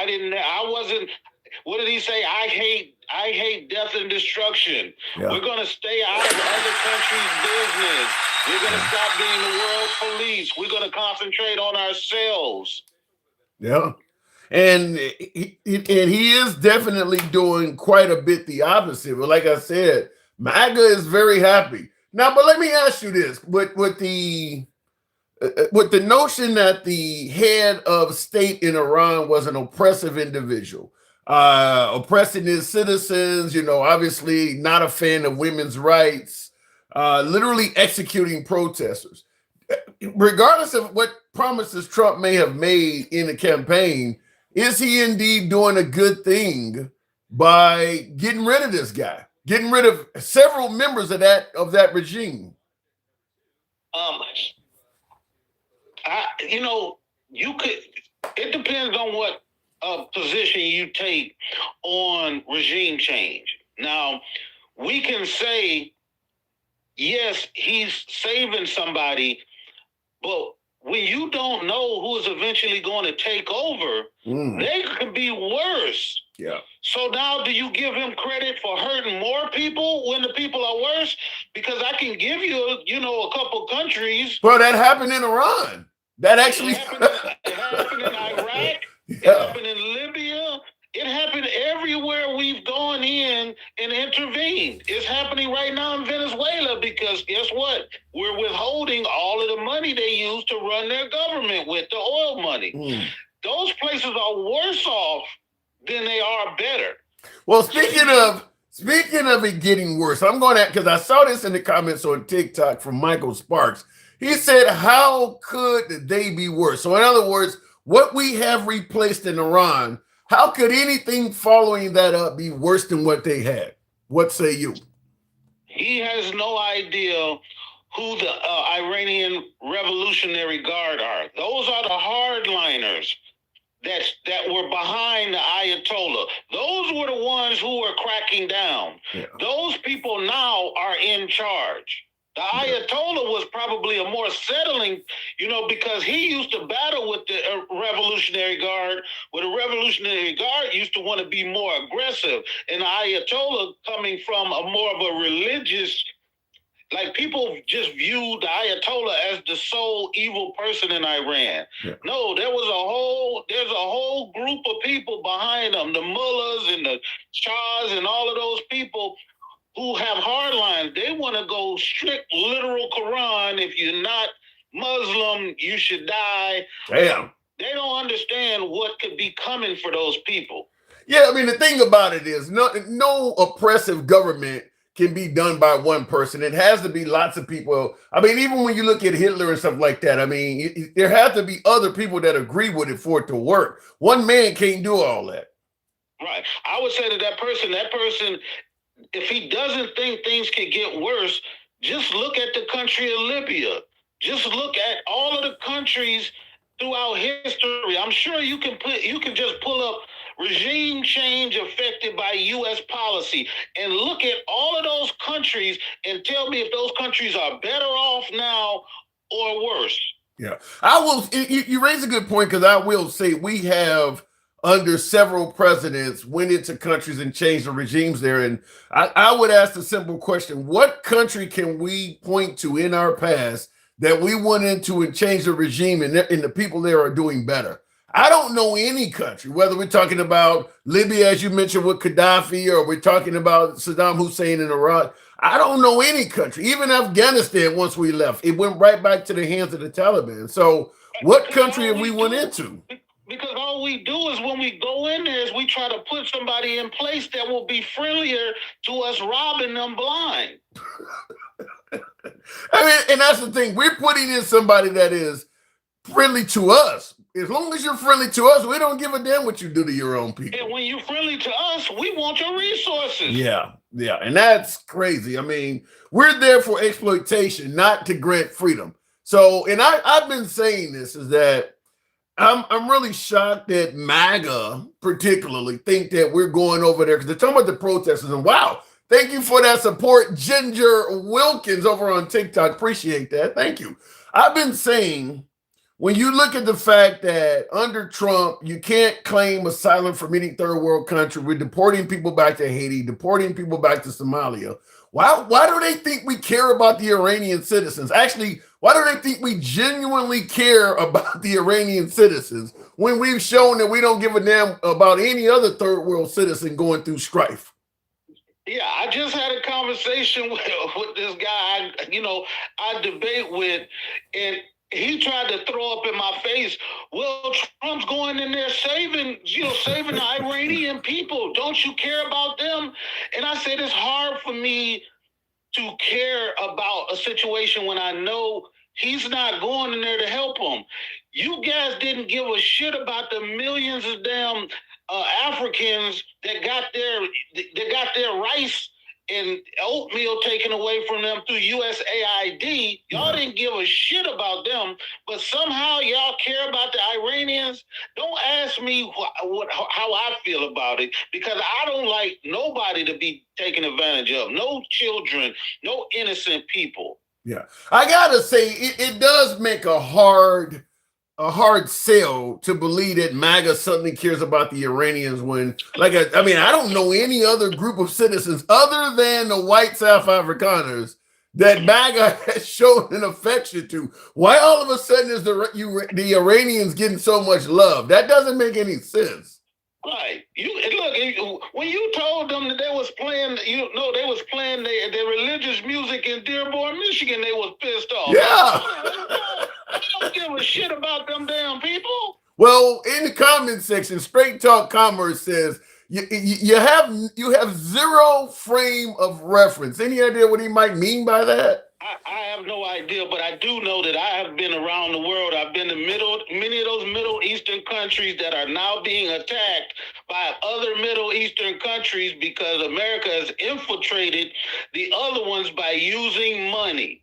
I wasn't. What did he say? I hate death and destruction. Yeah. We're going to stay out of other countries' business. We're going to stop being the world police. We're going to concentrate on ourselves. Yeah. And he is definitely doing quite a bit the opposite. But like I said, MAGA is very happy. Now, but let me ask you this. With the notion that the head of state in Iran was an oppressive individual, oppressing his citizens, obviously not a fan of women's rights, literally executing protesters. Regardless of what promises Trump may have made in the campaign, is he indeed doing a good thing by getting rid of this guy, getting rid of several members of that regime? You could. It depends on what position you take on regime change. Now, we can say, yes, he's saving somebody, but when you don't know who is eventually going to take over, they could be worse. Yeah. So now do you give him credit for hurting more people when the people are worse? Because I can give you, a couple countries. Well, that happened in Iran. That actually it happened in Iraq. It happened in Libya. It happened everywhere we've gone in and intervened. It's happening right now in Venezuela because guess what? We're withholding all of the money they use to run their government with, the oil money. Those places are worse off than they are better. Well, speaking of it getting worse, I'm going to, because I saw this in the comments on TikTok from Michael Sparks. He said, how could they be worse? So in other words, what we have replaced in Iran, how could anything following that up be worse than what they had? What say you? He has no idea who the Iranian Revolutionary Guard are. Those are the hardliners that were behind the Ayatollah. Those were the ones who were cracking down. Yeah. Those people now are in charge. The Ayatollah was probably a more settling, because he used to battle with the Revolutionary Guard, where the Revolutionary Guard used to want to be more aggressive. And the Ayatollah coming from a more of a religious, like people just viewed the Ayatollah as the sole evil person in Iran. Yeah. No, there's a whole group of people behind them, the mullahs and the shahs and all of those people who have hardlines. They want to go strict literal Quran. If you're not Muslim, you should die. Damn. They don't understand what could be coming for those people. Yeah, I mean, the thing about it is no oppressive government can be done by one person. It has to be lots of people. I mean, even when you look at Hitler and stuff like that, I mean, there have to be other people that agree with it for it to work. One man can't do all that. Right. I would say to that person, if he doesn't think things could get worse, just look at the country of Libya. Just look at all of the countries throughout history. I'm sure you can just pull up regime change affected by U.S. policy and look at all of those countries and tell me if those countries are better off now or worse. Yeah, I will. You raise a good point, because I will say we have, under several presidents, went into countries and changed the regimes there. And I would ask the simple question: what country can we point to in our past that we went into and changed the regime and the people there are doing better? I don't know any country, whether we're talking about Libya, as you mentioned, with Gaddafi, or we're talking about Saddam Hussein in Iraq. I don't know any country, even Afghanistan. Once we left, it went right back to the hands of the Taliban. So what country have we went into? Because all we do is when we go in there is we try to put somebody in place that will be friendlier to us robbing them blind. I mean, and that's the thing. We're putting in somebody that is friendly to us. As long as you're friendly to us, we don't give a damn what you do to your own people. And when you're friendly to us, we want your resources. Yeah. And that's crazy. I mean, we're there for exploitation, not to grant freedom. So, and I've been saying this, is that I'm really shocked that MAGA particularly think that we're going over there, because they're talking about the protesters. And wow, thank you for that support, Ginger Wilkins over on TikTok. Appreciate that. Thank you. I've been saying when you look at the fact that under Trump, you can't claim asylum from any third world country, we're deporting people back to Haiti, deporting people back to Somalia. Why do they think we care about the Iranian citizens? Actually, why do they think we genuinely care about the Iranian citizens when we've shown that we don't give a damn about any other third world citizen going through strife? Yeah, I just had a conversation with this guy, I debate with, and he tried to throw up in my face, well, Trump's going in there saving the Iranian people. Don't you care about them? And I said, it's hard for me to care about a situation when I know he's not going in there to help them. You guys didn't give a shit about the millions of damn Africans that got their rice and oatmeal taken away from them through USAID. Y'all didn't give a shit about them, but somehow y'all care about the Iranians. Don't ask me how I feel about it, because I don't like nobody to be taken advantage of. No children, no innocent people. Yeah, I gotta say, it does make a hard sell to believe that MAGA suddenly cares about the Iranians when, I don't know any other group of citizens other than the white South Afrikaners that MAGA has shown an affection to. Why all of a sudden is the Iranians getting so much love? That doesn't make any sense. Right. When you told them that they was playing, they was playing their religious music in Dearborn, Michigan, they was pissed off. Yeah. I don't give a shit about them damn people. Well, in the comment section, Straight Talk Commerce says you have zero frame of reference. Any idea what he might mean by that? I have no idea, but I do know that I have been around the world. I've been to many of those Middle Eastern countries that are now being attacked by other Middle Eastern countries because America has infiltrated the other ones by using money.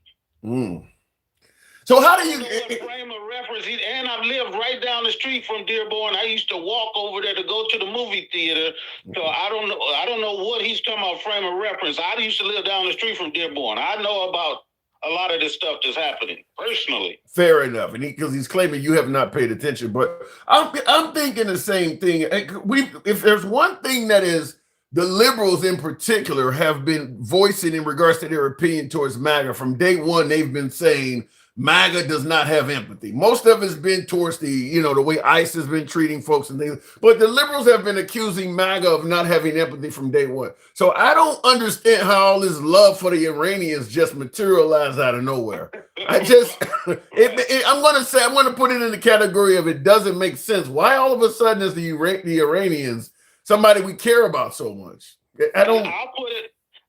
So how do you frame of reference? And I've lived right down the street from Dearborn. I used to walk over there to go to the movie theater. So I don't know what he's talking about frame of reference. I used to live down the street from Dearborn. I know about a lot of this stuff that's happening personally. Fair enough, and because he's claiming you have not paid attention, but I'm thinking the same thing. If there's one thing that is the liberals in particular have been voicing in regards to their opinion towards MAGA from day one, they've been saying MAGA does not have empathy. Most of it's been towards the way ICE has been treating folks and things, but the liberals have been accusing MAGA of not having empathy from day one. So I don't understand how all this love for the Iranians just materialized out of nowhere. I'm going to put it in the category of it doesn't make sense. Why all of a sudden is the Iranians somebody we care about so much?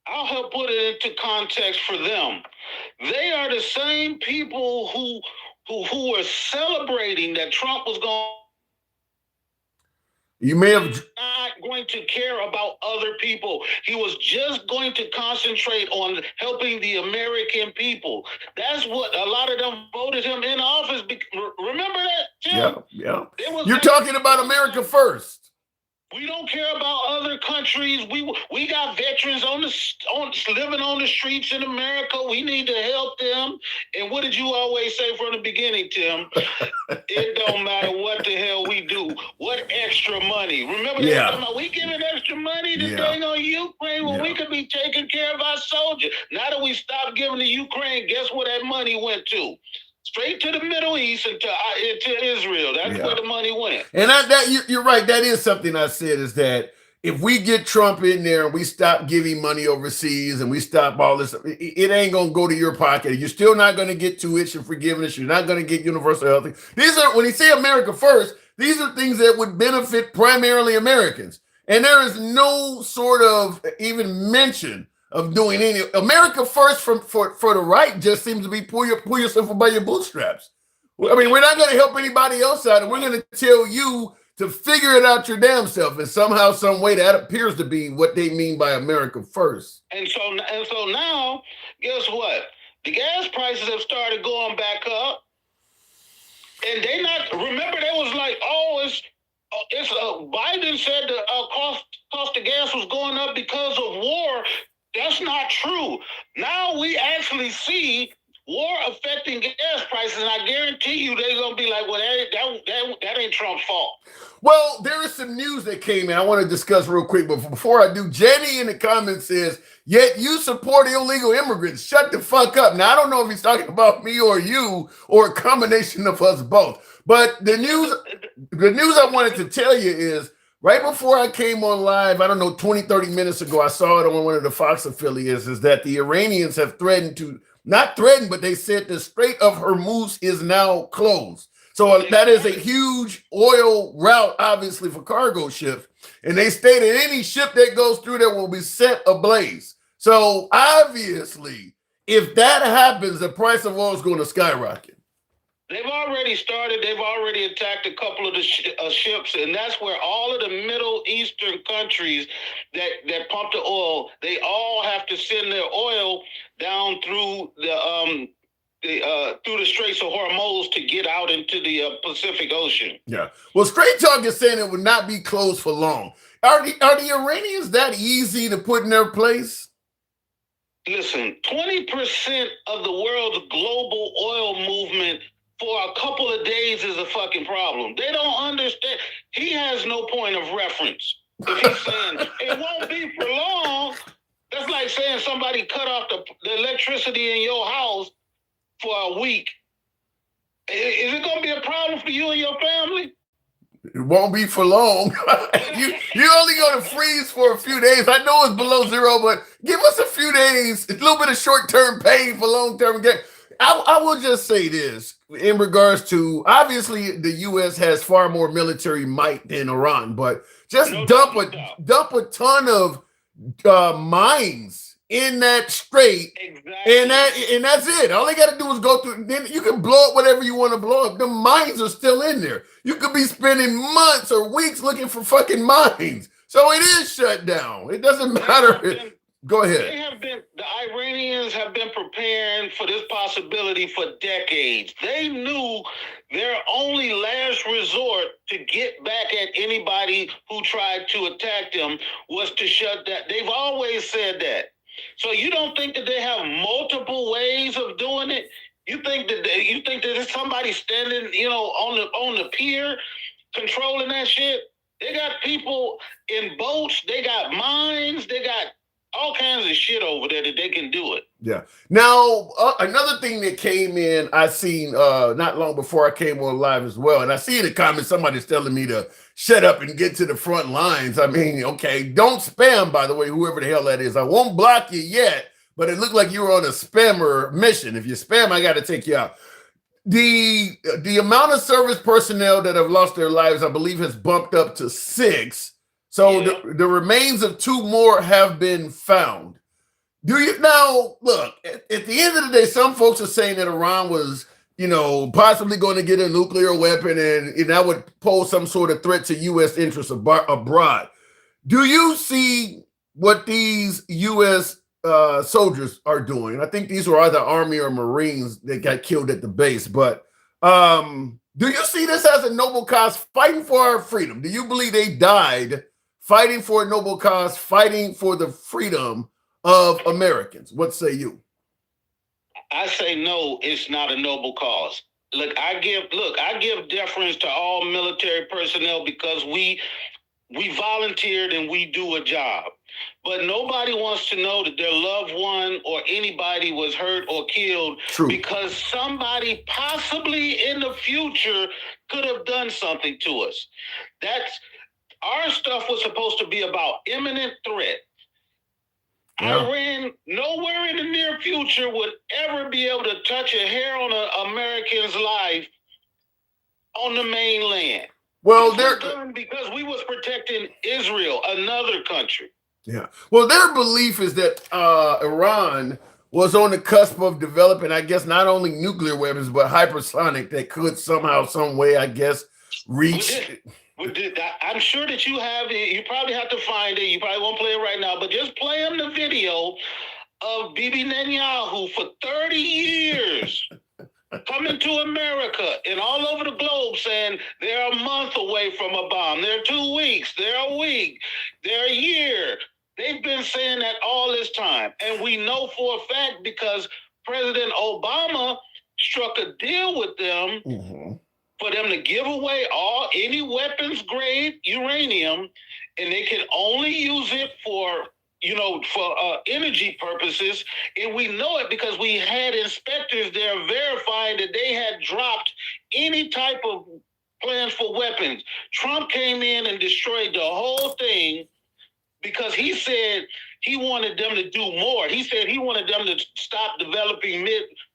I'll help put it into context for them. They are the same people who were celebrating that Trump was going. You may have not going to care about other people. He was just going to concentrate on helping the American people. That's what a lot of them voted him in office. Remember that, Tim? Yeah. You're talking about America first. We don't care about other countries. We got veterans living on the streets in America. We need to help them. And what did you always say from the beginning, Tim? It don't matter what the hell we do. What extra money? Remember that? We giving extra money to dang on Ukraine when we could be taking care of our soldiers. Now that we stopped giving to Ukraine, guess where that money went to? Straight to the Middle East and to Israel. That's where the money went. And you're right. That is something I said, is that if we get Trump in there and we stop giving money overseas and we stop all this, it ain't going to go to your pocket. You're still not going to get tuition forgiveness. You're not going to get universal health. When you say America first, these are things that would benefit primarily Americans. And there is no sort of even mention of doing any America first for the right just seems to be pull yourself up by your bootstraps. I mean, we're not going to help anybody else out, and we're going to tell you to figure it out your damn self. And somehow, some way, that appears to be what they mean by America first. And so now, guess what? The gas prices have started going back up, and remember they was like, Biden said the cost of gas was going up because of war. That's not true. Now we actually see war affecting gas prices, and I guarantee you they're gonna be like, well, that ain't Trump's fault. Well, there is some news that came in I want to discuss real quick, but before I do, Jenny in the comments says, yet you support illegal immigrants. Shut the fuck up. Now, I don't know if he's talking about me or you or a combination of us both, but the news I wanted to tell you is right before I came on live, I don't know, 20, 30 minutes ago, I saw it on one of the Fox affiliates, is that the Iranians have threatened to, not threatened, but they said the Strait of Hormuz is now closed. So that is a huge oil route, obviously, for cargo ships. And they stated any ship that goes through there will be set ablaze. So obviously, if that happens, the price of oil is going to skyrocket. They've already started. They've already attacked a couple of the ships, and that's where all of the Middle Eastern countries that pump the oil, they all have to send their oil down through the Straits of Hormuz to get out into the Pacific Ocean. Yeah. Well, Straight Talk is saying it would not be closed for long. Are the Iranians that easy to put in their place? Listen, 20% of the world's global oil movement for a couple of days is a fucking problem. They don't understand. He has no point of reference. If he's saying it won't be for long, that's like saying somebody cut off the electricity in your house for a week. Is it going to be a problem for you and your family? It won't be for long. You're only going to freeze for a few days. I know it's below zero, but give us a few days. It's a little bit of short-term pain for long-term gain. I will just say this in regards to, obviously, the U.S. has far more military might than Iran, but just dump a ton of mines in that strait, exactly. and that's it. All they got to do is go through. Then you can blow up whatever you want to blow up. The mines are still in there. You could be spending months or weeks looking for fucking mines. So it is shut down. It doesn't matter. Go ahead. The Iranians have been preparing for this possibility for decades. They knew their only last resort to get back at anybody who tried to attack them was to shut that. They've always said that. So you don't think that they have multiple ways of doing it? You think that there's somebody standing, on the pier controlling that shit? They got people in boats. They got mines. They got all kinds of shit over there that they can do it. Yeah. Now, another thing that came in, I seen not long before I came on live as well, and I see in the comments somebody's telling me to shut up and get to the front lines. I mean, okay, don't spam, by the way, whoever the hell that is. I won't block you yet, but it looked like you were on a spammer mission. If you spam, I got to take you out. The amount of service personnel that have lost their lives, I believe, has bumped up to 6. So yeah. The remains of 2 more have been found. Do you now look at the end of the day? Some folks are saying that Iran was, possibly going to get a nuclear weapon, and that would pose some sort of threat to U.S. interests abroad. Do you see what these U.S. Soldiers are doing? I think these were either Army or Marines that got killed at the base. But do you see this as a noble cause, fighting for our freedom? Do you believe they died fighting for a noble cause, fighting for the freedom of Americans? What say you? I say no, it's not a noble cause. I give deference to all military personnel because we volunteered and we do a job. But nobody wants to know that their loved one or anybody was hurt or killed. True. Because somebody possibly in the future could have done something to us. Our stuff was supposed to be about imminent threat. Yeah. Iran, nowhere in the near future would ever be able to touch a hair on an American's life on the mainland. Well, because we was protecting Israel, another country. Yeah. Well, their belief is that Iran was on the cusp of developing, I guess, not only nuclear weapons, but hypersonic that could somehow, some way, I guess, reach. I'm sure that you have it. You probably have to find it. You probably won't play it right now, but just play them the video of Bibi Netanyahu for 30 years coming to America and all over the globe saying they're a month away from a bomb. They're 2 weeks. They're a week. They're a year. They've been saying that all this time. And we know for a fact because President Obama struck a deal with them for them to give away any weapons grade uranium, and they can only use it for energy purposes. And we know it because we had inspectors there verifying that they had dropped any type of plans for weapons. Trump came in and destroyed the whole thing because he said he wanted them to do more. He said he wanted them to stop developing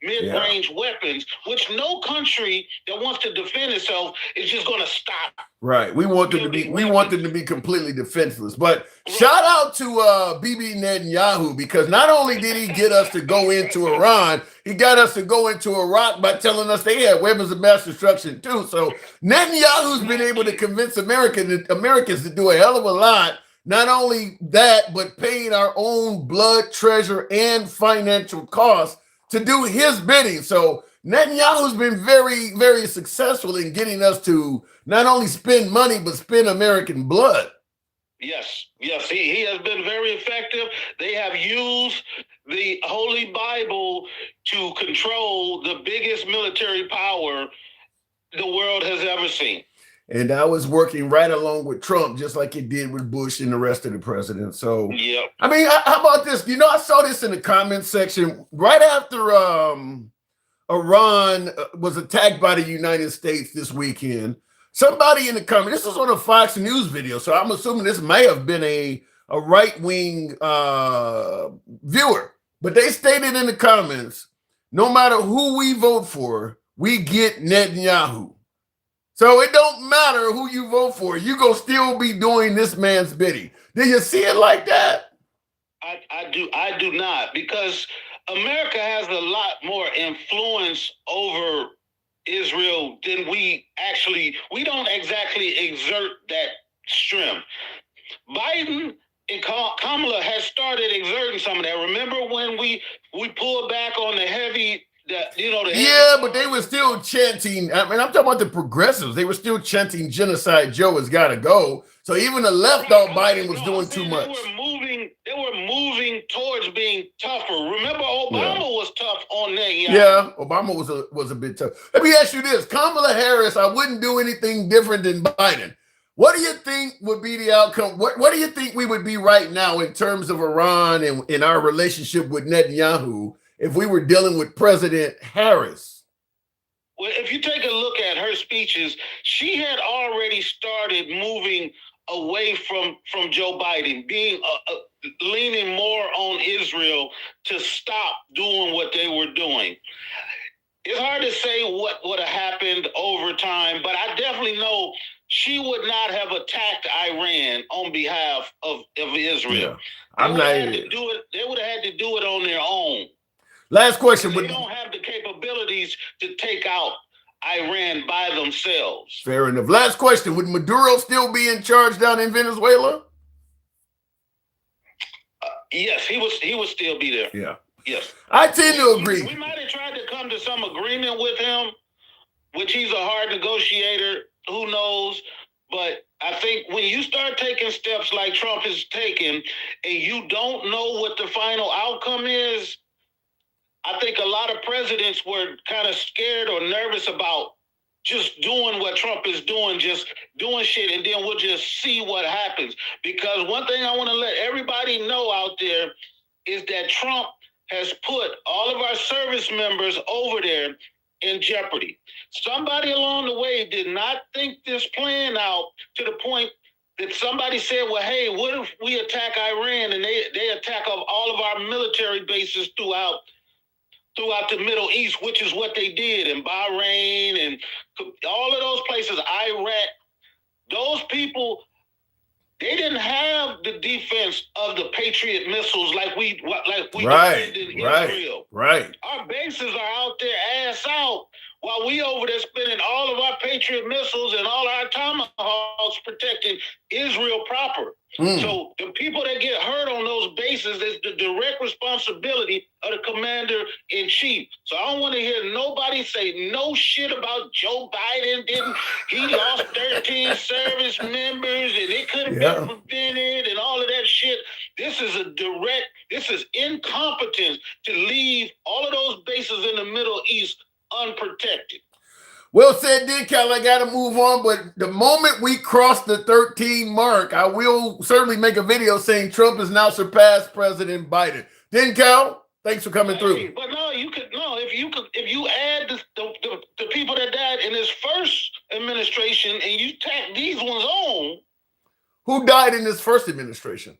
mid-range weapons, which no country that wants to defend itself is just going to stop. Right. We want them to be completely defenseless. But shout out to Bibi Netanyahu, because not only did he get us to go into Iran, he got us to go into Iraq by telling us they had weapons of mass destruction too. So Netanyahu's been able to convince Americans to do a hell of a lot. Not only that, but paying our own blood, treasure, and financial costs to do his bidding. So Netanyahu's been very, very successful in getting us to not only spend money, but spend American blood. Yes, he has been very effective. They have used the Holy Bible to control the biggest military power the world has ever seen. And I was working right along with Trump, just like it did with Bush and the rest of the presidents. So, I mean, how about this? I saw this in the comment section right after Iran was attacked by the United States this weekend. Somebody in the comment, this was on a Fox News video, so I'm assuming this may have been a right-wing viewer. But they stated in the comments, no matter who we vote for, we get Netanyahu. So it don't matter who you vote for. You go still be doing this man's bidding. Do you see it like that? I do not, because America has a lot more influence over Israel than we don't exactly exert that strength. Biden and Kamala has started exerting some of that. Remember when we pulled back on the heavy. But they were still chanting. I mean, I'm talking about the progressives. They were still chanting "Genocide Joe has got to go." So even the left thought Biden was doing too much. They were moving towards being tougher. Remember, Obama was tough on that. Yeah, Obama was a bit tough. Let me ask you this: Kamala Harris, I wouldn't do anything different than Biden. What do you think would be the outcome? What do you think we would be right now in terms of Iran and in our relationship with Netanyahu if we were dealing with President Harris? Well, if you take a look at her speeches, she had already started moving away from Joe Biden, leaning more on Israel to stop doing what they were doing. It's hard to say what would have happened over time, but I definitely know she would not have attacked Iran on behalf of Israel. Yeah. They would have had to do it on their own. Last question. They don't have the capabilities to take out Iran by themselves. Fair enough. Last question. Would Maduro still be in charge down in Venezuela? Yes, he would still be there. Yeah. Yes. I tend to agree. We might have tried to come to some agreement with him, which he's a hard negotiator. Who knows? But I think when you start taking steps like Trump is taking and you don't know what the final outcome is, I think a lot of presidents were kind of scared or nervous about just doing what Trump is doing, just doing shit, and then we'll just see what happens. Because one thing I want to let everybody know out there is that Trump has put all of our service members over there in jeopardy. Somebody along the way did not think this plan out to the point that somebody said, well, hey, what if we attack Iran and they attack all of our military bases throughout the Middle East, which is what they did in Bahrain and all of those places, Iraq. Those people, they didn't have the defense of the Patriot missiles like we defended Israel. Right. Our bases are out there ass out while we over there spending all of our Patriot missiles and all our Tomahawks protecting Israel proper. So the people that get hurt on those bases is the direct responsibility of the commander-in-chief. So I don't want to hear nobody say no shit about Joe Biden. He lost 13 service members and it could have been prevented and all of that shit. This is This is incompetence to leave all of those bases in the Middle East unprotected. Well said, Cal. I got to move on, but the moment we cross the 13 mark, I will certainly make a video saying Trump has now surpassed President Biden. Cal, thanks for coming through. But no, if you add the people that died in his first administration and you tack these ones on. Who died in his first administration?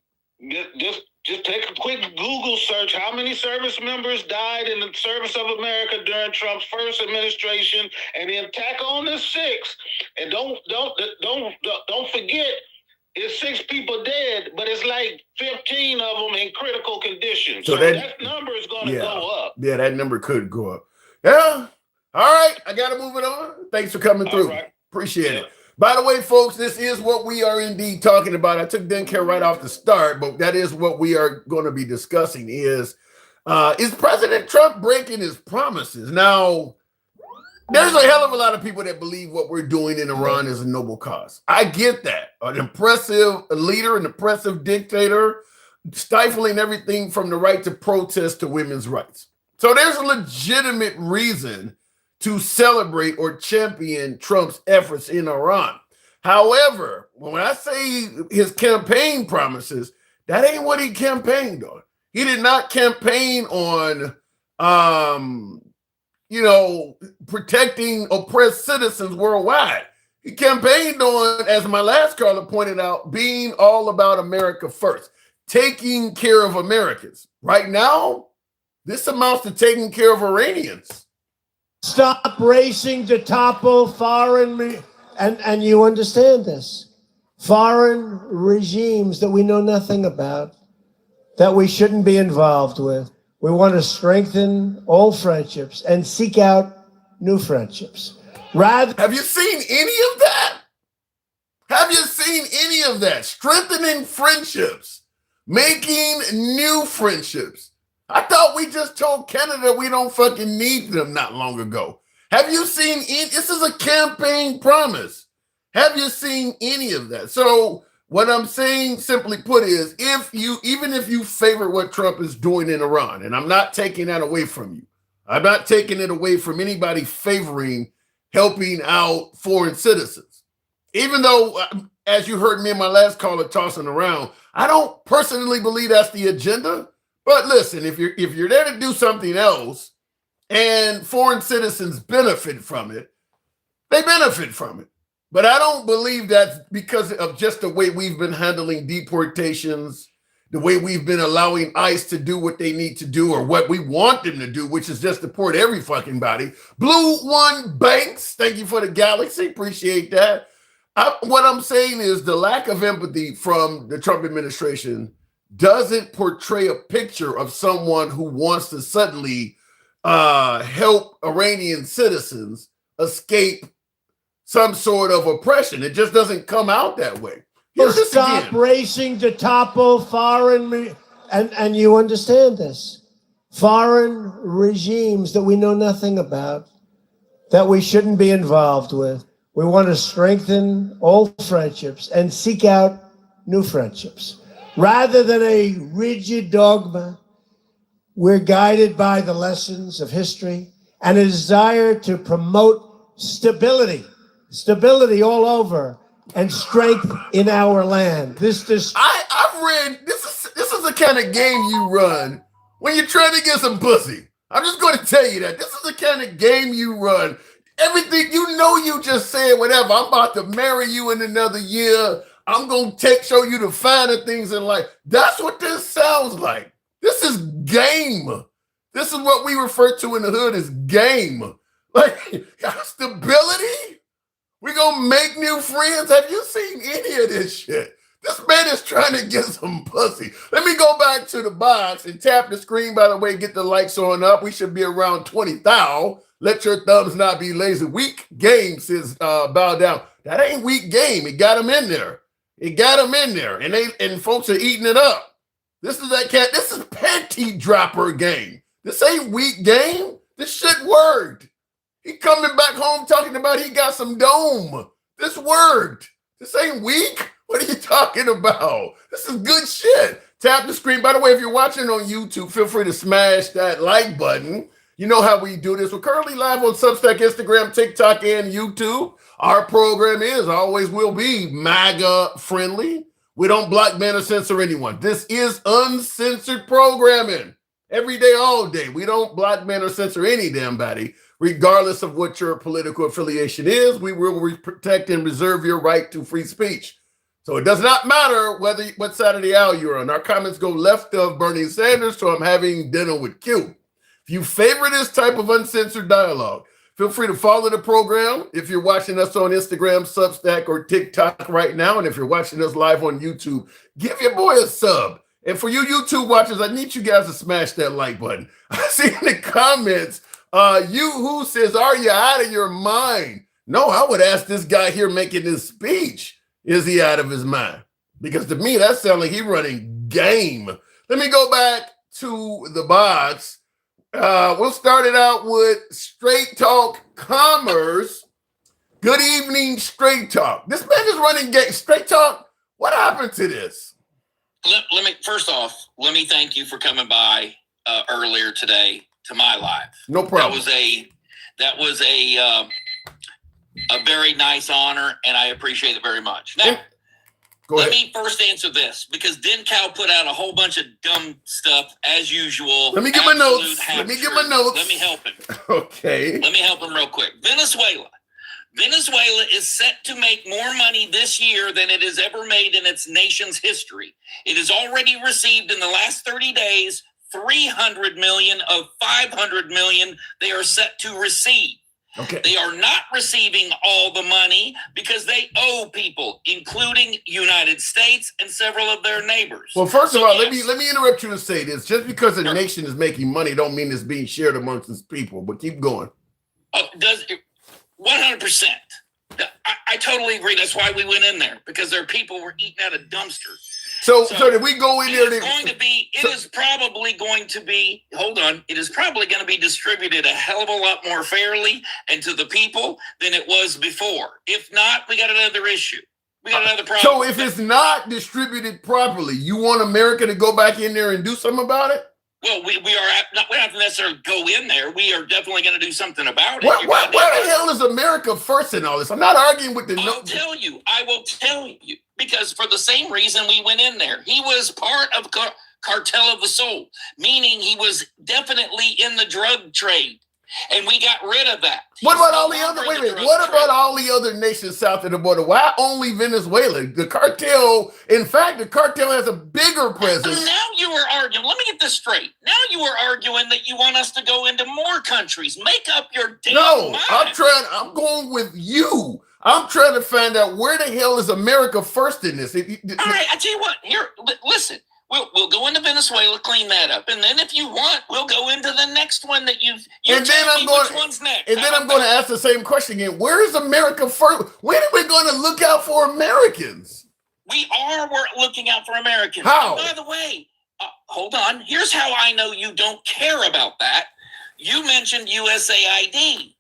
Just take a quick Google search. How many service members died in the service of America during Trump's first administration, and then tack on the 6. And don't forget, it's 6 people dead, but it's like 15 of them in critical condition. So that number is going to go up. Yeah, that number could go up. Yeah. All right, I got to move it on. Thanks for coming through. Right. Appreciate it. By the way, folks, this is what we are indeed talking about. I took Denker right off the start, but that is what we are going to be discussing is President Trump breaking his promises? Now, there's a hell of a lot of people that believe what we're doing in Iran is a noble cause. I get that. An impressive leader, an impressive dictator, stifling everything from the right to protest to women's rights. So there's a legitimate reason to celebrate or champion Trump's efforts in Iran. However, when I say his campaign promises, that ain't what he campaigned on. He did not campaign on, protecting oppressed citizens worldwide. He campaigned on, as my last caller pointed out, being all about America first, taking care of Americans. Right now, this amounts to taking care of Iranians. Stop racing to topple foreign, and you understand this, foreign regimes that we know nothing about, that we shouldn't be involved with. We want to strengthen old friendships and seek out new friendships. Have you seen any of that? Have you seen any of that? Strengthening friendships, making new friendships. I thought we just told Canada we don't fucking need them not long ago. Have you seen this is a campaign promise. Have you seen any of that? So what I'm saying, simply put, is even if you favor what Trump is doing in Iran, and I'm not taking that away from you. I'm not taking it away from anybody favoring helping out foreign citizens. Even though, as you heard me and my last caller tossing around, I don't personally believe that's the agenda. But listen, if you're there to do something else and foreign citizens benefit from it, they benefit from it. But I don't believe that's because of just the way we've been handling deportations, the way we've been allowing ICE to do what they need to do or what we want them to do, which is just deport every fucking body. Blue One Banks, thank you for the galaxy. Appreciate that. What I'm saying is the lack of empathy from the Trump administration doesn't portray a picture of someone who wants to suddenly help Iranian citizens escape some sort of oppression. It just doesn't come out that way. Stop racing to topple foreign, and you understand this, foreign regimes that we know nothing about, that we shouldn't be involved with. We want to strengthen old friendships and seek out new friendships. Rather than a rigid dogma, we're guided by the lessons of history and a desire to promote stability all over, and strength in our land. I've read this is the kind of game you run when you're trying to get some pussy. I'm just going to tell you that this is the kind of game you run. Everything you just said whatever. I'm about to marry you in another year. I'm going to show you the finer things in life. That's what this sounds like. This is game. This is what we refer to in the hood as game. Like, stability? We going to make new friends? Have you seen any of this shit? This man is trying to get some pussy. Let me go back to the box and tap the screen, by the way, get the likes on up. We should be around 20,000. Let your thumbs not be lazy. Weak game says bow down. That ain't weak game. It got him in there. It got them in there, and folks are eating it up. This is panty dropper game. This ain't weak game. This shit worked. He coming back home talking about he got some dome. This worked. This ain't weak. What are you talking about? This is good shit. Tap the screen. By the way, if you're watching on YouTube, feel free to smash that like button. You know how we do this. We're currently live on Substack, Instagram, TikTok, and YouTube. Our program is, always will be, MAGA friendly. We don't block, ban, or censor anyone. This is uncensored programming. Every day, all day. We don't block, ban, or censor any damn body, regardless of what your political affiliation is. We will protect and reserve your right to free speech. So it does not matter what side of the aisle you're on. Our comments go left of Bernie Sanders, so I'm having dinner with Q. If you favor this type of uncensored dialogue, feel free to follow the program. If you're watching us on Instagram, Substack, or TikTok right now, and if you're watching us live on YouTube, give your boy a sub. And for you YouTube watchers, I need you guys to smash that like button. I see in the comments, you who says, are you out of your mind? No, I would ask this guy here making this speech. Is he out of his mind? Because to me, that sounds like he's running game. Let me go back to the box. We'll start it out with Straight Talk Commerce. Good evening, Straight Talk. This man is running game. Straight Talk, what happened to this? Let me first off, let me thank you for coming by earlier today to my live. No problem. That was a very nice honor, and I appreciate it very much. Now, let me first answer this, because Den Cal put out a whole bunch of dumb stuff as usual. Let me get my notes. Let me help him. Okay. Let me help him real quick. Venezuela is set to make more money this year than it has ever made in its nation's history. It has already received in the last 30 days 300 million of 500 million they are set to receive. Okay. They are not receiving all the money because they owe people, including United States and several of their neighbors. Well, first of all, let me interrupt you and say this. Just because a nation is making money don't mean it's being shared amongst its people, but keep going. Does 100%. I totally agree. That's why we went in there, because their people were eating out of dumpsters. So did we go in there? It is probably going to be distributed a hell of a lot more fairly and to the people than it was before. If not, we got another issue. We got another problem. So if it's not distributed properly, you want America to go back in there and do something about it? Well, we don't have to necessarily go in there. We are definitely going to do something about it. Where the hell is America first in all this? I'm not arguing with the... I will tell you. Because for the same reason we went in there. He was part of Cartel of the Soul, meaning he was definitely in the drug trade. And we got rid of that. What about all the other... Wait a minute. What about all the other nations south of the border? Why only Venezuela? The cartel... In fact, the cartel has a bigger presence. Now you are arguing... Let me get this straight. Now you are arguing that you want us to go into more countries. Make up your damn mind. I'm going with you. I'm trying to find out where the hell is America first in this. All right, I tell you what. Here, listen. We'll go into Venezuela, clean that up, and then if you want, we'll go into the next one that you. And then which one's next. And then I'm going to ask the same question again. Where is America first? When are we going to look out for Americans? We're looking out for Americans. How? And by the way, hold on. Here's how I know you don't care about that. You mentioned USAID.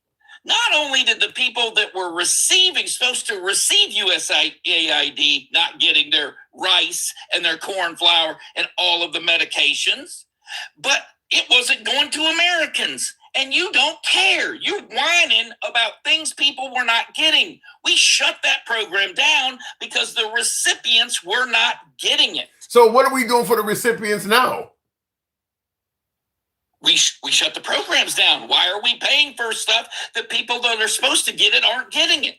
Not only did the people that were supposed to receive USAID not getting their rice and their corn flour and all of the medications, but it wasn't going to Americans. And you don't care. You're whining about things people were not getting. We shut that program down because the recipients were not getting it. So what are we doing for the recipients now? We shut the programs down. Why are we paying for stuff that people that are supposed to get it aren't getting it?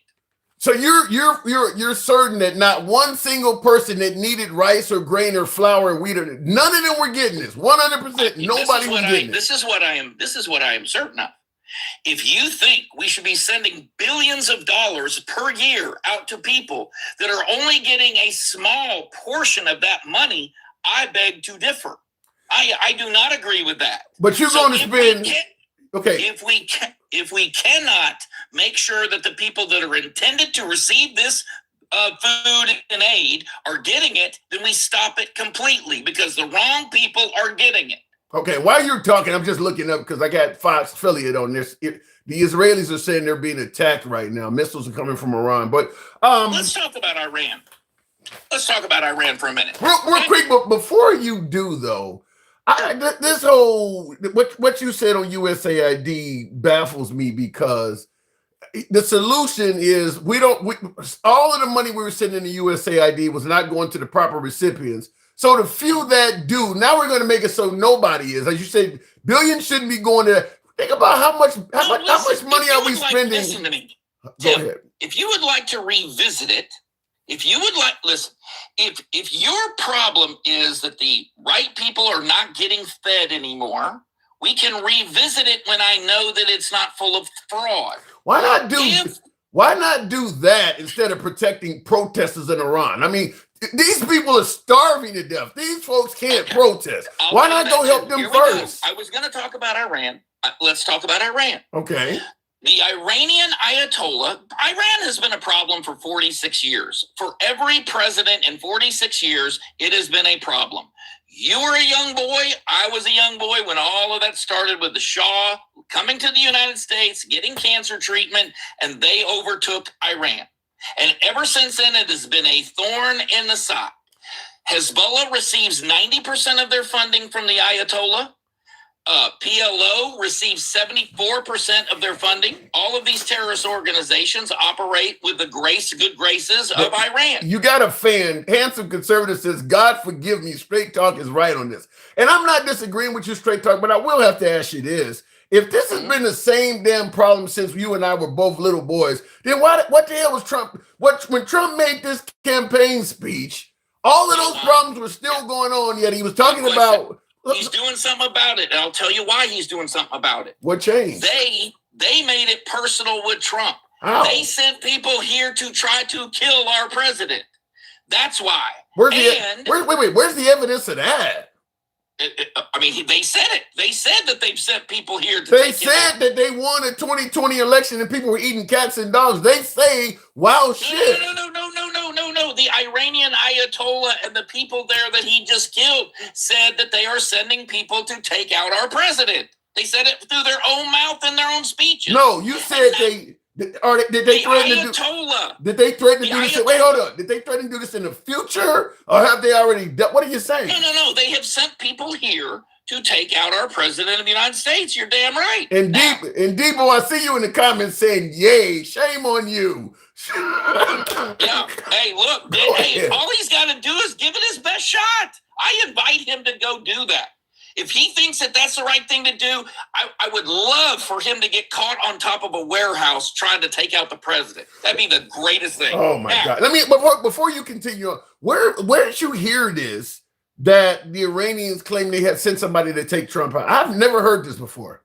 So you're certain that not one single person that needed rice or grain or flour and wheat, none of them were getting this. 100%. Nobody was getting it. This is what I am certain of. If you think we should be sending billions of dollars per year out to people that are only getting a small portion of that money, I beg to differ. I do not agree with that. But you're going to spend... Okay. If we cannot make sure that the people that are intended to receive this food and aid are getting it, then we stop it completely because the wrong people are getting it. Okay, while you're talking, I'm just looking up because I got Fox affiliate on this. The Israelis are saying they're being attacked right now. Missiles are coming from Iran. But let's talk about Iran. let's talk about Iran for a minute. Real quick, but before you do though, this whole what you said on USAID baffles me because the solution is all of the money we were sending in the USAID was not going to the proper recipients. So the few that do, now we're going to make it so nobody is. As you said, billions shouldn't be going to. Think about how much money are we spending? Listen to me, Go Tim, ahead. if you would like to revisit it, if your problem is that the right people are not getting fed anymore, we can revisit it when I know that it's not full of fraud. Why not do that instead of protecting protesters in Iran? I mean, these people are starving to death. These folks can't protest. Why not go help them first? I was going to talk about Iran. Let's talk about Iran. Okay. The Iranian Ayatollah, Iran has been a problem for 46 years. For every president in 46 years, it has been a problem. You were a young boy. I was a young boy when all of that started with the Shah coming to the United States, getting cancer treatment, and they overtook Iran. And ever since then, it has been a thorn in the side. Hezbollah receives 90% of their funding from the Ayatollah. PLO receives 74% of their funding. All of these terrorist organizations operate with the good graces of Iran. You got a fan. Handsome Conservative says, God forgive me, Straight Talk is right on this. And I'm not disagreeing with you, Straight Talk, but I will have to ask you this. If this has been the same damn problem since you and I were both little boys, then what the hell was Trump? When Trump made this campaign speech, all of those problems were still going on, yet he was talking about... He's doing something about it, and I'll tell you why he's doing something about it. What changed? They made it personal with Trump. How? They sent people here to try to kill our president. That's why. Where's the evidence of that? They said it. They said that they've sent people here to They said that they won a 2020 election and people were eating cats and dogs. They say wild shit. No. The Iranian Ayatollah and the people there that he just killed said that they are sending people to take out our president. They said it through their own mouth in their own speeches. No, you said did they threaten to do? Did they threaten to do this? Wait, hold on. Did they threaten to do this in the future, or have they already done? What are you saying? No. They have sent people here to take out our president of the United States. You're damn right. And Debo, I see you in the comments saying, "Yay, shame on you." Yeah. Hey, look. All he's got to do is give it his best shot. I invite him to go do that. If he thinks that that's the right thing to do, I would love for him to get caught on top of a warehouse trying to take out the president. That'd be the greatest thing. Oh my God! Before you continue on, where did you hear this? That the Iranians claim they had sent somebody to take Trump out. I've never heard this before.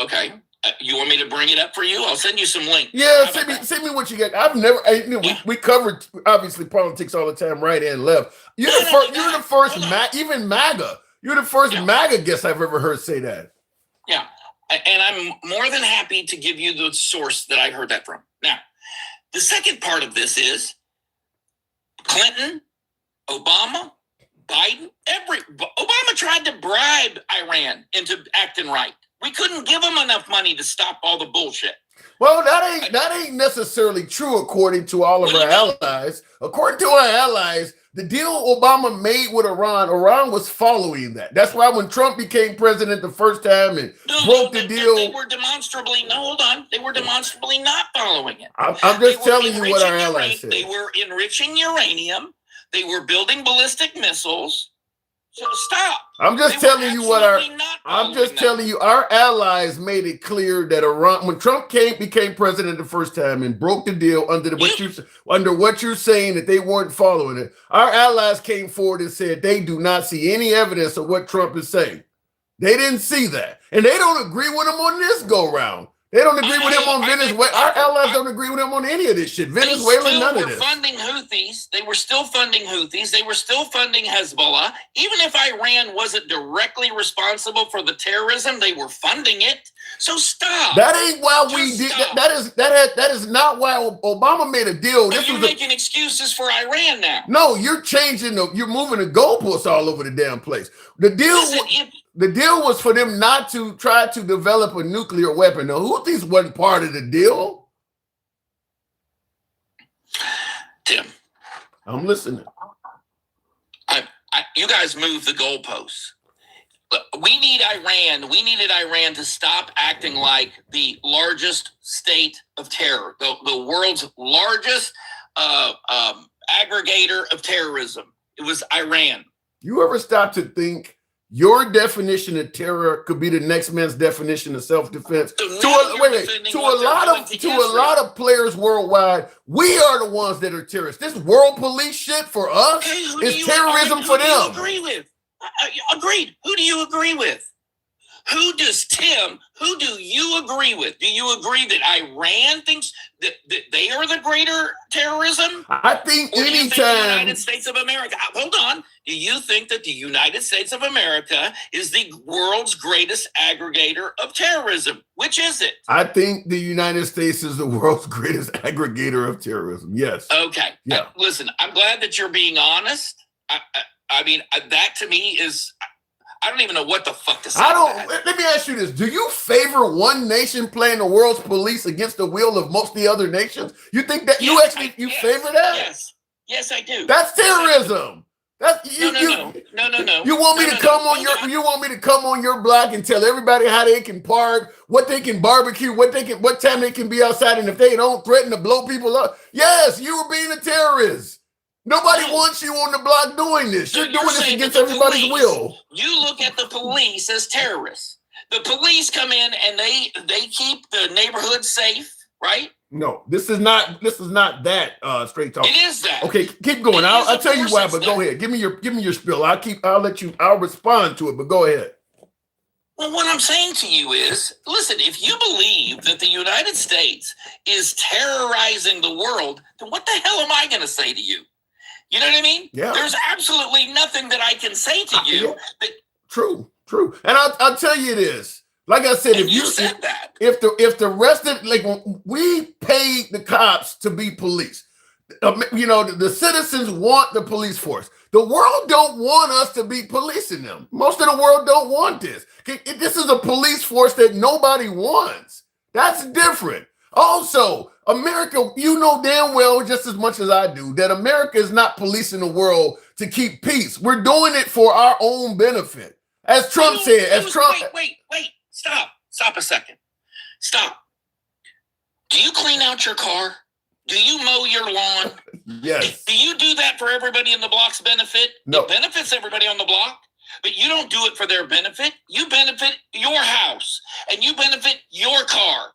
Okay? You want me to bring it up for you? I'll send you some links. Yeah, send me what you got. I've never. We covered obviously politics all the time, right and left. You're the first. Even MAGA. You're the first MAGA guest I've ever heard say that. Yeah, and I'm more than happy to give you the source that I heard that from. Now, the second part of this is Clinton, Obama, Biden. Obama tried to bribe Iran into acting right. We couldn't give them enough money to stop all the bullshit. Well, that ain't necessarily true according to all of our allies. According to our allies, the deal Obama made with Iran was following that. That's why when Trump became president the first time and broke the deal, they were demonstrably not following it. I'm just telling you what our allies said. They were enriching uranium. They were building ballistic missiles. So stop. I'm just telling you our allies made it clear that Iran, when Trump became president the first time and broke the deal under what you're saying that they weren't following it, our allies came forward and said they do not see any evidence of what Trump is saying. They didn't see that. And they don't agree with him on this go round. They don't agree with him on Venezuela. Our allies don't agree with him on any of this shit. Venezuela, none of this. Funding Houthis. They were still funding Houthis. They were still funding Hezbollah. Even if Iran wasn't directly responsible for the terrorism, they were funding it. So stop. That ain't why we did that. That is not why Obama made a deal. But you're making excuses for Iran now. No, you're you're moving the goalposts all over the damn place. The deal was for them not to try to develop a nuclear weapon. The Houthis wasn't part of the deal. Tim, I'm listening. You guys move the goalposts. We needed Iran to stop acting like the largest state of terror, the world's largest aggregator of terrorism. It was Iran. You ever stop to think your definition of terror could be the next man's definition of self-defense? So To a lot of players worldwide, we are the ones that are terrorists. This world police shit for us is terrorism for them. Who do you agree with? Agreed. Who do you agree with? Who do you agree with? Do you agree that Iran thinks that they are the greater terrorism? I think Or do you think the anytime United States of America? Hold on. Do you think that the United States of America is the world's greatest aggregator of terrorism? Which is it? I think the United States is the world's greatest aggregator of terrorism. Yes. Okay. Yeah. Listen, I'm glad that you're being honest. I mean, that to me is, I don't even know what the fuck to say. Let me ask you this. Do you favor one nation playing the world's police against the will of most of the other nations? You think that Yes, you favor that? Yes, I do. That's terrorism. That's No. You want me to come on your block and tell everybody how they can park, what they can barbecue, what time they can be outside, and if they don't threaten to blow people up? Yes, you were being a terrorist. Nobody wants you on the block doing this. So You're doing this saying against that the everybody's police- will. You look at the police as terrorists. The police come in and they keep the neighborhood safe, right? No, this is not that straight talk. It is that. Okay, keep going. It is, I'll of tell you course why, it's but go that. ahead. Give me your spiel. I'll respond to it, but go ahead. Well, what I'm saying to you is, listen, if you believe that the United States is terrorizing the world, then what the hell am I going to say to you? You know what I mean? Yeah. There's absolutely nothing that I can say to you. Yeah. That, True. And I'll tell you this. Like I said, and you said that. if the rest of we paid the cops to be police, the citizens want the police force. The world don't want us to be policing them. Most of the world don't want this. This is a police force that nobody wants. That's different. Also, America, you know damn well, just as much as I do, that America is not policing the world to keep peace. We're doing it for our own benefit. As Trump said, Wait, stop a second. Stop. Do you clean out your car? Do you mow your lawn? Yes. Do you do that for everybody in the block's benefit? No. It benefits everybody on the block, but you don't do it for their benefit. You benefit your house and you benefit your car.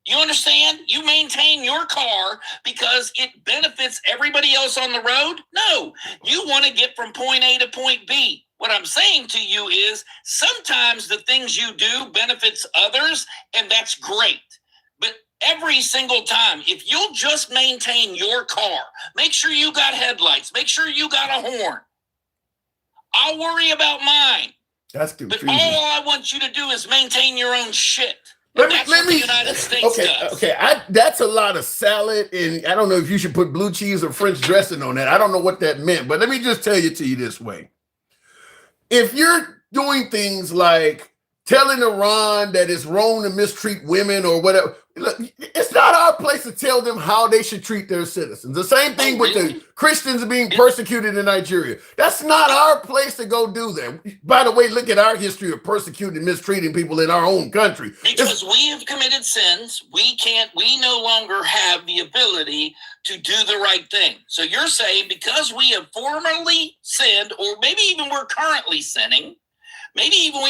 You understand? You maintain your car because it benefits everybody else on the road? No, you want to get from point A to point B. What I'm saying to you is sometimes the things you do benefits others, and that's great. But every single time, if you'll just maintain your car, make sure you got headlights, make sure you got a horn. I'll worry about mine. That's But confusing. all I want you to do is maintain your own shit. Let what the me. United States does. Okay. That's a lot of salad, and I don't know if you should put blue cheese or French dressing on that. I don't know what that meant, but let me just tell you this way: if you're doing things like telling Iran that it's wrong to mistreat women or whatever, look, it's not our place to tell them how they should treat their citizens. The same thing with the Christians being persecuted in Nigeria. That's not our place to go do that. By the way, look at our history of persecuting and mistreating people in our own country. Because we have committed sins, we no longer have the ability to do the right thing. So you're saying because we have formerly sinned, or maybe even we're currently sinning, maybe even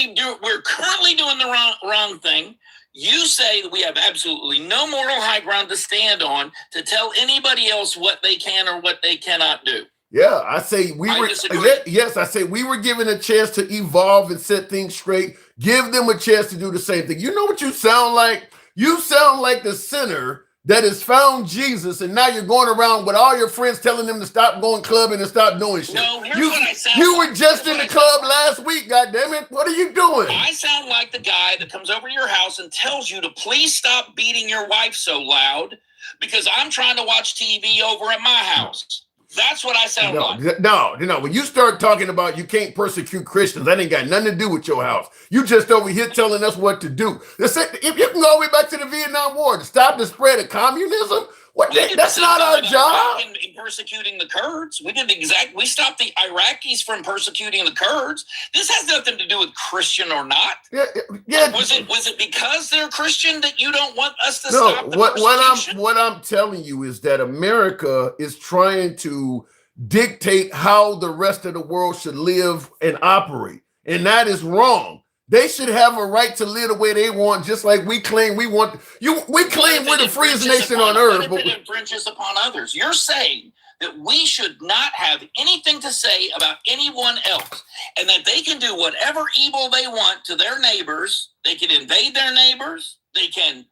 we're currently doing the wrong thing, you say that we have absolutely no moral high ground to stand on to tell anybody else what they can or what they cannot do. Yeah, I say disagree. Yes, I say we were given a chance to evolve and set things straight. Give them a chance to do the same thing. You know what you sound like? You sound like the sinner that has found Jesus, and now you're going around with all your friends telling them to stop going clubbing and stop doing shit. No, here's what I sound You like. were just Here's in the what I club last week, goddammit. What are you doing? I sound like the guy that comes over to your house and tells you to please stop beating your wife so loud because I'm trying to watch TV over at my house. That's what I sound like. No. When you start talking about you can't persecute Christians, that ain't got nothing to do with your house. You just over here telling us what to do. If you can go all the way back to the Vietnam War to stop the spread of communism, What? We did the That's same not thing our with job. Iraq in persecuting the Kurds. We stopped the Iraqis from persecuting the Kurds. This has nothing to do with Christian or not. Yeah. Was it because they're Christian that you don't want us to No, stop the persecution? what I'm telling you is that America is trying to dictate how the rest of the world should live and operate, and that is wrong. They should have a right to live the way they want, just like we claim we want. We claim we're the freest nation on earth. What if it infringes upon others? You're saying that we should not have anything to say about anyone else, and that they can do whatever evil they want to their neighbors. They can invade their neighbors. They can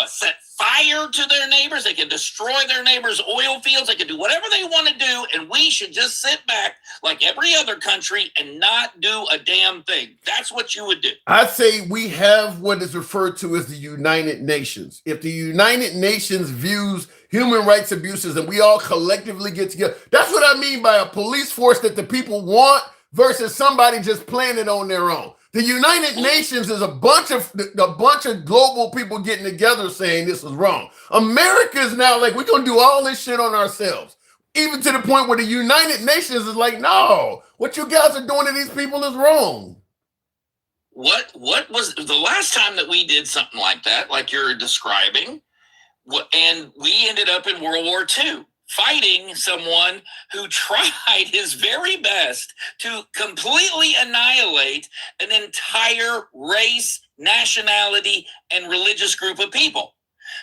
set fire to their neighbors. They can destroy their neighbors' oil fields. They can do whatever they want to do, and we should just sit back like every other country and not do a damn thing. That's what you would do. I say we have what is referred to as the United Nations. If the United Nations views human rights abuses and we all collectively get together, that's what I mean by a police force that the people want versus somebody just playing it on their own. The United Nations is a bunch of global people getting together saying this is wrong. America is now like, we're going to do all this shit on ourselves. Even to the point where the United Nations is like, no, what you guys are doing to these people is wrong. What was the last time that we did something like that, like you're describing? And we ended up in World War II. Fighting someone who tried his very best to completely annihilate an entire race, nationality, and religious group of people.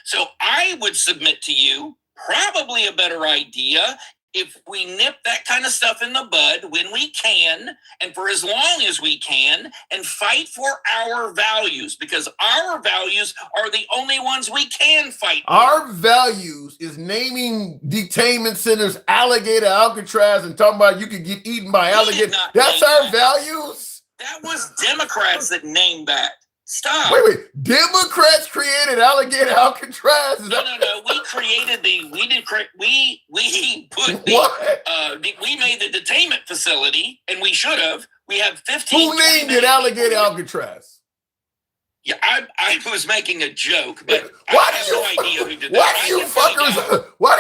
So I would submit to you, probably a better idea if we nip that kind of stuff in the bud when we can, and for as long as we can, and fight for our values, because our values are the only ones we can fight for. Our values is naming detainment centers Alligator Alcatraz and talking about you could get eaten by alligator. That's our values? That was Democrats that named that. Stop. Wait. Democrats created Alligator Alcatraz? No. We created we made the detainment facility, and we should have. We have 15. Who named it Alligator Alcatraz? Yeah, I was making a joke, but Why I have no idea who did that. Why do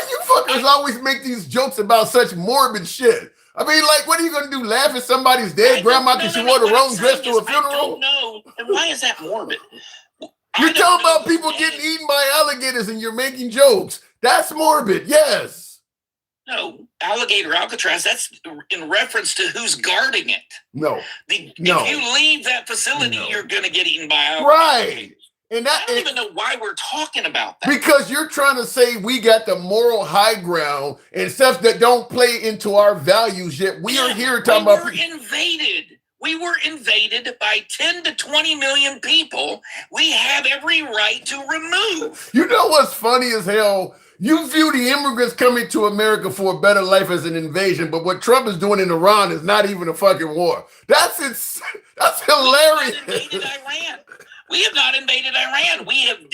you fuckers always make these jokes about such morbid shit? I mean, like, what are you going to do? Laugh at somebody's dead grandma because she wore the wrong dress to a funeral? I don't know. And why is that morbid? You're talking about people getting eaten by alligators and you're making jokes. That's morbid, yes. No, Alligator Alcatraz, that's in reference to who's guarding it. No. If you leave that facility, you're going to get eaten by alligators. Right. And I don't even know why we're talking about that. Because you're trying to say we got the moral high ground and stuff that don't play into our values yet. We are here talking about. We were invaded by 10 to 20 million people. We have every right to remove. You know what's funny as hell? You view the immigrants coming to America for a better life as an invasion, but what Trump is doing in Iran is not even a fucking war. That's hilarious. We have not invaded Iran. We have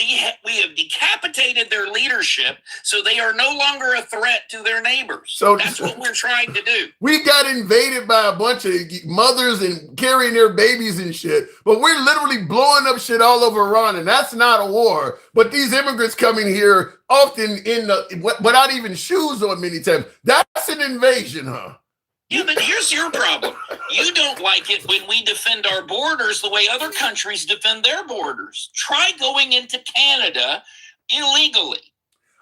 decapitated their leadership, so they are no longer a threat to their neighbors. So that's what we're trying to do. We got invaded by a bunch of mothers and carrying their babies and shit, but we're literally blowing up shit all over Iran, and that's not a war. But these immigrants coming here often without even shoes on many times. That's an invasion, huh? Yeah, but here's your problem. You don't like it when we defend our borders the way other countries defend their borders. Try going into Canada illegally.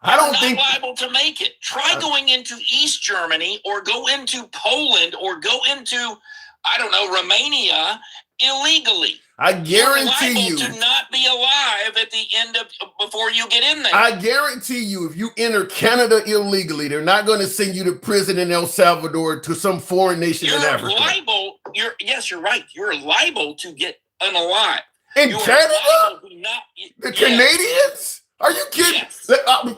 I don't think you're not liable to make it. Try going into East Germany or go into Poland or go into, I don't know, Romania illegally. I guarantee you to not be alive at the end of before you get in there. I guarantee you, if you enter Canada illegally, they're not going to send you to prison in El Salvador to some foreign nation in Africa. You're right. You're liable to get unalive. In Canada? Canadians? Are you kidding? Yes.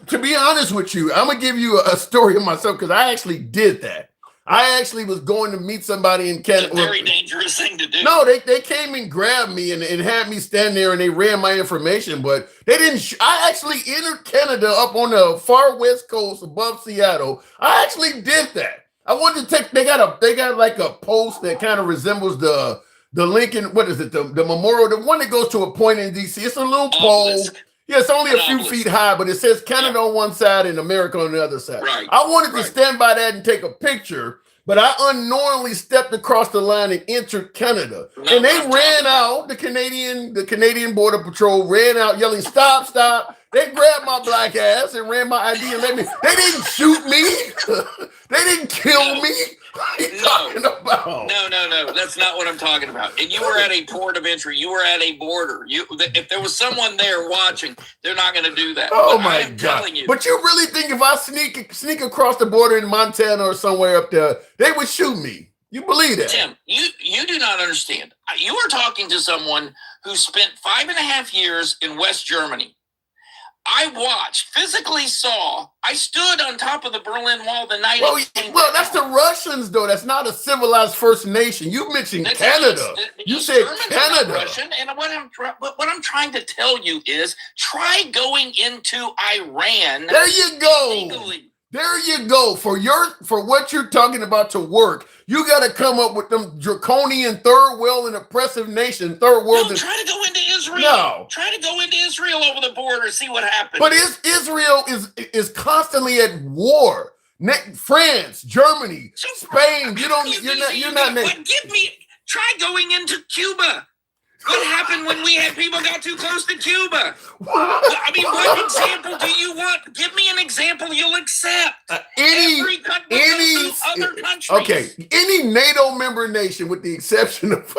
To be honest with you, I'm going to give you a story of myself because I actually did that. I actually was going to meet somebody in Canada. It's a very dangerous thing to do. No, they came and grabbed me and had me stand there and they ran my information, but they didn't. I actually entered Canada up on the far west coast above Seattle. I actually did that. I wanted to take. They got like a post that kind of resembles the Lincoln. What is it? The memorial, the one that goes to a point in DC. It's a little pole. Yeah, it's only a few Monopolist. feet high, but it says Canada on one side and America on the other side. Right. I wanted to Right. stand by that and take a picture, but I unknowingly stepped across the line and entered Canada. No, And they I'm ran talking out, the Canadian Border Patrol ran out yelling, "Stop, stop." They grabbed my black ass and ran my ID and let me. They didn't shoot me. They didn't kill No. me. What are you No. talking about? No. That's not what I'm talking about. And you were at a port of entry. You were at a border. If there was someone there watching, they're not going to do that. Oh But my I'm God! telling you, But you really think if I sneak across the border in Montana or somewhere up there, they would shoot me? You believe that? Tim, you do not understand. You are talking to someone who spent 5.5 years in West Germany. I watched, physically saw. I stood on top of the Berlin Wall the night. Well, it came well, down. that's the Russians, though. That's not a civilized First Nation. You mentioned That's Canada. You East said Germans are not Canada. Russian, and what I'm trying to tell you is, try going into Iran There you go. legally. There you go. For what you're talking about to work, you got to come up with them draconian third world and oppressive nation. Third world. No, try to go into Israel. No. Try to go into Israel over the border, see what happens. But Israel is constantly at war. France, Germany, Spain. You're not. But try going into Cuba. What happened when we had people got too close to Cuba? I mean, what example do you want? Give me an example you'll accept. Every country goes to other countries. Okay, any NATO member nation, with the exception of,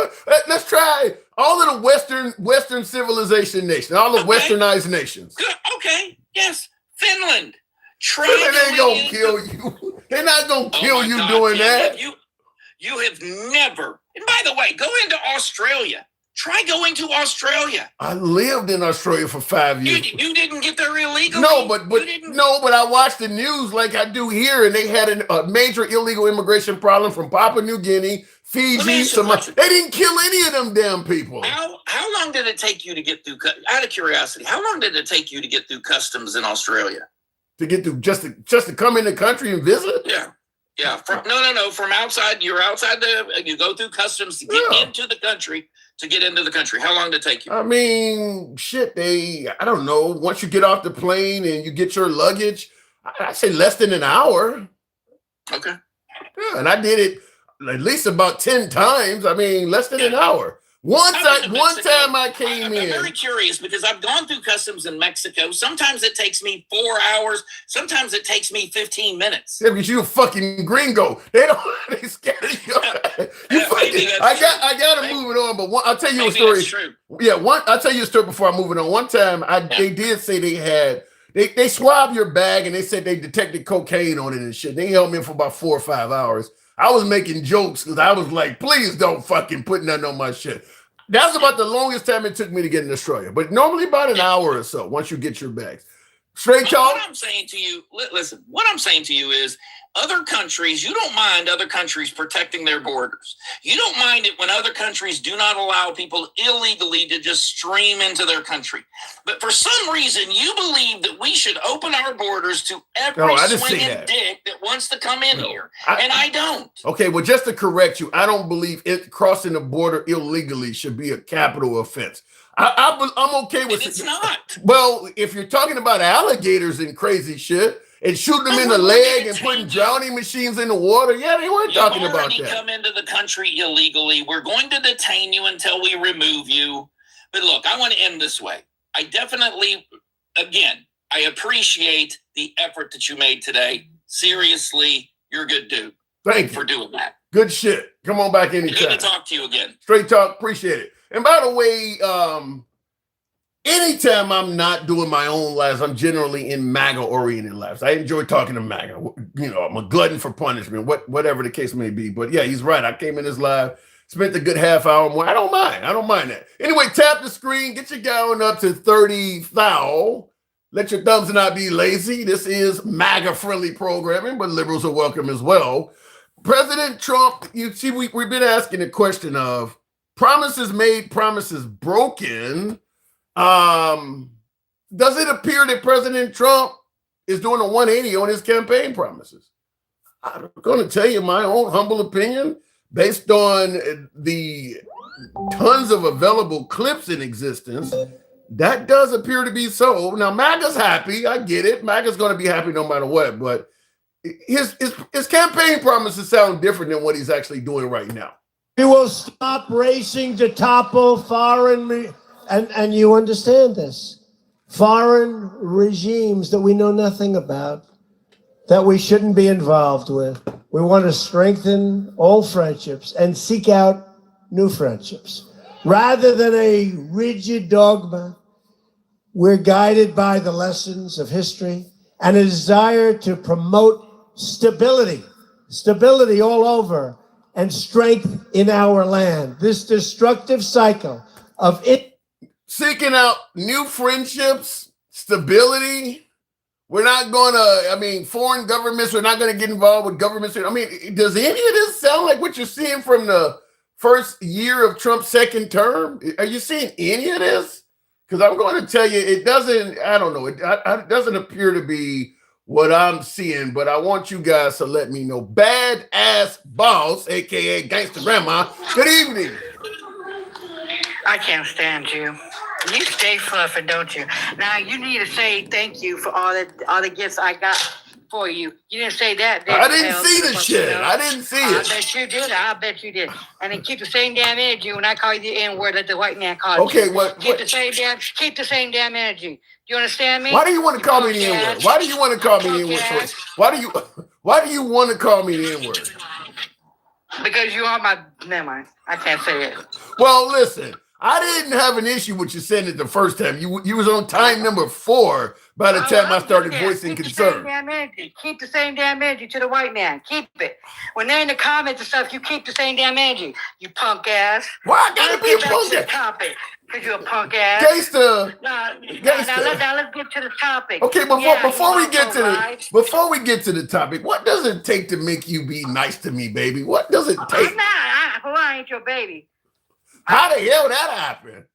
let's try all of the Western civilization nations, all the westernized nations. Good. Okay. Yes. Finland. Try They ain't going gonna kill you. They're not gonna kill you doing Tim, that. You have never. And by the way, go into Australia. Try going to Australia. I lived in Australia for 5 years. You didn't get there illegally. No, but I watched the news like I do here, and they had a major illegal immigration problem from Papua New Guinea, Fiji, Somalia. They didn't kill any of them damn people. How long did it take you to get through? Out of curiosity, how long did it take you to get through customs in Australia? To get through, just to come in the country and visit? Yeah. No. From outside, you go through customs to get into the country. To get into the country, how long did it take you? I mean, shit, I don't know. Once you get off the plane and you get your luggage, I say less than an hour. Okay. Yeah, and I did it at least about 10 times. I mean, less than an hour. One time I came in. I'm very curious because I've gone through customs in Mexico. Sometimes it takes me 4 hours. Sometimes it takes me 15 minutes. Yeah, because you a fucking gringo. They scared of you. I gotta move it on, but I'll tell you a story. That's true. Yeah, I'll tell you a story before I move it on. One time they did say they swabbed your bag and they said they detected cocaine on it and shit. They held me for about 4 or 5 hours. I was making jokes because I was like, please don't fucking put nothing on my shit. That's about the longest time it took me to get in Australia, but normally about an hour or so once you get your bags. Straight talk. What I'm saying to you, listen, what I'm saying to you is other countries, you don't mind other countries protecting their borders. You don't mind it when other countries do not allow people illegally to just stream into their country. But for some reason, you believe that we should open our borders to every swinging dick that wants to come in here. And I don't. Okay, well, just to correct you, I don't believe crossing the border illegally should be a capital offense. I'm okay with it. It's not. Well, if you're talking about alligators and crazy shit and shooting them in the leg and putting drowning machines in the water, yeah, they weren't talking about that. You come into the country illegally. We're going to detain you until we remove you. But look, I want to end this way. I definitely, again, I appreciate the effort that you made today. Seriously, you're a good dude. Thank you for doing that. Good shit. Come on back anytime. Good to talk to you again. Straight talk. Appreciate it. And by the way, anytime I'm not doing my own lives, I'm generally in MAGA-oriented lives. I enjoy talking to MAGA. You know, I'm a glutton for punishment, whatever the case may be. But yeah, he's right. I came in his live, spent a good half hour more. I don't mind that. Anyway, tap the screen. Get your going up to 30 thou. Let your thumbs not be lazy. This is MAGA-friendly programming, but liberals are welcome as well. President Trump, you see, we've been asking the question of promises made, promises broken. Does it appear that President Trump is doing a 180 on his campaign promises? I'm going to tell you my own humble opinion based on the tons of available clips in existence. That does appear to be so. Now, MAGA's happy. I get it. MAGA's going to be happy no matter what. But his campaign promises sound different than what he's actually doing right now. We will stop racing to topple foreign, and you understand this, foreign regimes that we know nothing about, that we shouldn't be involved with. We want to strengthen old friendships and seek out new friendships. Rather than a rigid dogma, we're guided by the lessons of history and a desire to promote stability all over, and strength in our land. This destructive cycle of it. Seeking out new friendships, stability. We're not going to, foreign governments, we're not going to get involved with governments. Does any of this sound like what you're seeing from the first year of Trump's second term? Are you seeing any of this? Because I'm going to tell you, it doesn't, I don't know, it doesn't appear to be what I'm seeing, but I want you guys to let me know. Badass Boss, aka Gangsta Grandma, good evening. I can't stand you. You stay fluffing, don't you? Now you need to say thank you for all the gifts I got for you. You didn't say that. I didn't see the shit. I didn't see it. I bet you did. I bet you did. And then keep the same damn energy when I call you the N-word that the white man called you. Okay, Keep the same damn energy. Do you understand me? Why do you want to call me the N-word? Why do you want to call me the N-word? Why do you want to call me the N-word? Because you are my. Never mind. I can't say it. Well, listen. I didn't have an issue with you saying it the first time. You was on time number 4 by the time I started voicing concern. Keep the same damn energy to the white man. Keep it. When they're in the comments and stuff, you keep the same damn energy. You punk ass. Why I gotta be a punk ass? Because you're a punk ass. Gangsta. Now let's get to the topic. Okay, before we get to the topic, what does it take to make you be nice to me, baby? What does it take? I ain't your baby. How the hell that happened?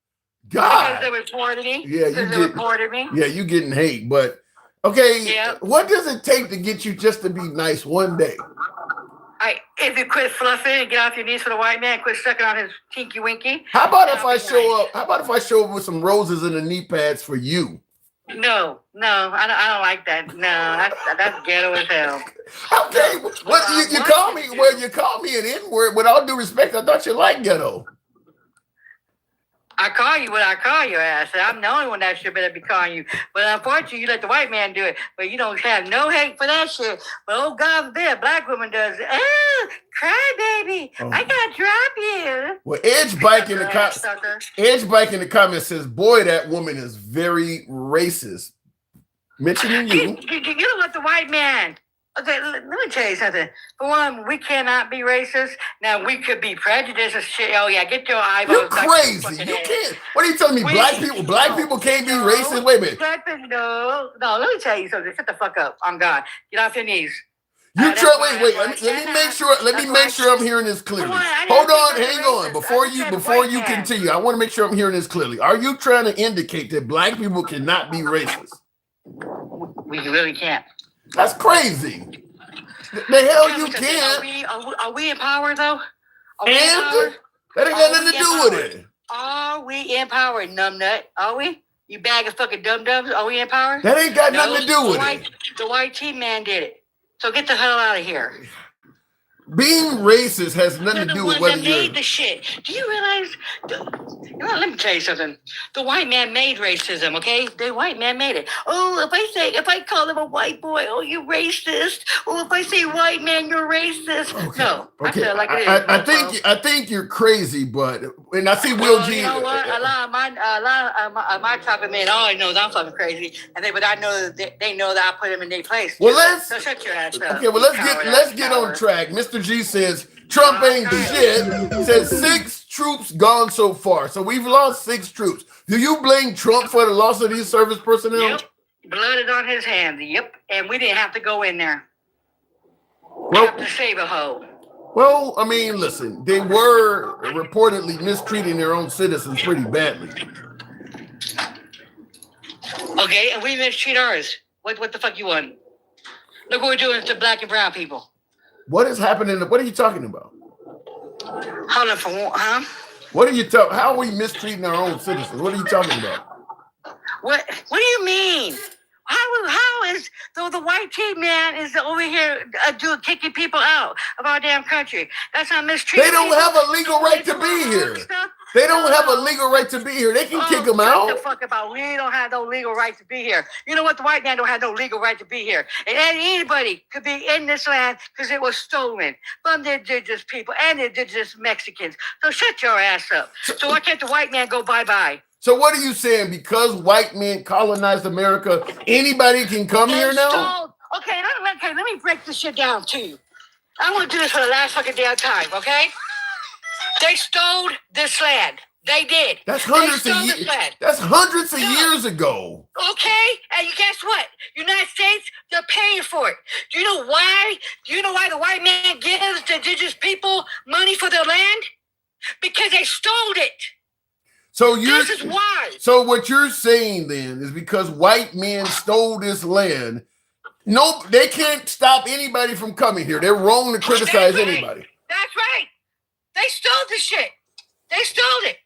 God. Because they reported me. Yeah, reported me. Yeah, you getting hate, but okay. Yeah. What does it take to get you just to be nice one day? If you quit fluffing and get off your knees for the white man, quit sucking on his tinky winky. How about if I show up? How about if I show up with some roses and the knee pads for you? No, I don't like that. No, that's ghetto as hell. Okay, you call me? Well, you call me an N-word. With all due respect, I thought you liked ghetto. I call you what I call your ass. I'm the only one that should better be calling you. But unfortunately, you let the white man do it. But you don't have no hate for that shit. But oh God forbid, a black woman does it. Oh, cry baby. Oh. I gotta drop you. Well, Edge Bike in the comments says, boy, that woman is very racist. Mentioning you. You don't let the white man. Okay, let me tell you something. For one, we cannot be racist. Now, we could be prejudiced and shit. Oh, yeah, get your eyeballs. You're crazy. You can't. What are you telling me? Black people can't be racist? Wait a minute. No, let me tell you something. Shut the fuck up. I'm God. Get off your knees. Wait. Let me make sure I'm hearing this clearly. Hold on, hang on. Before you continue, I want to make sure I'm hearing this clearly. Are you trying to indicate that black people cannot be racist? We really can't. That's crazy. The hell you can't. Are we in power though? That ain't got nothing to do with it. Are we in power, numbnut? Are we? You bag of fucking dum-dums? Are we in power? That ain't got nothing to do with it. The white team man did it. So get the hell out of here. Being racist has nothing to do with whether you're... made the shit. Do you realize... let me tell you something. The white man made racism, okay? The white man made it. Oh, if I call him a white boy, oh, you racist. Oh, if I say white man, you're racist. Okay. No. Okay. I think you're crazy, but... And I see Will G... You know what? A lot of my type of men always knows I'm fucking crazy. But I know that they know that I put them in their place. Well, so shut your ass up. Okay, well, let's get on track. Mr. G says Trump ain't shit. Says 6 troops gone so far. So we've lost 6 troops. Do you blame Trump for the loss of these service personnel? Yep. Blood is on his hands. Yep. And we didn't have to go in there. Well, to save a hoe. Well, I mean, listen, they were reportedly mistreating their own citizens pretty badly. Okay, and we mistreat ours. What the fuck you want? Look what we're doing to black and brown people. What is happening? What are you talking about? Hold on for huh? What are you talking? How are we mistreating our own citizens? What are you talking about? What do you mean? How is the white tea man is over here kicking people out of our damn country? That's not mistreating. They don't have a legal right to be here. They don't have a legal right to be here. They can kick them out. What the fuck about? We don't have no legal right to be here. You know what? The white man don't have no legal right to be here. And anybody could be in this land because it was stolen from the indigenous people and the indigenous Mexicans. So shut your ass up. So why can't the white man go bye-bye? So what are you saying? Because white men colonized America, anybody can come here now? Okay, let me break this shit down to you. I want to do this for the last fucking damn time, okay? They stole this land. They did. That's hundreds of years. That's hundreds of years ago. Okay, and guess what? United States, they're paying for it. Do you know why? Do you know why the white man gives the indigenous people money for their land? Because they stole it. So this is why. So what you're saying then is because white men stole this land, no, they can't stop anybody from coming here. They're wrong to criticize anybody. That's right. They stole the shit. They stole it.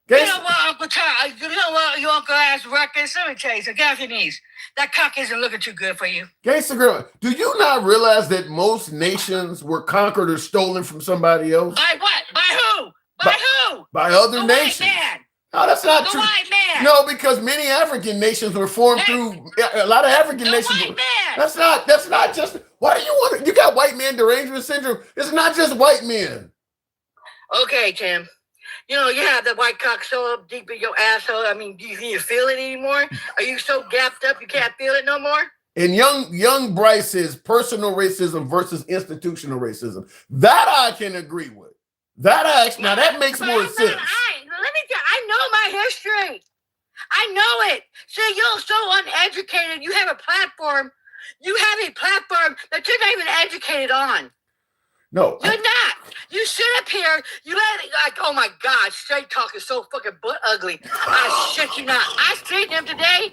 You know what, Uncle Tom? You know what, you Uncle Ass Ruckus? Let me tell you, so get off your knees. That cock isn't looking too good for you. Gangsta Grandma, do you not realize that most nations were conquered or stolen from somebody else? By what? By who? By who? By other nations. White man. No, that's not true. The white man. No, because many African nations were formed through a lot of African nations. White man. That's not just. Why do you want to? You got white man derangement syndrome. It's not just white men. Okay, Tim. You know, you have the white cock so up deep in your asshole. I mean, do you feel it anymore? Are you so gapped up you can't feel it no more? And young Bryce says personal racism versus institutional racism. That I can agree with. Now that makes more sense. Let me tell you, I know my history. I know it. See, you're so uneducated. You have a platform. You have a platform that you're not even educated on. No. You're not. You sit up here, you let it, like, oh my God, straight talk is so fucking butt ugly. I shit you not. I seen him today.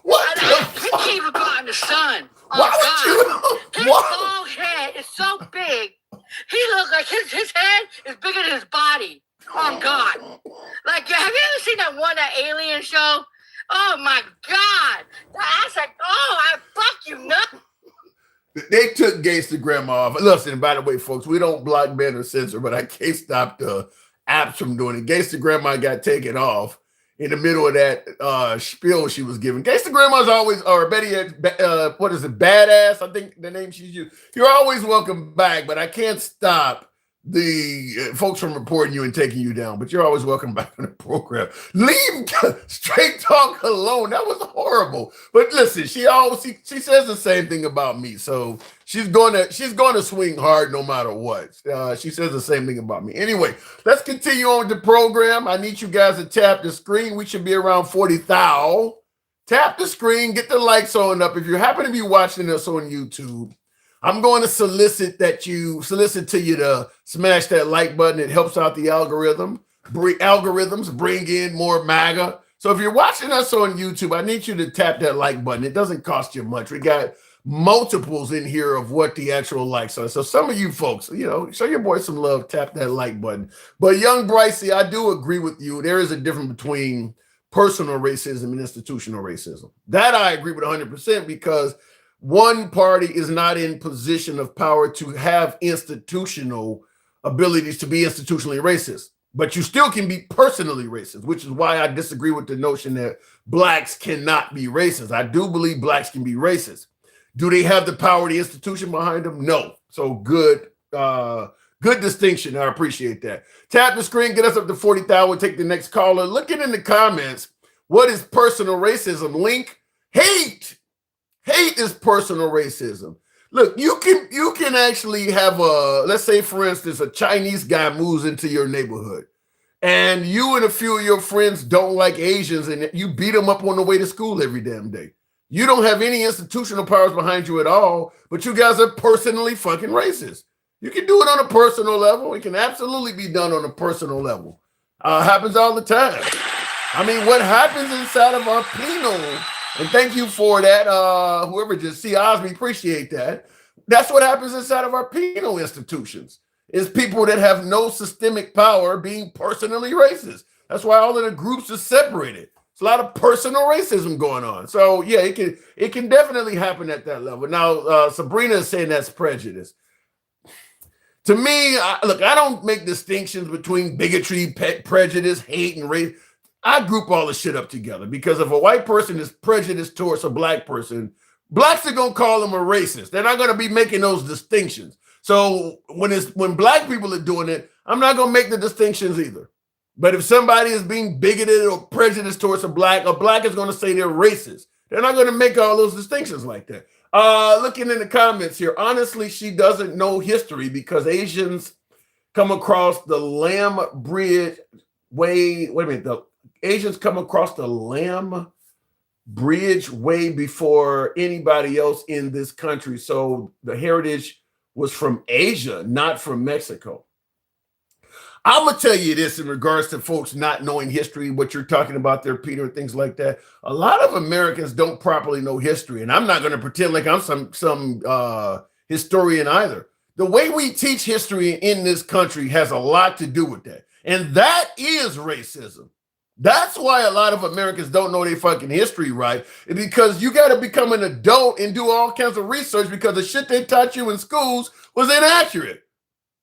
What? He can't even go out in the sun. Why would you? His bald head is so big. He looks like his head is bigger than his body. Oh God. Like, have you ever seen that Alien show? Oh my God. I was like, oh, I fuck you, nut. They took Gangsta Grandma off. Listen, by the way, folks, we don't block, ban, or censor, but I can't stop the apps from doing it. Gangsta Grandma got taken off in the middle of that spiel she was giving. Gangsta Grandma's always, or Betty, what is it, Badass? I think the name she's used. You're always welcome back, but I can't stop the folks from reporting you and taking you down, but you're always welcome back on the program. Leave Straight Talk alone. That was horrible. But listen, she says the same thing about me. So she's going to swing hard no matter what. She says the same thing about me. Anyway, let's continue on with the program. I need you guys to tap the screen. We should be around 40,000. Tap the screen, get the likes on up. If you happen to be watching us on YouTube, I'm going to solicit to you to smash that like button. It helps out the algorithms, bring in more MAGA. So if you're watching us on YouTube, I need you to tap that like button. It doesn't cost you much. We got multiples in here of what the actual likes are. So some of you folks, show your boy some love, tap that like button. But young Brycey, I do agree with you. There is a difference between personal racism and institutional racism. That I agree with 100% because one party is not in position of power to have institutional abilities to be institutionally racist, but you still can be personally racist, which is why I disagree with the notion that blacks cannot be racist. I do believe blacks can be racist. Do they have the power, the institution behind them? No. So good distinction. I appreciate that. Tap the screen, get us up to 40,000. We'll take the next caller. Looking in the comments, what is personal racism? Link, hate. Hate is personal racism. Look, you can actually have let's say, for instance, a Chinese guy moves into your neighborhood and you and a few of your friends don't like Asians and you beat them up on the way to school every damn day. You don't have any institutional powers behind you at all, but you guys are personally fucking racist. You can do it on a personal level. It can absolutely be done on a personal level. Happens all the time. I mean, what happens inside of our penal. And thank you for that. Whoever just see Osby, appreciate that. That's what happens inside of our penal institutions is people that have no systemic power being personally racist. That's why all of the groups are separated. It's a lot of personal racism going on. So yeah, it can definitely happen at that level. Now, Sabrina is saying that's prejudice. To me, look, I don't make distinctions between bigotry, prejudice, hate, and race. I group all the shit up together because if a white person is prejudiced towards a black person, blacks are gonna call them a racist. They're not gonna be making those distinctions. So when black people are doing it, I'm not gonna make the distinctions either. But if somebody is being bigoted or prejudiced towards a black is gonna say they're racist. They're not gonna make all those distinctions like that. Looking in the comments here, honestly, she doesn't know history because Asians come across the Lamb Bridge way. Wait a minute, the Asians come across the Lamb Bridge way before anybody else in this country. So the heritage was from Asia, not from Mexico. I'm gonna tell you this in regards to folks not knowing history, what you're talking about there, Peter, and things like that. A lot of Americans don't properly know history, and I'm not gonna pretend like I'm some historian either. The way we teach history in this country has a lot to do with that, and that is racism. That's why a lot of Americans don't know their fucking history right, because you got to become an adult and do all kinds of research because the shit they taught you in schools was inaccurate.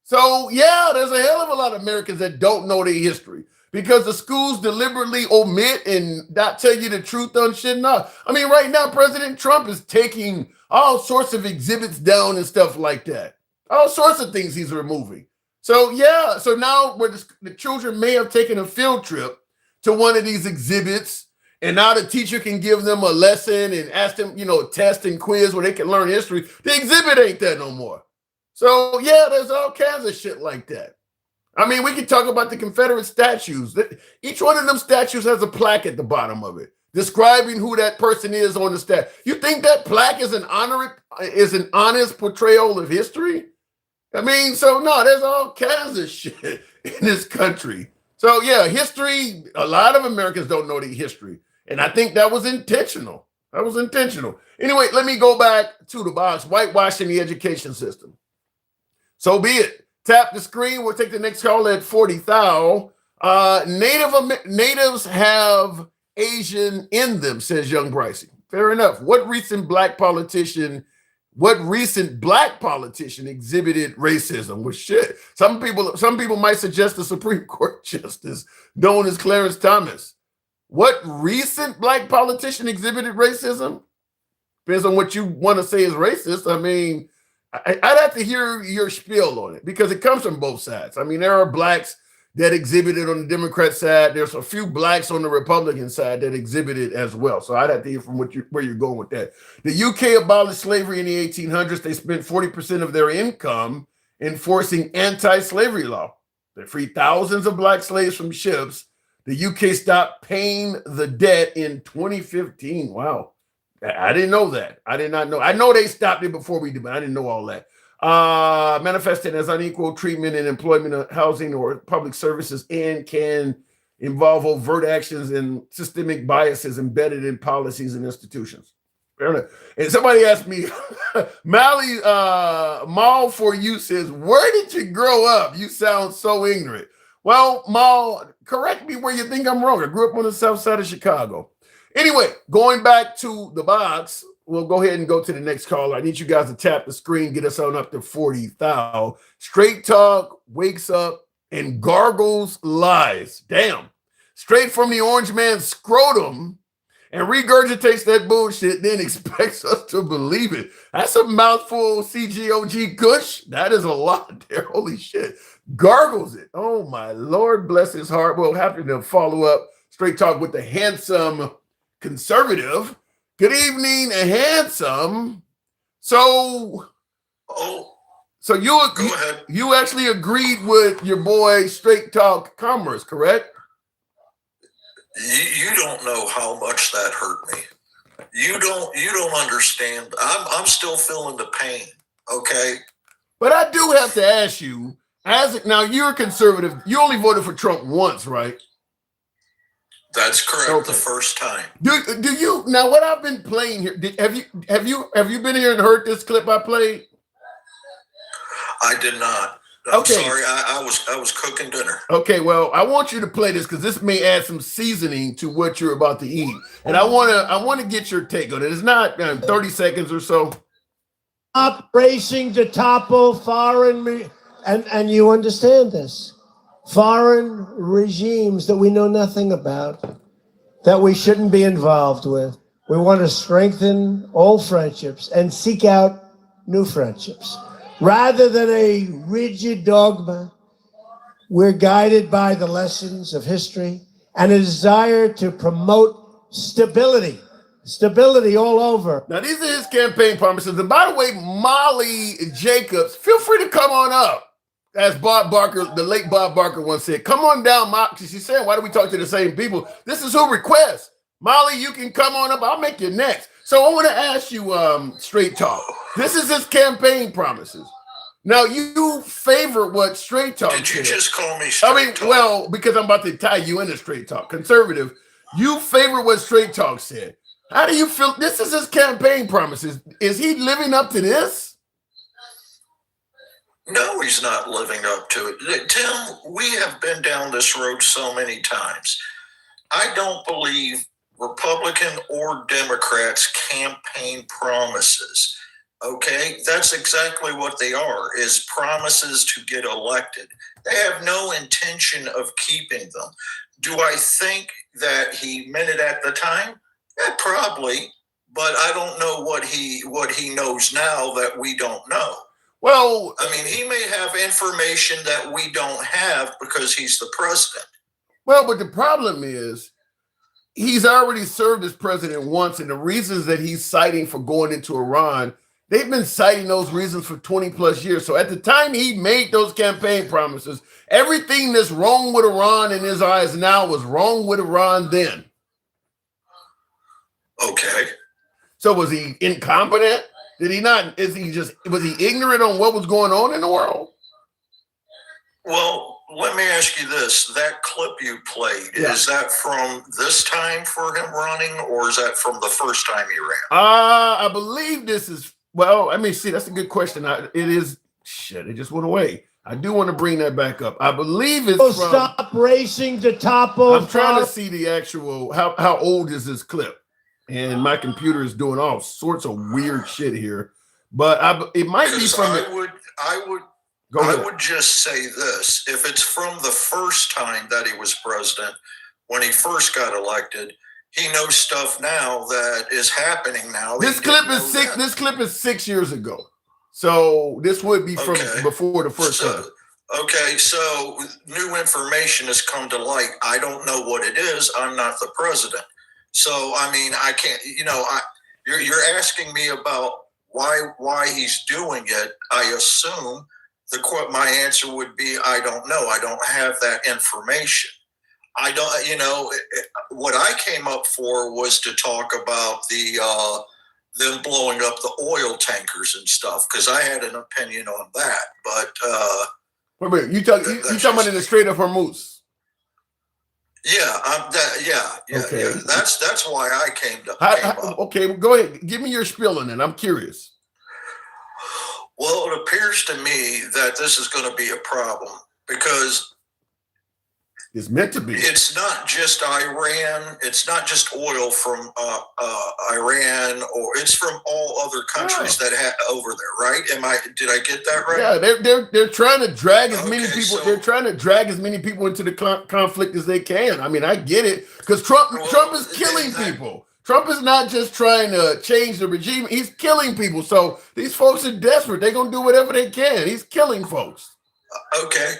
So yeah, there's a hell of a lot of Americans that don't know their history because the schools deliberately omit and not tell you the truth on shit. No, I mean, right now, President Trump is taking all sorts of exhibits down and stuff like that. All sorts of things he's removing. So yeah, so now where the children may have taken a field trip to one of these exhibits, and now the teacher can give them a lesson and ask them, test and quiz where they can learn history. The exhibit ain't that no more. So yeah, there's all kinds of shit like that. I mean, we can talk about the Confederate statues. Each one of them statues has a plaque at the bottom of it describing who that person is on the statue. You think that plaque is an honest portrayal of history? I mean, so no, there's all kinds of shit in this country. So yeah, history, a lot of Americans don't know the history. And I think that was intentional. That was intentional. Anyway, let me go back to the box. Whitewashing the education system. So be it. Tap the screen. We'll take the next call at 40,000. Natives have Asian in them, says Young Brycey. Fair enough. What recent black politician exhibited racism? Well, shit. Some people might suggest the Supreme Court justice known as Clarence Thomas. What recent black politician exhibited racism? Depends on what you want to say is racist. I mean, I'd have to hear your spiel on it because it comes from both sides. I mean, there are blacks that exhibited on the Democrat side. There's a few blacks on the Republican side that exhibited as well. So I'd have to hear from where you're going with that. The UK abolished slavery in the 1800s. They spent 40% of their income enforcing anti-slavery law. They freed thousands of black slaves from ships. The UK stopped paying the debt in 2015. Wow. I didn't know that. I did not know. I know they stopped it before we did, but I didn't know all that. Manifested as unequal treatment in employment, housing, or public services, and can involve overt actions and systemic biases embedded in policies and institutions. Fair enough. And somebody asked me, Mal for you says, where did you grow up? You sound so ignorant. Well, Mal, correct me where you think I'm wrong. I grew up on the south side of Chicago. Anyway, going back to the box, we'll go ahead and go to the next caller. I need you guys to tap the screen, get us on up to 40,000. Straight talk, wakes up, and gargles lies. Damn. Straight from the orange man's scrotum and regurgitates that bullshit, then expects us to believe it. That's a mouthful of CGOG Kush. That is a lot there. Holy shit. Gargles it. Oh, my Lord, bless his heart. We'll have to follow up Straight Talk with the handsome conservative. Good evening, handsome. So you actually agreed with your boy Straight Talk Commerce, correct? You don't know how much that hurt me. You don't understand. I'm still feeling the pain. Okay. But I do have to ask you, now you're a conservative. You only voted for Trump once, right? That's correct. Okay. The first time. Do you now? What I've been playing here? Have you been here and heard this clip I played? I did not. I'm Okay. sorry. I was cooking dinner. Okay, well, I want you to play this because this may add some seasoning to what you're about to eat, and I want to get your take on it. It's not 30 seconds or so. Stop racing to topple and you understand this. Foreign regimes that we know nothing about, that we shouldn't be involved with. We want to strengthen old friendships and seek out new friendships. Rather than a rigid dogma, we're guided by the lessons of history and a desire to promote stability all over. Now, these are his campaign promises. And by the way, Molly Jacobs, feel free to come on up. As Bob Barker, the late Bob Barker once said, come on down, Molly. She's saying, why do we talk to the same people? This is who requests. Molly, you can come on up. I'll make you next. So I want to ask you straight talk. This is his campaign promises. Now, you favor what Straight Talk Did you said. just call me Straight Talk? Well, because I'm about to tie you into Straight Talk. Conservative, you favor what Straight Talk said. How do you feel? This is his campaign promises. Is he living up to this? No, he's not living up to it. Tim, we have been down this road so many times. I don't believe Republican or Democrats' campaign promises. Okay, that's exactly what they are, is promises to get elected. They have no intention of keeping them. Do I think that he meant it at the time? Yeah, probably, but I don't know what he knows now that we don't know. Well, I mean, he may have information that we don't have because he's the president. Well, but the problem is he's already served as president once, and the reasons that he's citing for going into Iran, they've been citing those reasons for 20 plus years. So at the time he made those campaign promises, everything that's wrong with Iran in his eyes now was wrong with Iran then. Okay. So was he incompetent? Did he not? Was he ignorant on what was going on in the world? Well, let me ask you this. That clip you played, is that from this time for him running, or is that from the first time he ran? I believe this is, well, let me see. That's a good question. It is, shit, it just went away. I do want to bring that back up. I believe it's from. Stop racing to topple. I'm trying to see the actual, how old is this clip? And my computer is doing all sorts of weird shit here. But it might be from I would just say this. If it's from the first time that he was president, when he first got elected, he knows stuff now that is happening now. This clip is 6 years ago. So this would be from before the first time. Okay, so new information has come to light. I don't know what it is. I'm not the president. So, I mean, I can't, you're asking me about why he's doing it. I assume my answer would be, I don't know. I don't have that information. I don't, what I came up for was to talk about them blowing up the oil tankers and stuff, because I had an opinion on that. But wait a minute, you talking about in the Strait of Hormuz? Yeah, Okay. Yeah. That's why I came up. Okay, well, go ahead. Give me your spiel on it. I'm curious. Well, it appears to me that this is going to be a problem because it's meant to be. It's not just Iran. It's not just oil from Iran, or it's from all other countries that have over there, right? Did I get that right? Yeah, they're trying to drag as many people. They're trying to drag as many people into the conflict as they can. I mean, I get it, because Trump is killing people. Trump is not just trying to change the regime; he's killing people. So these folks are desperate. They're gonna do whatever they can. He's killing folks. Okay.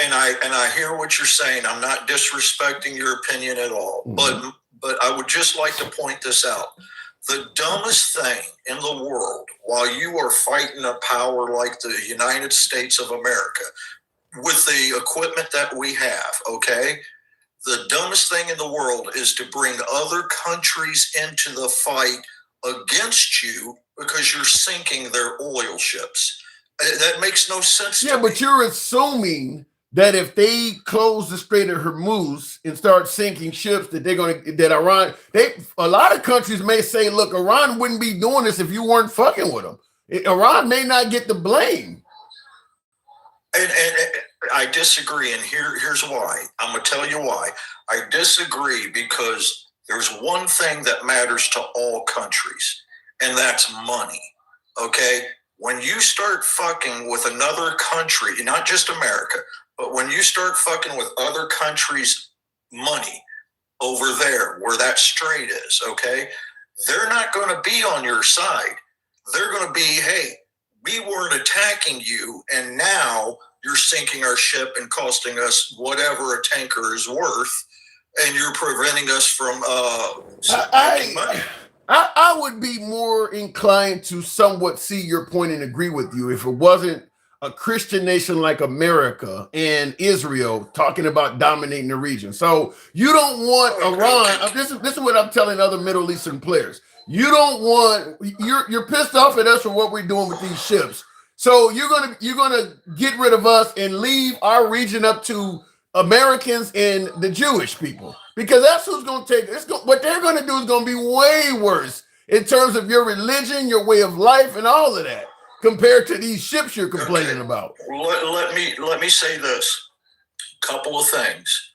And I hear what you're saying. I'm not disrespecting your opinion at all. Mm-hmm. But I would just like to point this out. The dumbest thing in the world, while you are fighting a power like the United States of America, with the equipment that we have, okay? The dumbest thing in the world is to bring other countries into the fight against you because you're sinking their oil ships. That makes no sense to me. Yeah, but you're assuming that if they close the Strait of Hormuz and start sinking ships, that Iran, a lot of countries may say, look, Iran wouldn't be doing this if you weren't fucking with them. Iran may not get the blame. and I disagree, and here's why. I'm gonna tell you why. I disagree because there's one thing that matters to all countries, and that's money. Okay? When you start fucking with another country, not just America, but when you start fucking with other countries' money over there where that strait is, okay, they're not going to be on your side. They're going to be, hey, we weren't attacking you, and now you're sinking our ship and costing us whatever a tanker is worth, and you're preventing us from making money. I would be more inclined to somewhat see your point and agree with you if it wasn't a Christian nation like America and Israel talking about dominating the region. So you don't want Iran. This is what I'm telling other Middle Eastern players. You don't want, you're pissed off at us for what we're doing with these ships. So you're gonna get rid of us and leave our region up to Americans and the Jewish people, because that's who's going to take it. What they're going to do is going to be way worse in terms of your religion, your way of life, and all of that, compared to these ships you're complaining about. Let me say this. Couple of things.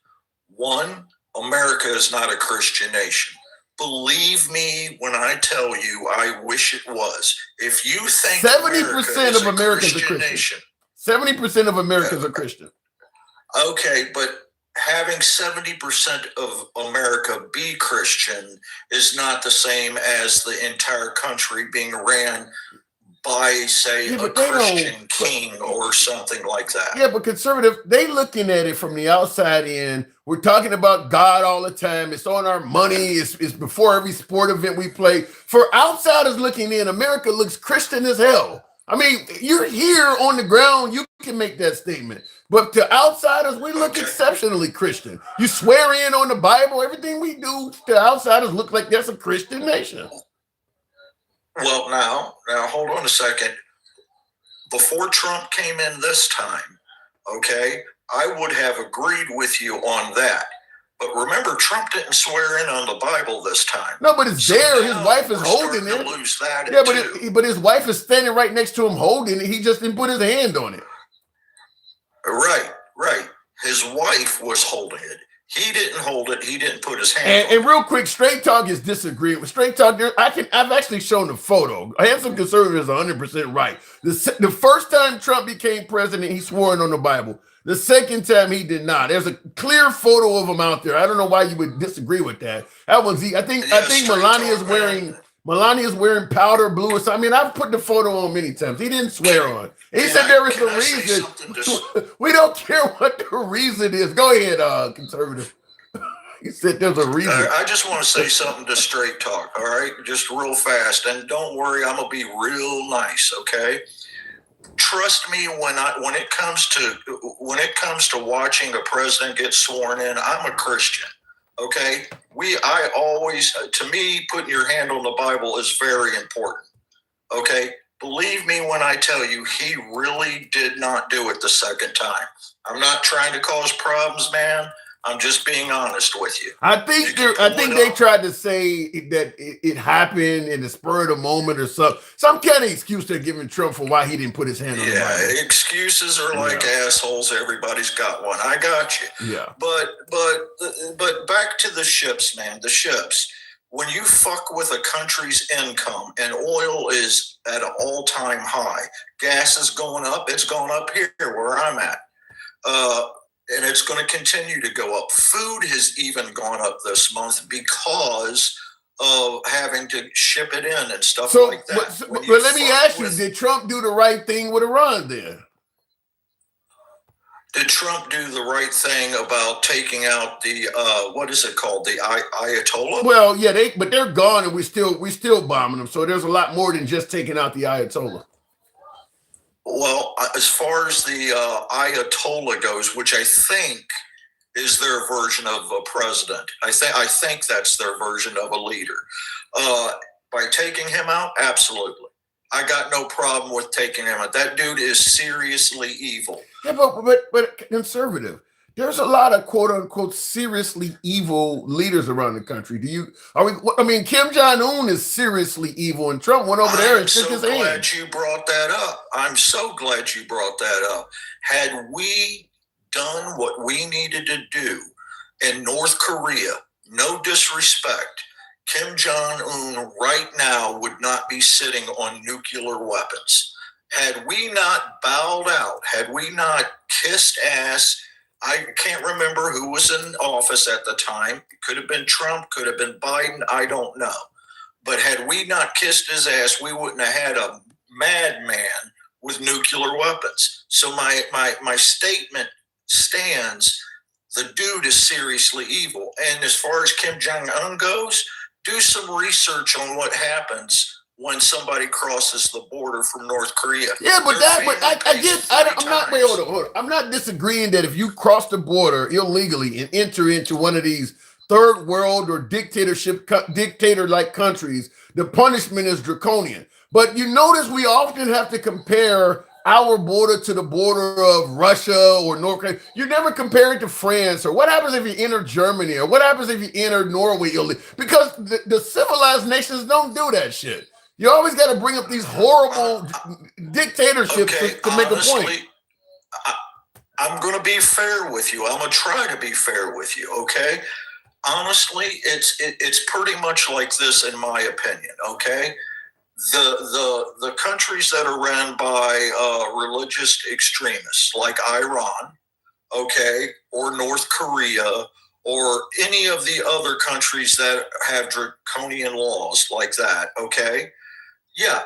One, America is not a Christian nation. Believe me when I tell you, I wish it was. If you think 70% of Americans are Christian. 70% of Americans are Christian. Okay, but having 70% of America be Christian is not the same as the entire country being ran by, say, a Christian king or something like that. Yeah, but conservative, they looking at it from the outside in. We're talking about God all the time. It's on our money. It's before every sport event we play. For outsiders looking in, America looks Christian as hell. I mean, you're here on the ground, you can make that statement. But to outsiders, we look exceptionally Christian. You swear in on the Bible, everything we do to outsiders look like that's a Christian nation. Well, now hold on a second. Before Trump came in this time, okay, I would have agreed with you on that. But remember, Trump didn't swear in on the Bible this time. No, but it's there. His wife is holding it. Lose that yeah, but his wife is standing right next to him holding it. He just didn't put his hand on it. Right. His wife was holding it. He didn't hold it. He didn't put his hand on it. And real quick, Straight Talk is disagreeing with Straight Talk. I've actually shown the photo. I have some conservatives 100% right. The first time Trump became president, he swore in on the Bible. The second time he did not. There's a clear photo of him out there. I don't know why you would disagree with that. That was I think Melania's wearing powder blue or something. I mean, I've put the photo on many times. He didn't swear on. He said there was a reason. We don't care what the reason is. Go ahead, conservative. He said there's a reason. I just want to say something to Straight Talk, all right? Just real fast. And don't worry, I'm going to be real nice, okay? Trust me, when it comes to watching a president get sworn in, I'm a Christian. Okay, I always, to me, putting your hand on the Bible is very important. Okay, believe me when I tell you, he really did not do it the second time. I'm not trying to cause problems, man. I'm just being honest with you. I think they tried to say that it happened in the spur of the moment or something. Some kind of excuse they're giving Trump for why he didn't put his hand on the Bible. Yeah, excuses are like assholes. Everybody's got one. I got you. Yeah. But back to the ships, man. The ships. When you fuck with a country's income and oil is at an all-time high, gas is going up. It's going up here where I'm at. And it's going to continue to go up. Food has even gone up this month because of having to ship it in and stuff like that. But let me ask you, did Trump do the right thing with Iran then? Did Trump do the right thing about taking out the, what is it called? The Ayatollah? Well, yeah, but they're gone and we still bombing them. So there's a lot more than just taking out the Ayatollah. Well, as far as the Ayatollah goes, which I think is their version of a president, I think that's their version of a leader. By taking him out, absolutely. I got no problem with taking him out. That dude is seriously evil. Yeah, but conservative. there's a lot of quote unquote seriously evil leaders around the country. I mean, Kim Jong-un is seriously evil, and Trump went over there and shook his hand. I'm so glad you brought that up. I'm so glad you brought that up. Had we done what we needed to do in North Korea, no disrespect, Kim Jong-un right now would not be sitting on nuclear weapons. Had we not bowed out, had we not kissed ass, I can't remember who was in office at the time. It could have been Trump, could have been Biden, I don't know. But had we not kissed his ass, we wouldn't have had a madman with nuclear weapons. So my statement stands. The dude is seriously evil. And as far as Kim Jong-un goes, do some research on what happens when somebody crosses the border from North Korea. Yeah, but I'm not disagreeing that if you cross the border illegally and enter into one of these third world or dictator-like countries, the punishment is draconian. But you notice we often have to compare our border to the border of Russia or North Korea. You never compare it to France, or what happens if you enter Germany, or what happens if you enter Norway, because the civilized nations don't do that shit. You always got to bring up these horrible dictatorships to make a point. I'm going to be fair with you. I'm going to try to be fair with you, okay? Honestly, it's pretty much like this in my opinion, okay? The countries that are ran by religious extremists like Iran, okay, or North Korea, or any of the other countries that have draconian laws like that, okay? Yeah,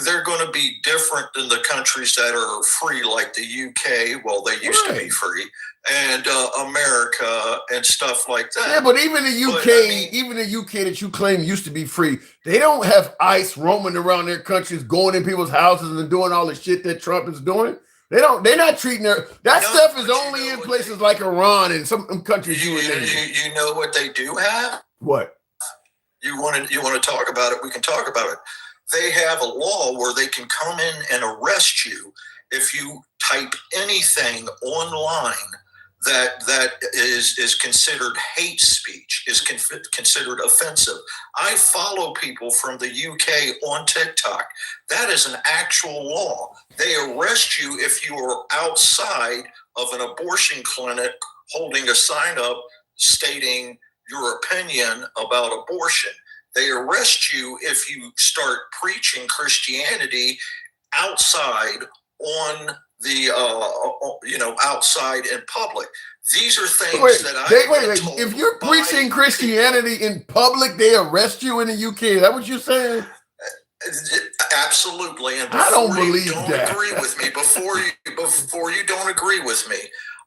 they're going to be different than the countries that are free, like the UK. Well, they used to be free, and America and stuff like that. Yeah, but even the UK that you claim used to be free, they don't have ICE roaming around their countries, going in people's houses and doing all the shit that Trump is doing. They're not treating stuff is only in places like Iran and some countries you know what they do have? What? You want to talk about it? We can talk about it. They have a law where they can come in and arrest you if you type anything online that is considered hate speech, is considered offensive. I follow people from the UK on TikTok. That is an actual law. They arrest you if you are outside of an abortion clinic holding a sign up stating your opinion about abortion. They arrest you if you start preaching Christianity outside on the outside in public. These are things Wait. If you're preaching Christianity in public, they arrest you in the UK. Is that what you're saying? Absolutely. And I don't believe that. Agree with me before you don't agree with me.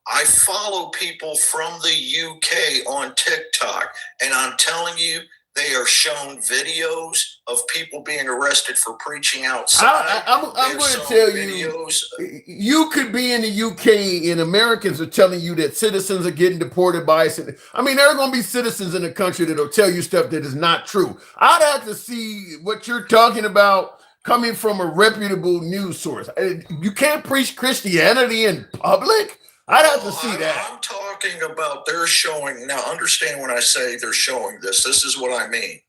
I follow people from the UK on TikTok, and I'm telling you, they are shown videos of people being arrested for preaching outside. I'm going to tell you, you could be in the UK and Americans are telling you that citizens are getting deported by ICE. I mean, there are going to be citizens in the country that will tell you stuff that is not true. I'd have to see what you're talking about coming from a reputable news source. You can't preach Christianity in public? I'd have to see that. I'm talking about they're showing. Now, understand when I say they're showing this. This is what I mean.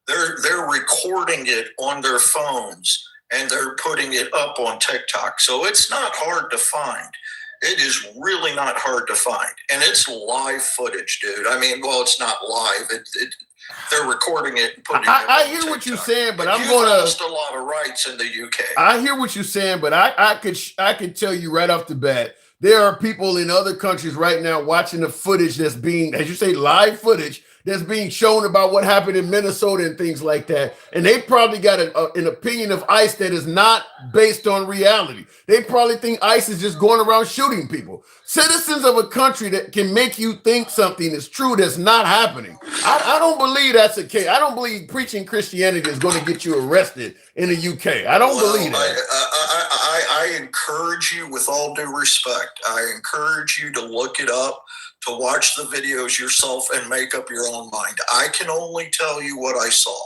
They're recording it on their phones and they're putting it up on TikTok. So it's not hard to find. It is really not hard to find, and it's live footage, dude. I mean, well, it's not live. They're recording it and putting it on I hear TikTok. what you're saying, but and I'm going to lost a lot of rights in the UK. I hear what you're saying, but I could tell you right off the bat. There are people in other countries right now watching the footage that's being, as you say, live footage that's being shown about what happened in Minnesota and things like that. And they probably got an opinion of ICE that is not based on reality. They probably think ICE is just going around shooting people. Citizens of a country that can make you think something is true that's not happening. I don't believe that's the case. I don't believe preaching Christianity is going to get you arrested in the UK. I don't believe that. I encourage you, with all due respect, I encourage you to look it up, to watch the videos yourself and make up your own mind. I can only tell you what I saw.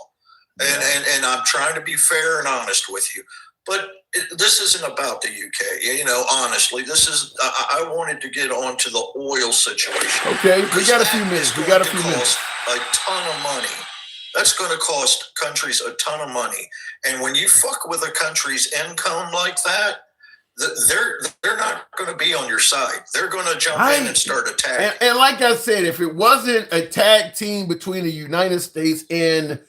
And I'm trying to be fair and honest with you. But this isn't about the UK. You know, honestly, this is. I wanted to get on to the oil situation. Okay, we got a few minutes. We got a few minutes. A ton of money. That's going to cost countries a ton of money. And when you fuck with a country's income like that, they're not going to be on your side. They're going to jump in and start attacking. And like I said, if it wasn't a tag team between the United States and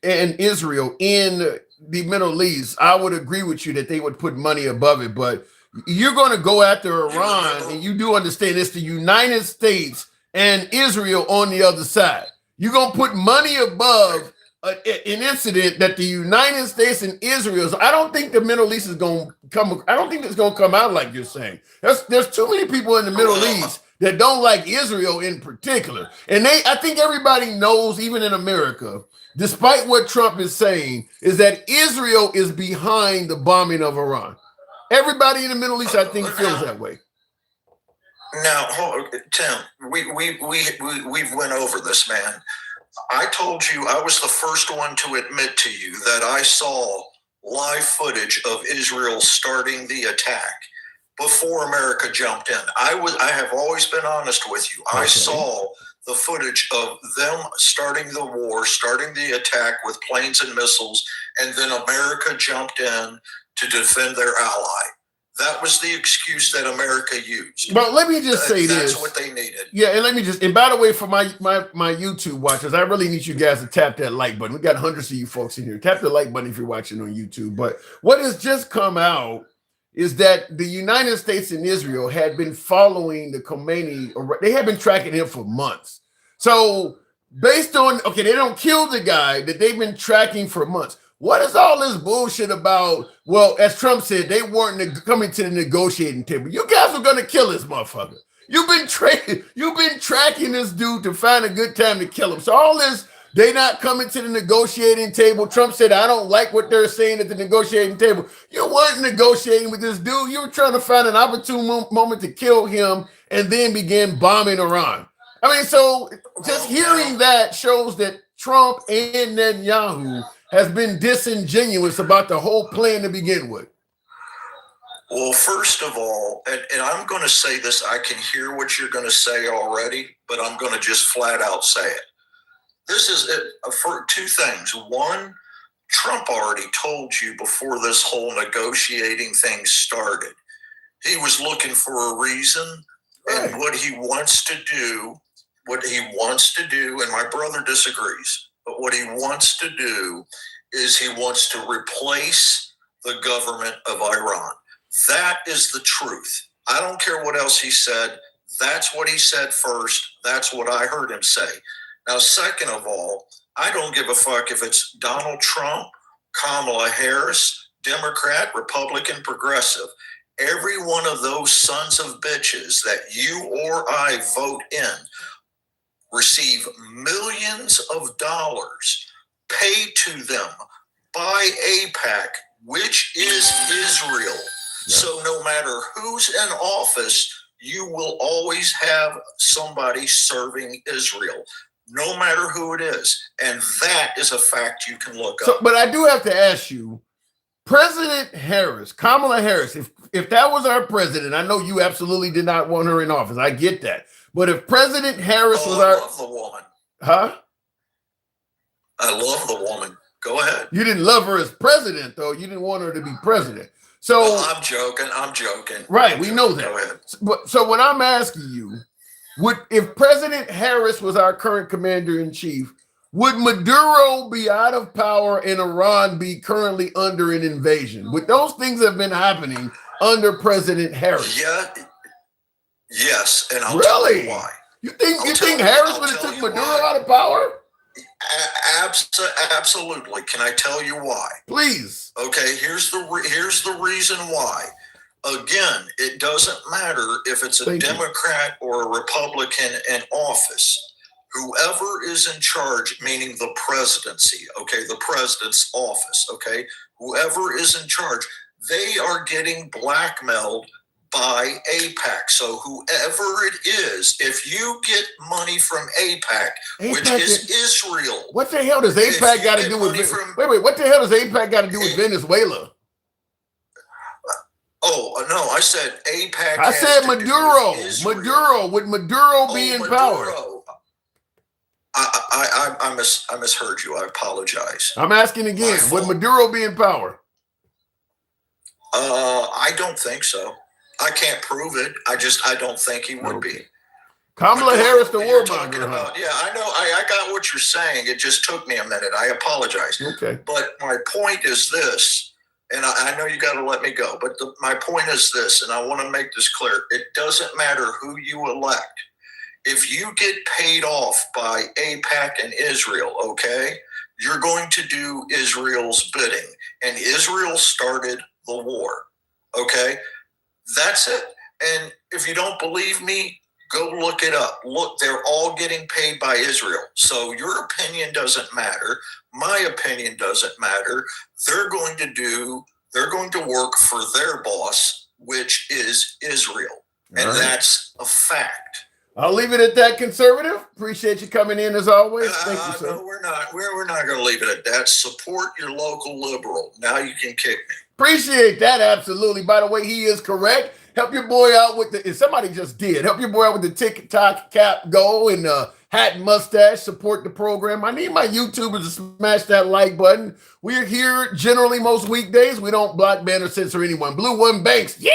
Israel in the Middle East, I would agree with you that they would put money above it. But you're going to go after Iran, and you do understand it's the United States and Israel on the other side. You're going to put money above an incident that the United States and Israel. So I don't think the Middle East is going to come. I don't think it's going to come out like you're saying. There's too many people in the Middle East that don't like Israel in particular. And I think everybody knows, even in America, despite what Trump is saying, is that Israel is behind the bombing of Iran. Everybody in the Middle East, I think, feels that way. Now, Tim, we've went over this, man. I told you I was the first one to admit to you that I saw live footage of Israel starting the attack before America jumped in. I have always been honest with you. Okay. I saw the footage of them starting the war, starting the attack with planes and missiles, and then America jumped in to defend their ally. That was the excuse that America used. But let me just say this. That's what they needed. Yeah, and by the way, for my YouTube watchers, I really need you guys to tap that like button. We got hundreds of you folks in here. Tap the like button if you're watching on YouTube. But what has just come out is that the United States and Israel had been following the Khomeini, or they had been tracking him for months. So based on, okay, they don't kill the guy that they've been tracking for months. What is all this bullshit about? Well, as Trump said, they weren't coming to the negotiating table. You guys were going to kill this motherfucker. You've been tracking this dude to find a good time to kill him. So all this, they not coming to the negotiating table. Trump said, I don't like what they're saying at the negotiating table. You weren't negotiating with this dude. You were trying to find an opportune moment to kill him and then begin bombing Iran. I mean, so just hearing that shows that Trump and Netanyahu has been disingenuous about the whole plan to begin with. Well, first of all, and I'm going to say this, I can hear what you're going to say already, but I'm going to just flat out say it. This is it for two things. One, Trump already told you before this whole negotiating thing started, he was looking for a reason, and what he wants to do, and my brother disagrees, but what he wants to do is he wants to replace the government of Iran. That is the truth. I don't care what else he said. That's what he said first. That's what I heard him say. Now, second of all, I don't give a fuck if it's Donald Trump, Kamala Harris, Democrat, Republican, progressive. Every one of those sons of bitches that you or I vote in receive millions of dollars paid to them by AIPAC, which is Israel. Yeah. So no matter who's in office, you will always have somebody serving Israel, no matter who it is. And that is a fact you can look up. But I do have to ask you, President Harris, Kamala Harris, if that was our president, I know you absolutely did not want her in office. I get that. But if President Harris was I love the woman. Huh? I love the woman. Go ahead. You didn't love her as president, though. You didn't want her to be president. So well, I'm joking. Right, we know that. Go ahead. So what I'm asking you, if President Harris was our current commander-in-chief, would Maduro be out of power and Iran be currently under an invasion? Would those things have been happening under President Harris? Yeah. Yes, and I'll tell you why. You think Harris would have took Maduro out of power? Absolutely. Can I tell you why? Please. Okay, here's the reason why. Again, it doesn't matter if it's a Democrat or a Republican in office. Whoever is in charge, meaning the presidency, okay, the president's office, okay, whoever is in charge, they are getting blackmailed by AIPAC. So whoever it is, if you get money from AIPAC, which is Israel. What the hell does AIPAC got to do with Wait, what the hell does AIPAC got to do with Venezuela? Oh no, I said AIPAC. I said Maduro. Maduro, with Maduro be in power. Maduro. I misheard you. I apologize. I'm asking again. Would Maduro be in power? I don't think so. I can't prove it. I don't think he would be. Kamala Harris, the warmonger. warmonger. Yeah, I know. I got what you're saying. It just took me a minute. I apologize. Okay. But my point is this, and I know you got to let me go, but my point is this, and I want to make this clear. It doesn't matter who you elect. If you get paid off by AIPAC and Israel, okay, you're going to do Israel's bidding. And Israel started the war, okay? That's it. And if you don't believe me, go look it up. Look, they're all getting paid by Israel. So your opinion doesn't matter. My opinion doesn't matter. They're going to work for their boss, which is Israel. And that's a fact. I'll leave it at that, conservative. Appreciate you coming in as always. Thank you, sir. No, we're not going to leave it at that. Support your local liberal. Now you can kick me. Appreciate that, absolutely. By the way, he is correct. Help your boy out with the, somebody just did. Help your boy out with the TikTok cap go and hat and mustache. Support the program. I need my YouTubers to smash that like button. We're here generally most weekdays. We don't block, ban, or censor anyone. Blue One Banks, yeah!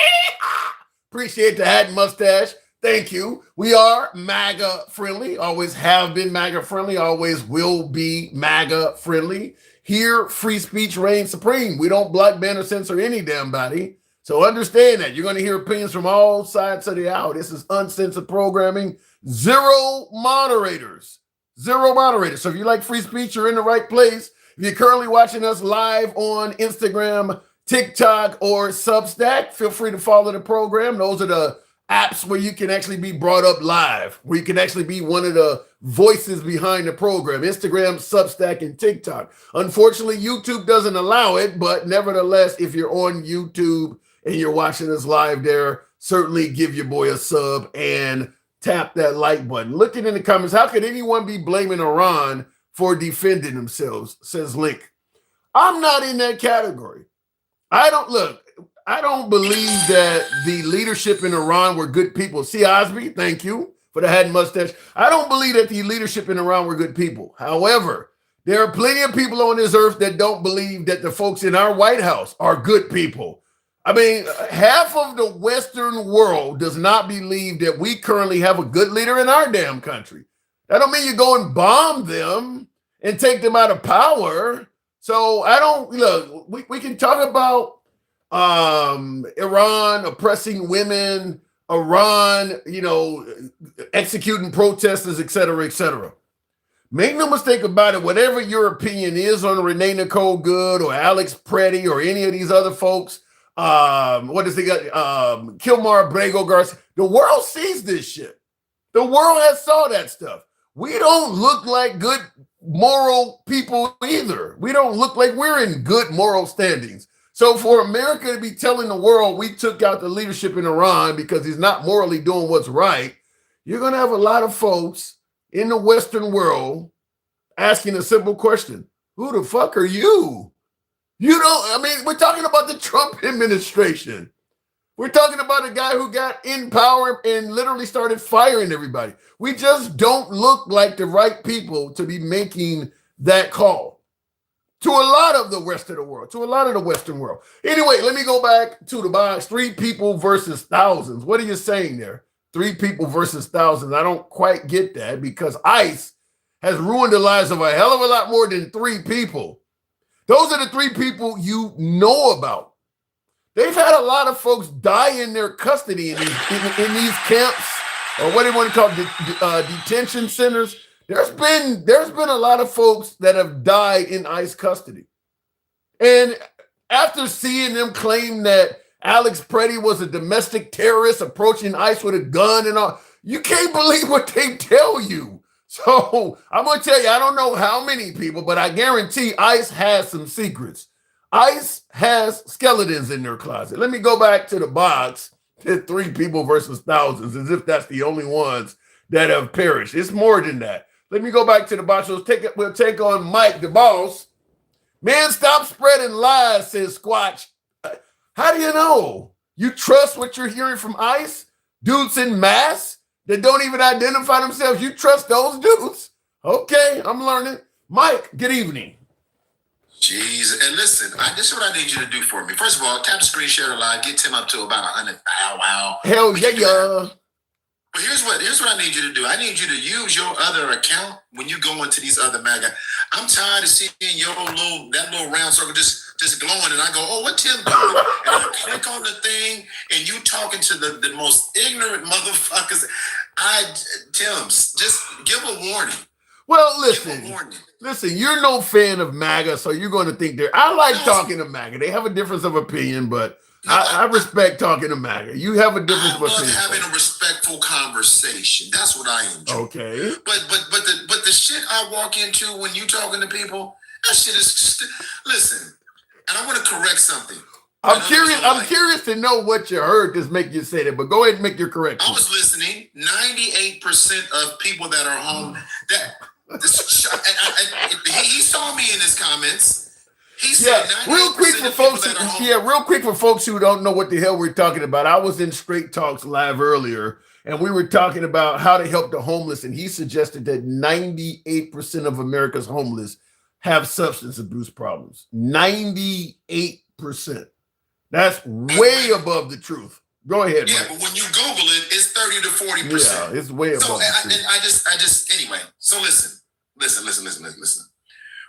Appreciate the hat and mustache. Thank you. We are MAGA friendly, always have been MAGA friendly, always will be MAGA friendly. Here, free speech reigns supreme. We don't block, ban, or censor any damn body. So understand that. You're going to hear opinions from all sides of the aisle. This is uncensored programming. Zero moderators. Zero moderators. So if you like free speech, you're in the right place. If you're currently watching us live on Instagram, TikTok, or Substack, feel free to follow the program. Those are the apps where you can actually be brought up live, where you can actually be one of the voices behind the program. Instagram, Substack, and TikTok. Unfortunately, YouTube doesn't allow it, but nevertheless, if you're on YouTube and you're watching us live there, certainly give your boy a sub and tap that like button. Looking in the comments, how could anyone be blaming Iran for defending themselves, says Link. I'm not in that category. I don't believe that the leadership in Iran were good people. See, Osby, thank you for the hat and mustache. I don't believe that the leadership in Iran were good people. However, there are plenty of people on this earth that don't believe that the folks in our White House are good people. I mean, half of the Western world does not believe that we currently have a good leader in our damn country. That don't mean you go and bomb them and take them out of power. So I don't, look, we can talk about Iran oppressing women, Iran, executing protesters, et cetera, et cetera. Make no mistake about it, whatever your opinion is on Renee Nicole Good or Alex Preddy or any of these other folks, Kilmar Brego Garcia, the world sees this shit. The world has saw that stuff. We don't look like good moral people either. We don't look like we're in good moral standings. So for America to be telling the world we took out the leadership in Iran because he's not morally doing what's right, you're going to have a lot of folks in the Western world asking a simple question. Who the fuck are you? We're talking about the Trump administration. We're talking about a guy who got in power and literally started firing everybody. We just don't look like the right people to be making that call. To a lot of the rest of the world, to a lot of the Western world. Anyway, let me go back to the box. 3 people versus thousands. What are you saying there? 3 people versus thousands. I don't quite get that because ICE has ruined the lives of a hell of a lot more than 3 people. Those are the 3 people you know about. They've had a lot of folks die in their custody in these camps, or what do you want to call detention centers. There's been a lot of folks that have died in ICE custody. And after seeing them claim that Alex Preddy was a domestic terrorist approaching ICE with a gun and all, you can't believe what they tell you. So I'm going to tell you, I don't know how many people, but I guarantee ICE has some secrets. ICE has skeletons in their closet. Let me go back to the box. 3 people versus thousands, as if that's the only ones that have perished. It's more than that. Let me go back to the box. We'll take on Mike, the boss. Man, stop spreading lies, says Squatch. How do you know? You trust what you're hearing from ICE? Dudes in masks that don't even identify themselves. You trust those dudes? Okay, I'm learning. Mike, good evening. Jeez, and listen, this is what I need you to do for me. First of all, tap the screen share the live, get Tim up to about 100. Wow. Hell yeah. But here's what I need you to do. I need you to use your other account when you go into these other MAGA. I'm tired of seeing that little round circle just glowing, and I go, oh, what Tim doing? And I click on the thing, and you talking to the most ignorant motherfuckers. Tim, just give a warning. Well, listen, you're no fan of MAGA, so you're going to think I like talking to MAGA. They have a difference of opinion, but I respect talking to MAGA. You have a difference of opinion. I love having a respectful conversation. That's what I enjoy. Okay. But the shit I walk into when you talking to people, that shit is listen. And I want to correct something. I'm curious to know what you heard to make you say that. But go ahead and make your correction. I was listening. 98% of people that are home he saw me in his comments. He said, real quick for folks who don't know what the hell we're talking about. I was in Straight Talks Live earlier, and we were talking about how to help the homeless, and he suggested that 98% of America's homeless have substance abuse problems. 98%. That's way above the truth. Go ahead. Yeah, Mike. But when you Google it, it's 30 to 40%. Yeah, it's way above. So anyway. So listen.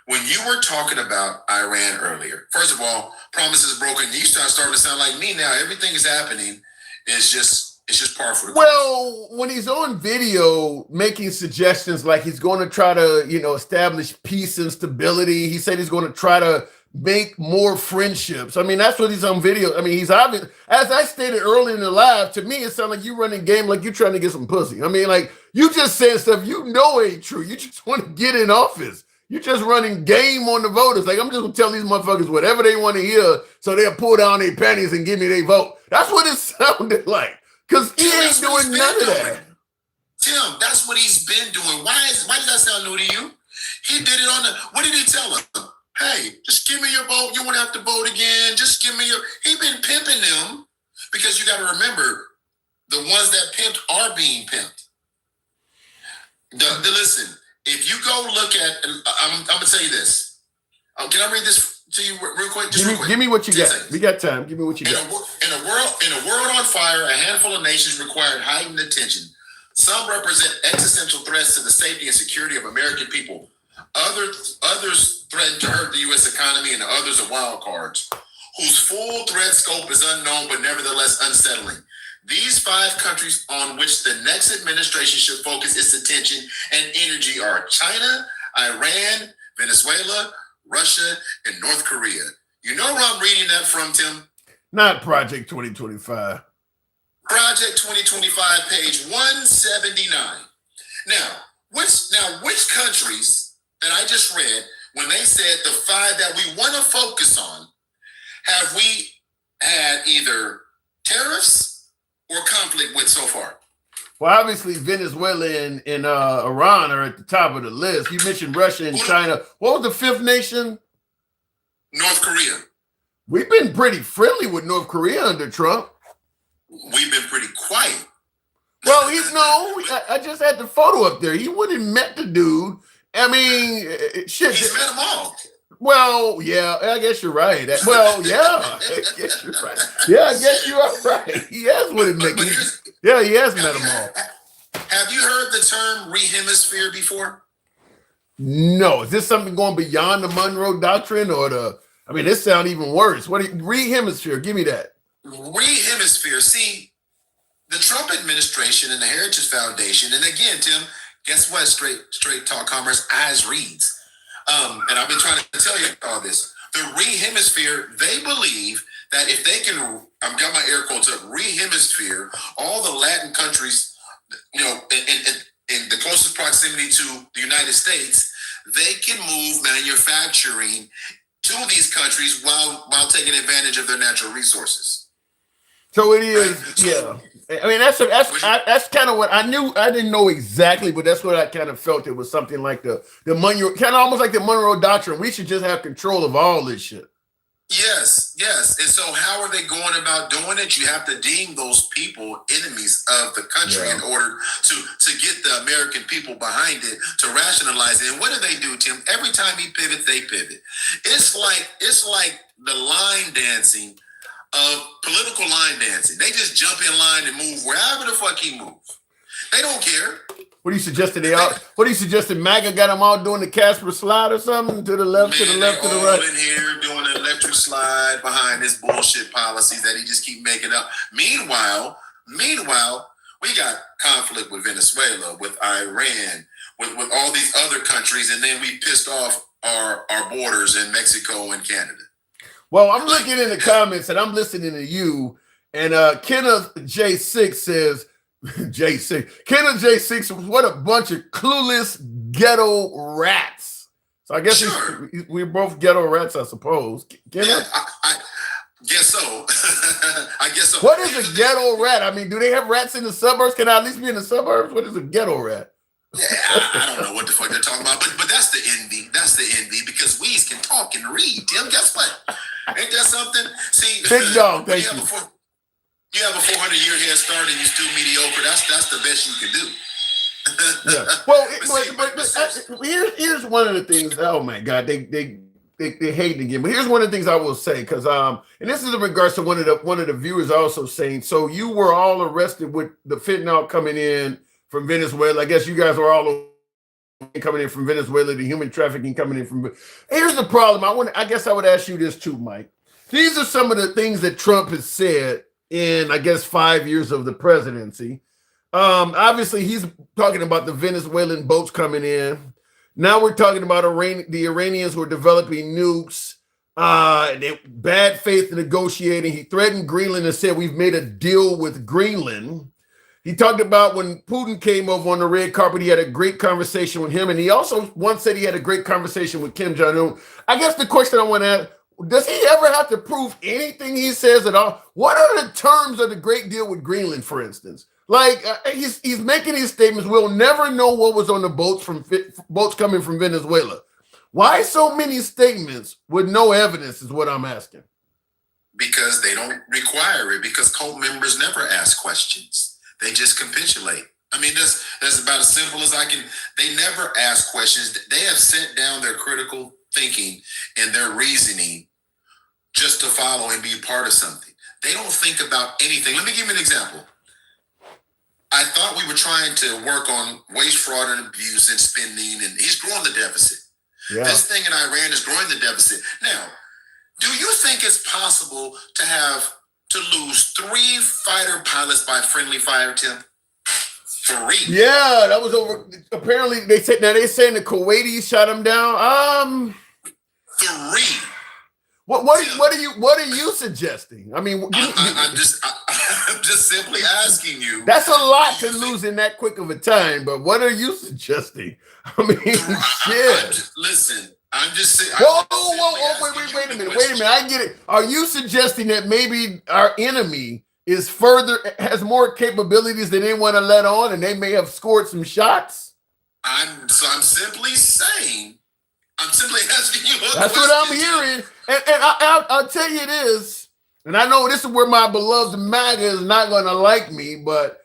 When you were talking about Iran earlier, first of all, promises broken. You starting to sound like me now. Everything is happening. It's just par for the course. Well, when he's on video making suggestions like he's going to try to, establish peace and stability, he said he's going to try to make more friendships. I mean, that's what he's on video. I mean, he's obvious. As I stated earlier in the live, to me, it sounds like you running game like you're trying to get some pussy. I mean, like you just saying stuff ain't true. You just want to get in office. You just running game on the voters. Like, I'm just going to tell these motherfuckers whatever they want to hear so they'll pull down their panties and give me their vote. That's what it sounded like. Because he ain't doing none of that. Tim, that's what he's been doing. Why does that sound new to you? He did it what did he tell them? Hey, just give me your vote. You won't have to vote again. Just give me he been pimping them because you got to remember the ones that pimped are being pimped. Listen, if you go look at, I'm going to tell you this. Can I read this to you real quick? Give me what you got. Seconds. We got time. Give me what you got. In a world on fire, a handful of nations require heightened attention. Some represent existential threats to the safety and security of American people. Others threaten to hurt the U.S. economy, and others are wild cards, whose full threat scope is unknown but nevertheless unsettling. These 5 countries on which the next administration should focus its attention and energy are China, Iran, Venezuela, Russia, and North Korea. You know where I'm reading that from, Tim? Not Project 2025. Project 2025, page 179. Now, which countries that I just read, when they said the 5 that we want to focus on, have we had either tariffs or conflict with so far? Well, obviously, Venezuela and Iran are at the top of the list. You mentioned Russia and China. What was the 5th nation? North Korea. We've been pretty friendly with North Korea under Trump. We've been pretty quiet. Well, I just had the photo up there. He wouldn't have met the dude. I mean, shit. He's met them all. Well, yeah, I guess you're right. Well, yeah, I guess you're right. Yeah, I guess you are right. He has wouldn't make me. Yeah, he has met them all. Have you heard the term re-hemisphere before? No. Is this something going beyond the Monroe Doctrine I mean, this sounds even worse. Re-hemisphere, give me that. Re-hemisphere. See, the Trump administration and the Heritage Foundation, and again, Tim, guess what? Straight Talk Commerce, eyes reads. And I've been trying to tell you all this. The re-hemisphere, they believe that if they can, I've got my air quotes up, re-hemisphere all the Latin countries, in the closest proximity to the United States, they can move manufacturing to these countries while taking advantage of their natural resources. So it is, right? Yeah. I mean, that's kind of what I knew. I didn't know exactly, but that's what I kind of felt. It was something like the Monroe, kind of almost like the Monroe Doctrine. We should just have control of all this shit. Yes. And so how are they going about doing it? You have to deem those people enemies of the country in order to get the American people behind it, to rationalize it. And what do, Tim? Every time he pivots, they pivot. It's like the line dancing of political line dancing. They just jump in line and move wherever the fuck he moves. They don't care. What do you suggest What do you suggest? MAGA got them all doing the Casper slide or something to the left, to the left, to the right? In here doing an electric slide behind his bullshit policies that he just keep making up. Meanwhile, we got conflict with Venezuela, with Iran, with all these other countries, and then we pissed off our borders in Mexico and Canada. Well, I'm looking in the comments and I'm listening to you, and Kenneth J6 says. Kenneth J6, what a bunch of clueless ghetto rats. So I guess we're both ghetto rats, I suppose. Yeah, I guess so. I guess so. What is a ghetto rat? I mean, do they have rats in the suburbs? Can I at least be in the suburbs? What is a ghetto rat? Yeah, I don't know what the fuck they're talking about, but that's the envy. That's the envy, because we's can talk and read. Tim, guess what? Ain't that something? See, big dog, thank you. You have a 400-year head start and you're still mediocre. That's the best you can do. Yeah. Well, here's one of the things. Oh my God, they hate again. But here's one of the things I will say, because and this is in regards to one of the viewers also saying. So you were all arrested with the fentanyl coming in from Venezuela. I guess you guys are all coming in from Venezuela. The human trafficking coming in from. Here's the problem. I guess I would ask you this too, Mike. These are some of the things that Trump has said in, I guess, 5 years of the presidency. Obviously, he's talking about the Venezuelan boats coming in. Now we're talking about the Iranians who are developing nukes. Bad faith negotiating. He threatened Greenland and said, we've made a deal with Greenland. He talked about when Putin came over on the red carpet, he had a great conversation with him. And he also once said he had a great conversation with Kim Jong-un. I guess the question I want to ask, does he ever have to prove anything he says at all? What are the terms of the great deal with Greenland, for instance? Like he's making these statements. We'll never know what was on the boats coming from Venezuela. Why so many statements with no evidence is what I'm asking. Because they don't require it. Because cult members never ask questions. They just capitulate. I mean, that's about as simple as I can. They never ask questions. They have set down their critical thinking and their reasoning just to follow and be part of something. They don't think about anything. Let me give you an example. I thought we were trying to work on waste, fraud, and abuse and spending, and he's growing the deficit. Yeah. This thing in Iran is growing the deficit. Now, do you think it's possible to lose 3 fighter pilots by friendly fire, Tim? 3. Yeah, that was over. Apparently, they're saying the Kuwaitis shot him down. 3. What are you suggesting? I mean, I'm just simply asking you. That's a lot to lose in that quick of a time. But what are you suggesting? I mean, shit. Listen, I'm just saying. Whoa, wait a minute. I get it. Are you suggesting that maybe our enemy has more capabilities than they want to let on, and they may have scored some shots? I'm simply saying. I'm simply asking you. That's what I'm hearing, and I'll tell you this. And I know this is where my beloved MAGA is not going to like me, but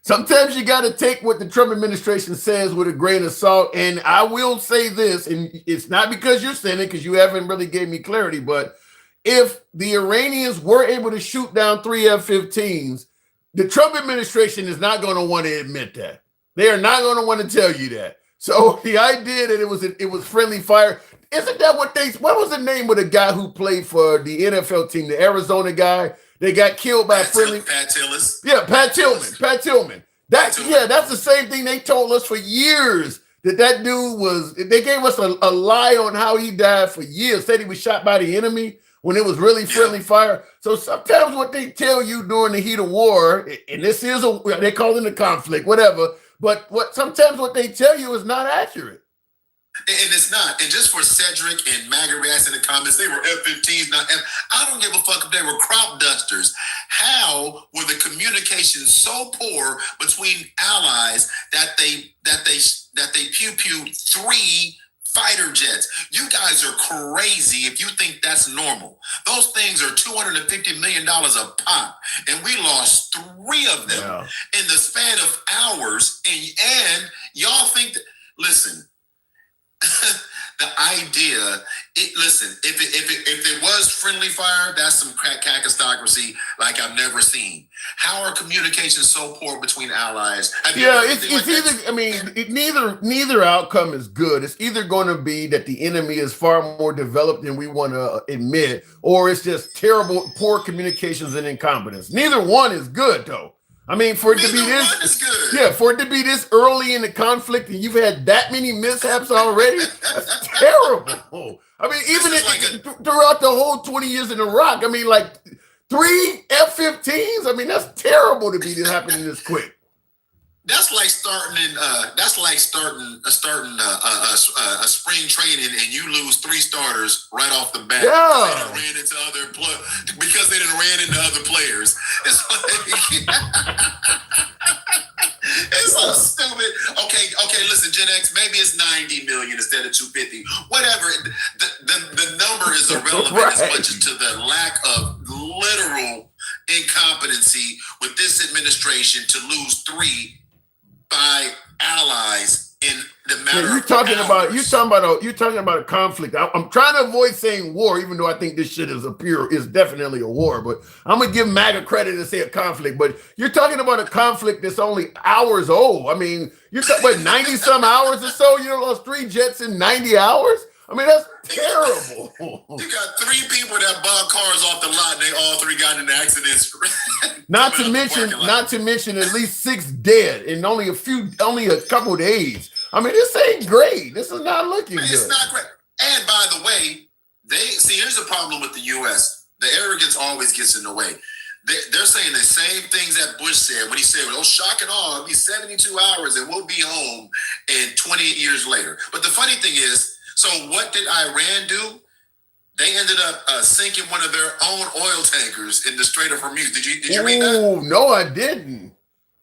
sometimes you got to take what the Trump administration says with a grain of salt. And I will say this, and it's not because you're saying it, because you haven't really gave me clarity, but if the Iranians were able to shoot down 3 F-15s, the Trump administration is not going to want to admit that. They are not going to want to tell you that. So the idea that it was friendly fire, isn't that what was the name of the guy who played for the NFL team, the Arizona guy? They got killed by friendly. Pat Tillman. Yeah, Pat Tillman. That's the same thing they told us for years. That dude was. They gave us a lie on how he died for years. Said he was shot by the enemy when it was really friendly fire. So sometimes what they tell you during the heat of war, and this is they call it a conflict, whatever. But sometimes what they tell you is not accurate. And it's not. And just for Cedric and MAGA rats in the comments, they were F-15s, not F. I don't give a fuck if they were crop dusters. How were the communications so poor between allies that they pew-pewed 3 fighter jets. You guys are crazy if you think that's normal. Those things are $250 million a pop, and we lost 3 of them in the span of hours. And y'all think that? Listen, the idea. If it was friendly fire, that's some kakistocracy like I've never seen. How are communications so poor between allies? It's either. I mean, neither outcome is good. It's either going to be that the enemy is far more developed than we want to admit, or it's just terrible, poor communications and incompetence. Neither one is good, though. I mean, for it to be this early in the conflict, and you've had that many mishaps already, that's terrible. I mean, even throughout the whole 20 years in Iraq, I mean, like 3 F-15s. I mean, that's terrible to be happening this quick. That's like starting a spring training and you lose 3 starters right off the bat. Yeah. Because they didn't ran into other players. It's like, it's so stupid. Okay, listen, Gen X, maybe it's 90 million instead of 250. Whatever. The number is irrelevant as much as to the lack of literal incompetency with this administration to lose 3 by allies in the matter of hours. You're talking about a conflict. I'm trying to avoid saying war, even though I think this shit is definitely a war. But I'm gonna give MAGA credit and say a conflict. But you're talking about a conflict that's only hours old. I mean, you're talking about 90 some hours or so. You lost 3 jets in 90 hours. I mean, that's terrible. You got 3 people that bought cars off the lot, and they all 3 got in accidents. Not to mention at least 6 dead in only a couple of days. I mean, this ain't great. This is not looking good. It's not great. And by the way, here's the problem with the U.S. The arrogance always gets in the way. They're saying the same things that Bush said when he said, "Oh, shock and awe, it'll be 72 hours and we'll be home," and 28 years later. But the funny thing is, so what did Iran do? They ended up sinking one of their own oil tankers in the Strait of Hormuz. Did you read that? Oh, no, I didn't.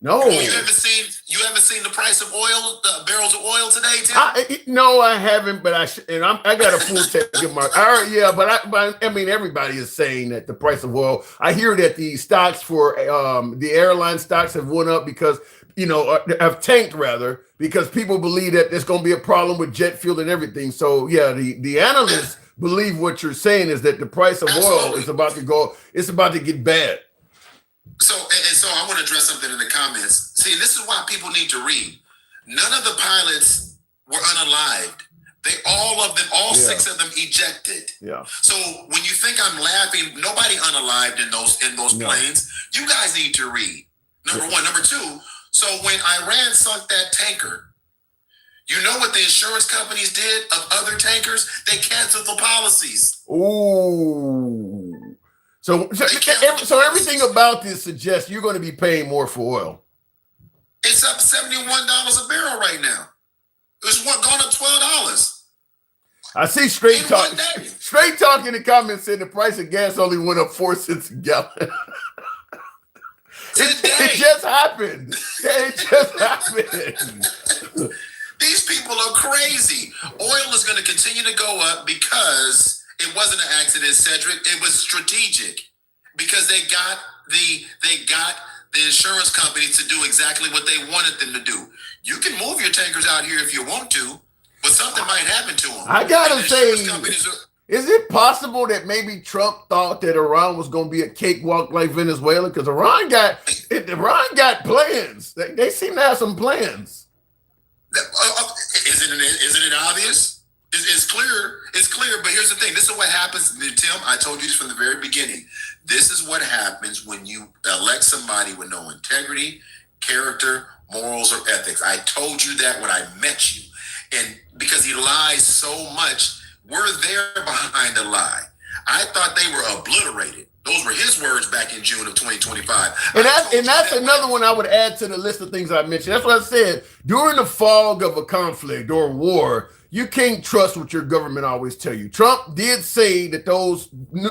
No. Oh, you haven't seen the price of oil, the barrels of oil today, Tim? No, I haven't. But I got a full check in my. But I mean, everybody is saying that the price of oil. I hear that the stocks for the airline stocks have went up because have tanked rather because people believe that there's going to be a problem with jet fuel and everything. So yeah, the analysts believe what you're saying is that the price of oil is about to go. It's about to get bad. So I want to address something in the comments. See, this is why people need to read. None of the pilots were unalived. All 6 of them ejected. Yeah. So when you think I'm laughing, nobody unalived in those planes. You guys need to read. Number 1. Number 2. So when Iran sunk that tanker, you know what the insurance companies did of other tankers? They canceled the policies. Ooh. So everything about this suggests you're going to be paying more for oil. It's up $71 a barrel right now. It's gone up $12. I see Straight Talk in the comments said the price of gas only went up 4 cents a gallon. It just happened. These people are crazy. Oil is going to continue to go up because it wasn't an accident, Cedric. It was strategic because they got the insurance companies to do exactly what they wanted them to do. You can move your tankers out here if you want to, but something might happen to them. I gotta say, is it possible that maybe Trump thought that Iran was going to be a cakewalk like Venezuela? Because Iran got plans. They seem to have some plans. Isn't it obvious? It's clear. It's clear. But here's the thing. This is what happens, Tim. I told you this from the very beginning. This is what happens when you elect somebody with no integrity, character, morals, or ethics. I told you that when I met you. And because he lies so much, we're there behind the lie. I thought they were obliterated. Those were his words back in June of 2025. And that's another one I would add to the list of things I mentioned. That's what I said. During the fog of a conflict or war, you can't trust what your government always tell you. Trump did say that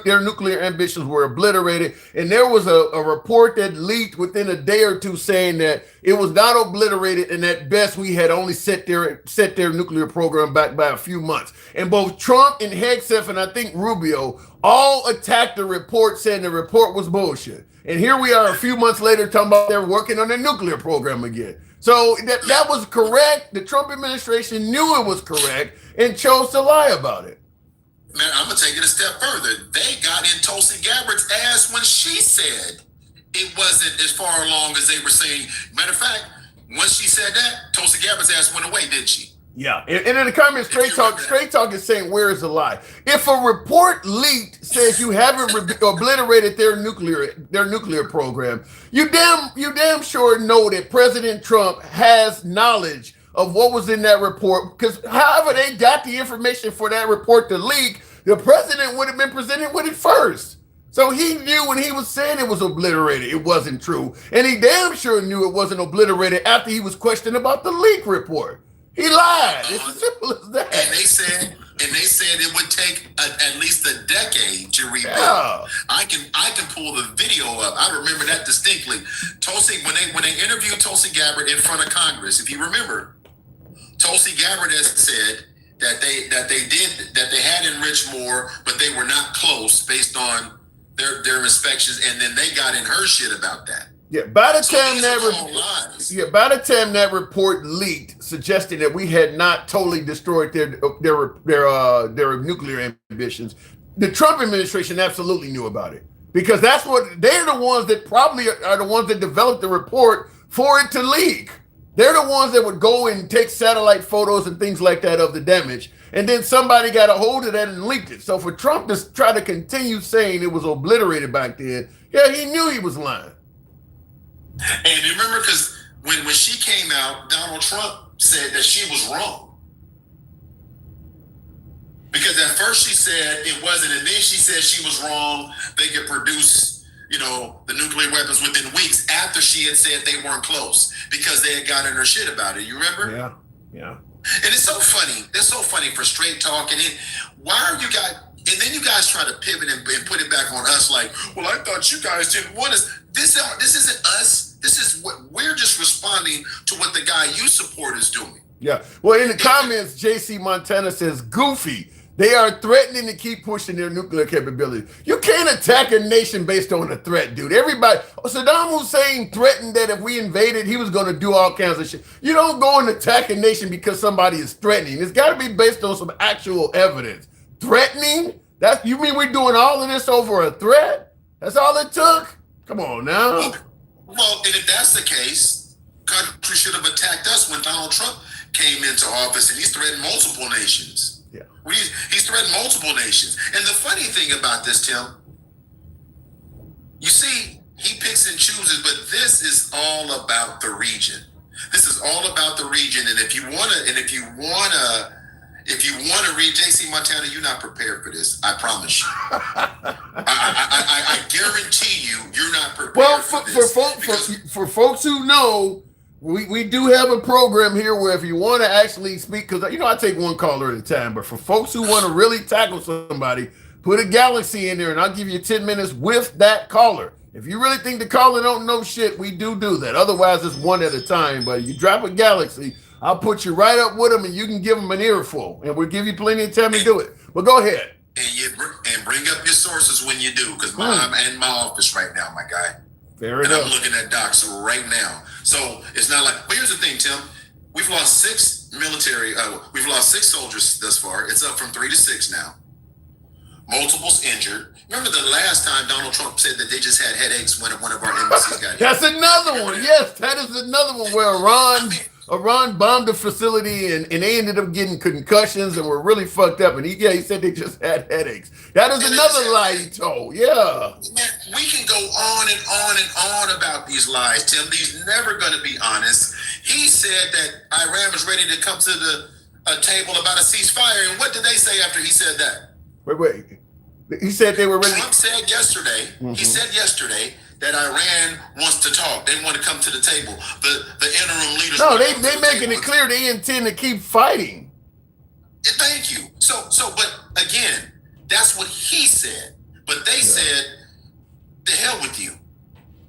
their nuclear ambitions were obliterated, and there was a report that leaked within a day or two saying that it was not obliterated, and at best we had only set their nuclear program back by a few months. And both Trump and Hegseth and I think Rubio all attacked the report, saying the report was bullshit. And here we are a few months later talking about they're working on their nuclear program again. So that was correct. The Trump administration knew it was correct and chose to lie about it. Man, I'm going to take it a step further. They got in Tulsi Gabbard's ass when she said it wasn't as far along as they were saying. Matter of fact, once she said that, Tulsi Gabbard's ass went away, didn't she? Yeah, and in the comments, Straight Talk is saying, where is the lie? If a report leaked says you haven't obliterated their nuclear program, you damn sure know that President Trump has knowledge of what was in that report, because however they got the information for that report to leak, the president would have been presented with it first. So he knew when he was saying it was obliterated, it wasn't true. And he damn sure knew it wasn't obliterated after he was questioned about the leak report. He lied. It's as simple as that. And they said it would take at least a decade to rebuild. Yeah. I can pull the video up. I remember that distinctly. Tulsi, when they interviewed Tulsi Gabbard in front of Congress, if you remember, Tulsi Gabbard has said that they had enriched more, but they were not close based on their inspections, and then they got in her shit about that. Yeah, by the time that report leaked, suggesting that we had not totally destroyed their nuclear ambitions, the Trump administration absolutely knew about it, because that's what they're the ones that probably are the ones that developed the report for it to leak. They're the ones that would go and take satellite photos and things like that of the damage, and then somebody got a hold of that and leaked it. So for Trump to try to continue saying it was obliterated back then, yeah, he knew he was lying. And you remember, because when she came out, Donald Trump said that she was wrong. Because at first she said it wasn't, and then she said she was wrong. They could produce, the nuclear weapons within weeks after she had said they weren't close, because they had gotten her shit about it. You remember? Yeah. And it's so funny. It's so funny for Straight Talk. And and then you guys try to pivot and put it back on us like, well, I thought you guys didn't want us. This isn't us. This is what we're just responding to what the guy you support is doing. Yeah. Well, in the comments, JC Montana says, goofy. They are threatening to keep pushing their nuclear capability. You can't attack a nation based on a threat, dude. Saddam Hussein threatened that if we invaded, he was going to do all kinds of shit. You don't go and attack a nation because somebody is threatening. It's got to be based on some actual evidence. Threatening? You mean we're doing all of this over a threat? That's all it took? Come on now. Well, and if that's the case, country should have attacked us when Donald Trump came into office, and he's threatened multiple nations. Yeah. He's threatened multiple nations. And the funny thing about this, Tim, you see, he picks and chooses, but this is all about the region. This is all about the region. And if you want to read JC Montana, you're not prepared for this. I promise you. I guarantee you're not prepared for this. For folks who know, we do have a program here where if you want to actually speak, because I take one caller at a time, but for folks who want to really tackle somebody, put a galaxy in there and I'll give you 10 minutes with that caller. If you really think the caller don't know shit, we do that. Otherwise, it's one at a time. But you drop a galaxy, I'll put you right up with them and you can give them an earful. And we'll give you plenty of time to do it. But go ahead. And bring up your sources when you do, because I'm in my office right now, my guy. Fair enough. I'm looking at docs right now. So it's not like, but here's the thing, Tim. We've lost 6 soldiers thus far. It's up from 3 to 6 now. Multiples injured. Remember the last time Donald Trump said that they just had headaches when one of our embassies got hit? That's another one. Yes, that is another one where Iran bombed the facility and they ended up getting concussions and were really fucked up. And he said they just had headaches. That is another lie he told. Yeah. Man, we can go on and on and on about these lies, Tim. He's never going to be honest. He said that Iran was ready to come to a table about a ceasefire. And what did they say after he said that? Wait. He said they were ready. Trump said yesterday, he said yesterday that Iran wants to talk. They want to come to the table. The interim leaders. No, they making it clear they intend to keep fighting. Thank you. But again, that's what he said. But they said, "The hell with you."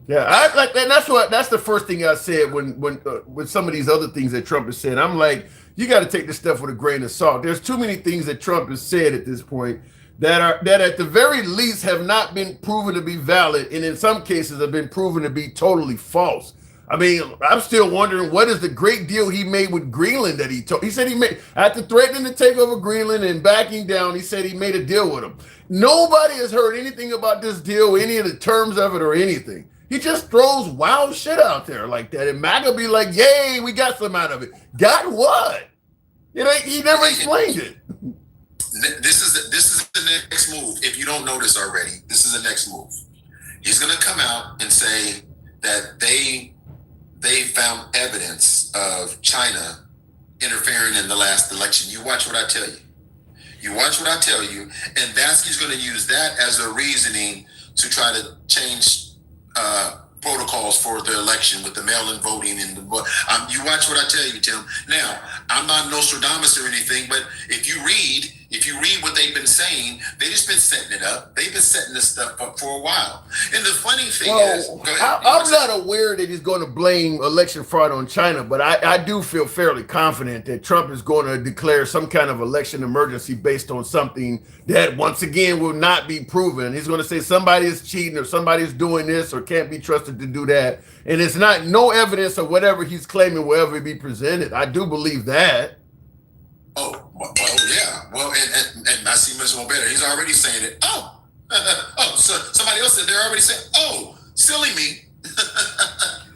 Yeah, I like, and that's the first thing I said when some of these other things that Trump has said. I'm like, you got to take this stuff with a grain of salt. There's too many things that Trump has said at this point that at the very least have not been proven to be valid, and in some cases have been proven to be totally false. I mean, I'm still wondering what is the great deal he made with Greenland that he said he made after threatening to take over Greenland and backing down. He said he made a deal with him. Nobody has heard anything about this deal, any of the terms of it, or anything. He just throws wild shit out there like that, and MAGA be like, "Yay, we got some out of it." Got what? He never explained it. This is the next move. If you don't know this already, this is the next move. He's going to come out and say that they found evidence of China interfering in the last election. You watch what I tell you. You watch what I tell you, and he's going to use that as a reasoning to try to change protocols for the election with the mail-in voting and you watch what I tell you, Tim. Now, I'm not Nostradamus or anything, but if you read what they've been saying, they've just been setting it up. They've been setting this stuff up for a while. And the funny thing is, go ahead. I'm not aware that he's going to blame election fraud on China, but I do feel fairly confident that Trump is going to declare some kind of election emergency based on something that, once again, will not be proven. He's going to say somebody is cheating or somebody is doing this or can't be trusted to do that. And it's no evidence of whatever he's claiming will ever be presented. I do believe that. Oh, well, yeah. Well, and I see Mr. Better. He's already saying it. So somebody else said they're already saying, silly me.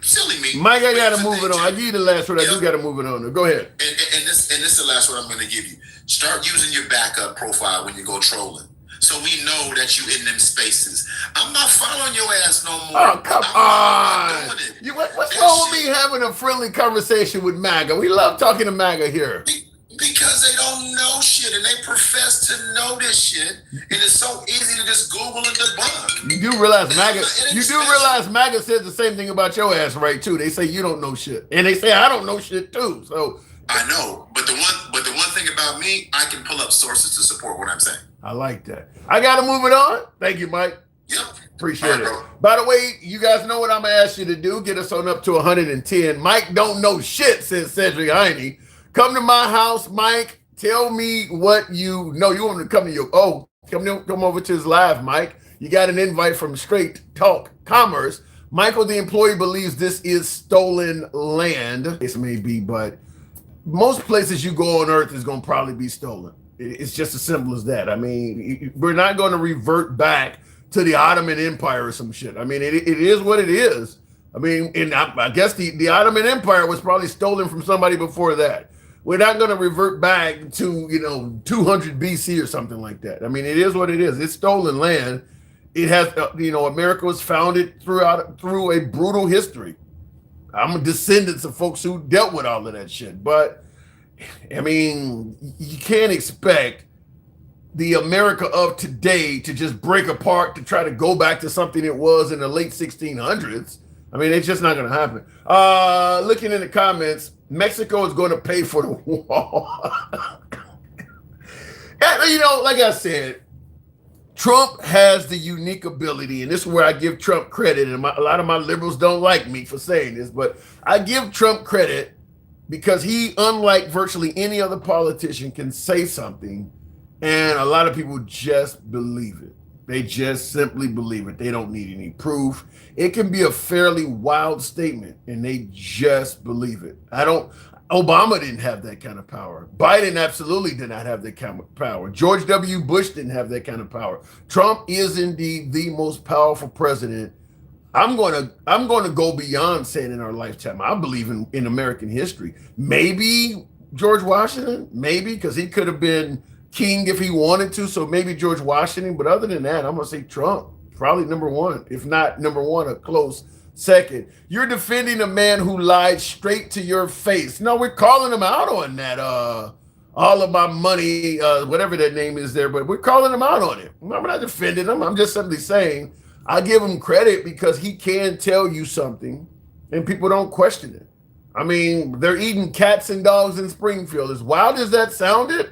Silly me. Mike, I got to move it on. I give you the last word. I do got to move it on. Go ahead. And this is the last word I'm going to give you. Start using your backup profile when you go trolling, so we know that you in them spaces. I'm not following your ass no more. Oh, come on. What's wrong with me having a friendly conversation with MAGA? We love talking to MAGA here. Because they don't know shit and they profess to know this shit, and it's so easy to just Google and debunk. You do realize MAGA says the same thing about your ass, right? Too. They say you don't know shit, and they say I don't know shit too. So I know, but the one thing about me, I can pull up sources to support what I'm saying. I like that. I got to move it on. Thank you, Mike. Yep. Appreciate it. By the way, you guys know what I'm gonna ask you to do. Get us on up to 110. Mike don't know shit, says Cedric Heine. Come to my house, Mike. Tell me what you know. You want me to come to come over to his live, Mike. You got an invite from Straight Talk Commerce. Michael, the employee, believes this is stolen land. This may be, but most places you go on earth is going to probably be stolen. It's just as simple as that. I mean, we're not going to revert back to the Ottoman Empire or some shit. I mean, it is what it is. I mean, and I guess the Ottoman Empire was probably stolen from somebody before that. We're not going to revert back to, 200 BC or something like that. I mean, it is what it is. It's stolen land. It has, America was founded through a brutal history. I'm a descendant of folks who dealt with all of that shit. But, I mean, you can't expect the America of today to just break apart to try to go back to something it was in the late 1600s. I mean, it's just not going to happen. Looking in the comments, Mexico is going to pay for the wall. And, like I said, Trump has the unique ability, and this is where I give Trump credit, and a lot of my liberals don't like me for saying this, but I give Trump credit because he, unlike virtually any other politician, can say something, and a lot of people just believe it. They just simply believe it. They don't need any proof. It can be a fairly wild statement, and they just believe it. Obama didn't have that kind of power. Biden absolutely did not have that kind of power. George W. Bush didn't have that kind of power. Trump is indeed the most powerful president. I'm going to go beyond saying in our lifetime. I believe in American history. Maybe George Washington, maybe, because he could have been king if he wanted to. So maybe George Washington. But other than that, I'm going to say Trump. Probably number one, if not number one, a close second. You're defending a man who lied straight to your face. No, we're calling him out on that. All of my money, whatever that name is there, but we're calling him out on it. I'm not defending him. I'm just simply saying I give him credit because he can tell you something and people don't question it. I mean, they're eating cats and dogs in Springfield. As wild as that sounded,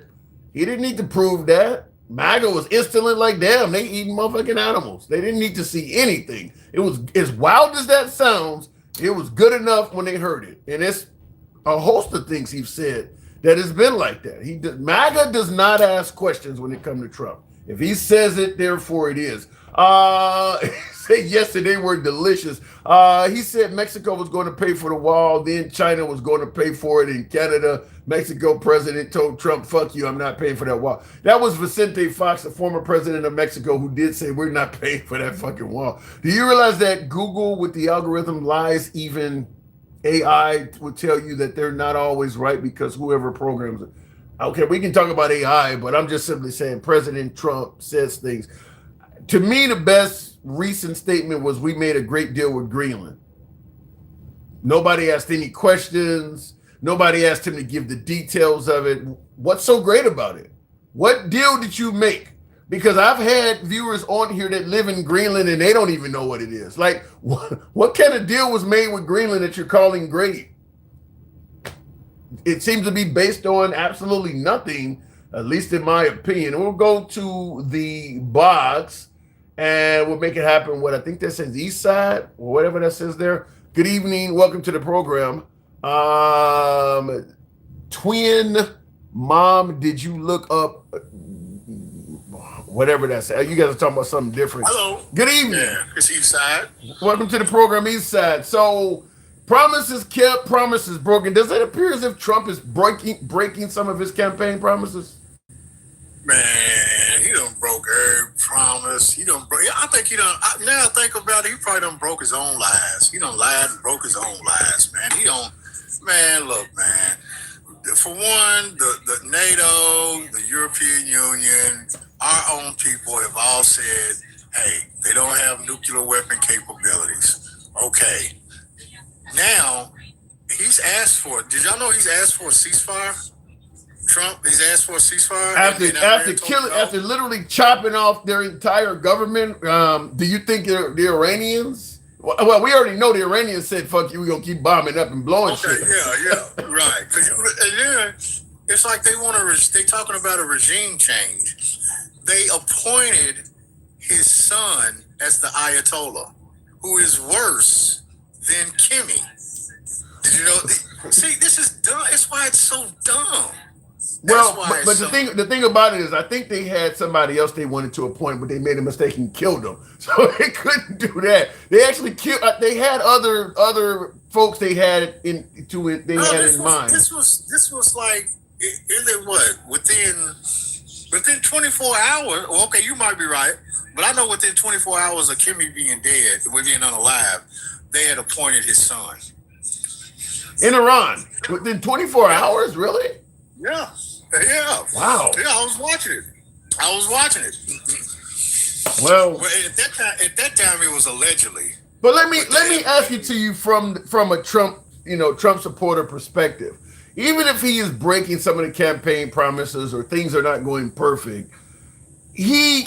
He didn't need to prove that. MAGA was instantly like, damn, they eating motherfucking animals. They didn't need to see anything. It was as wild as that sounds. It was good enough when they heard it. And it's a host of things he's said that has been like that. MAGA does not ask questions when it comes to Trump. If he says it, therefore it is. He said yesterday were delicious. He said Mexico was going to pay for the wall, then China was going to pay for it in Canada. Mexico president told Trump, fuck you, I'm not paying for that wall. That was Vicente Fox, the former president of Mexico, who did say we're not paying for that fucking wall. Do you realize that Google with the algorithm lies, even AI will tell you that they're not always right because whoever programs it. Okay, we can talk about AI, but I'm just simply saying President Trump says things. To me, the best recent statement was we made a great deal with Greenland. Nobody asked any questions. Nobody asked him to give the details of it. What's so great about it? What deal did you make? Because I've had viewers on here that live in Greenland and they don't even know what it is. Like, what kind of deal was made with Greenland that you're calling great? It seems to be based on absolutely nothing, at least in my opinion. We'll go to the box and we'll make it happen. What I think that says East Side or whatever that says there. Good evening. Welcome to the program. Twin mom, did you look up whatever that's? You guys are talking about something different. Hello. Good evening. Yeah, it's East Side. Welcome to the program, East Side. So, promises kept, promises broken. Does it appear as if Trump is breaking some of his campaign promises? Man, he done broke every promise. He done broke. I think he done. Now I think about it, he probably done broke his own lies. He done lied and broke his own lies, man. He don't. Man, look, man. For one, the NATO, the European Union, our own people have all said, hey, they don't have nuclear weapon capabilities. Okay. Now, he's asked for it. Did y'all know he's asked for a ceasefire? Trump, he's asked for a ceasefire. After literally chopping off their entire government, do you think the Iranians? Well, we already know the Iranians said, fuck you, we're going to keep bombing up and blowing shit. Yeah, right. And then it's like they talking about a regime change. They appointed his son as the Ayatollah, who is worse than Kimmy. Did you know? See, this is dumb. It's why it's so dumb. Well, but the thing about it is, I think they had somebody else they wanted to appoint, but they made a mistake and killed them, so they couldn't do that. They actually killed. They had other folks they had in mind. This was like within 24 hours. Okay, you might be right, but I know within 24 hours of Kimmy being dead, being unalive, they had appointed his son in Iran within 24 hours. Really? Yeah. Wow. Yeah, I was watching it. Well, at that time it was allegedly. But let me ask you from a Trump supporter perspective. Even if he is breaking some of the campaign promises or things are not going perfect, he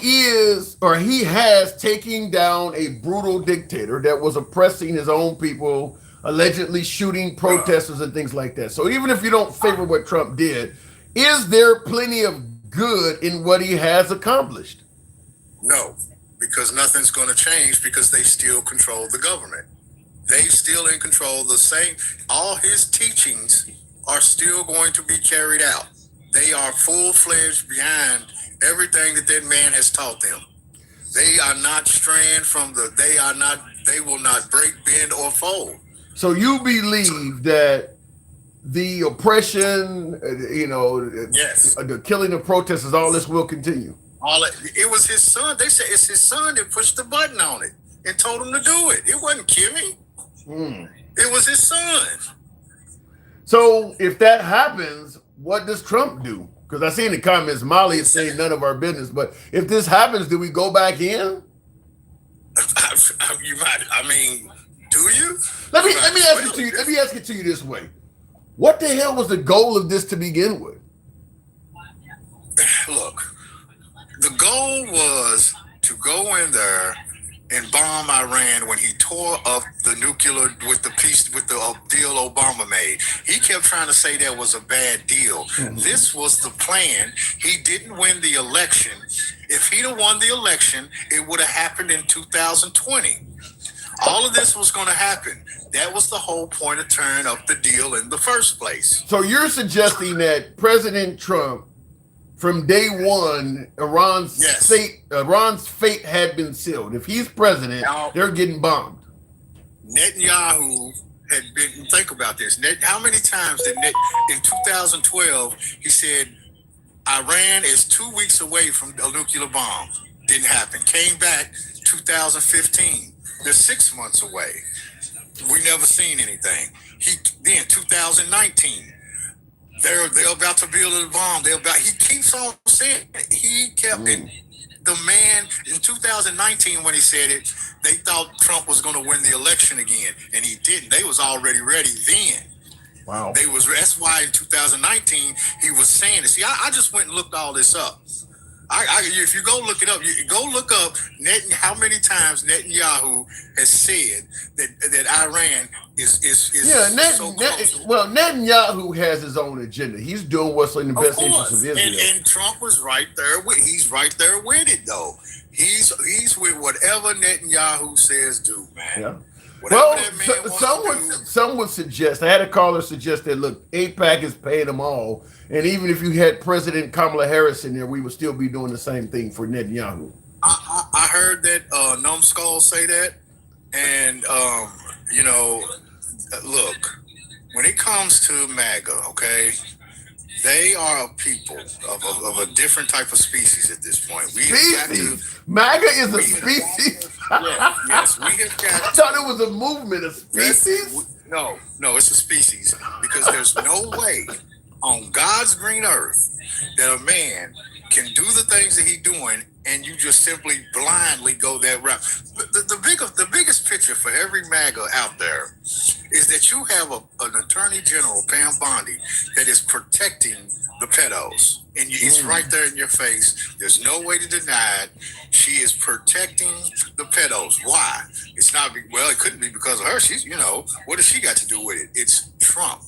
has taken down a brutal dictator that was oppressing his own people, allegedly shooting protesters and things like that. So even if you don't favor what Trump did, is there plenty of good in what he has accomplished? No, because nothing's going to change because they still control the government. They still in control. All his teachings are still going to be carried out. They are full-fledged behind everything that man has taught them. They are not straying from they will not break, bend, or fold. So you believe that the oppression, yes, the killing of protesters, all this will continue? It was his son. They said it's his son that pushed the button on it and told him to do it. It wasn't Kimmy. It was his son. So if that happens, what does Trump do? Because I see in the comments, Molly is saying none of our business. But if this happens, do we go back in? You might. I mean, do you? Let me ask it to you this way. What the hell was the goal of this to begin with? Look, the goal was to go in there and bomb Iran when he tore up the nuclear with the deal Obama made. He kept trying to say that was a bad deal. This was the plan. He didn't win the election. If he'd have won the election, it would have happened in 2020. All of this was going to happen. That was the whole point of tearing up the deal in the first place. So you're suggesting that President Trump, from day one, Iran's fate had been sealed. If he's president, they're getting bombed. Netanyahu had been, think about this. How many times did in 2012, he said, Iran is 2 weeks away from a nuclear bomb. Didn't happen. Came back 2015. They're 6 months away. We never seen anything. Then 2019. They're about to build a bomb. He keeps on saying it. He kept it. The man in 2019 when he said it, they thought Trump was going to win the election again, and he didn't. They was already ready then. Wow. That's why in 2019 he was saying it. See, I just went and looked all this up. If you go look it up, look up how many times Netanyahu has said that Iran is so close. Well, Netanyahu has his own agenda. He's doing what's in the best interest of Israel. And Trump was right there he's right there with it though. He's with whatever Netanyahu says do, man. Yeah. Well, some would suggest, I had a caller suggest that, look, AIPAC is paying them all. And even if you had President Kamala Harris in there, we would still be doing the same thing for Netanyahu. I heard that Numbskull say that. And, look, when it comes to MAGA, okay, they are a people of a different type of species at this point. MAGA is a species? Yes, we have got. I thought it was a movement, a species. No, it's a species because there's no way on God's green earth that a man can do the things that he's doing and you just simply blindly go that route. The biggest picture for every MAGA out there is that you have an Attorney General, Pam Bondi, that is protecting the pedos. And it's right there in your face. There's no way to deny it. She is protecting the pedos. Why? It couldn't be because of her. She's, what has she got to do with it? It's Trump.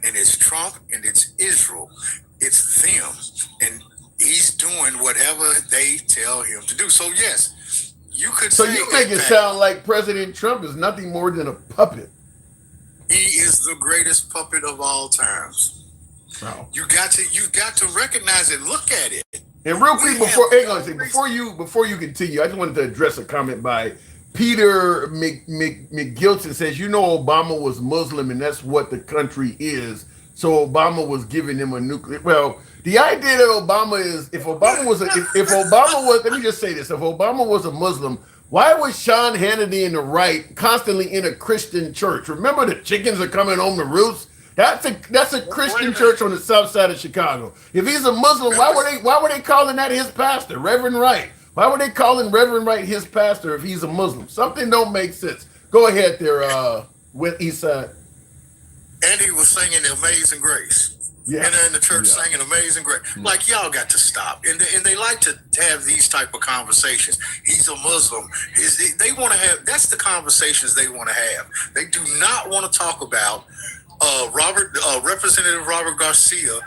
And it's Trump and it's Israel. It's them. And he's doing whatever they tell him to do. So, yes, you could say... So you make it sound like President Trump is nothing more than a puppet. He is the greatest puppet of all times. Wow. You've got to recognize it. Look at it. And real quick, before you continue, I just wanted to address a comment by Peter McGilton. Says, Obama was Muslim and that's what the country is. So Obama was giving him a nuclear. Well, the idea that Obama is, if Obama was, let me just say this: if Obama was a Muslim, why was Sean Hannity and the right constantly in a Christian church? Remember, the chickens are coming home to roost. That's a Christian church on the south side of Chicago. If he's a Muslim, why were they calling that his pastor, Reverend Wright? Why were they calling Reverend Wright his pastor if he's a Muslim? Something don't make sense. Go ahead there, with Eastside. And he was singing Amazing Grace. Yeah. And they're in the church singing Amazing Grace. Like, y'all got to stop. And they like to have these type of conversations. He's a Muslim. They want to have, that's the conversations they want to have. They do not want to talk about Representative Robert Garcia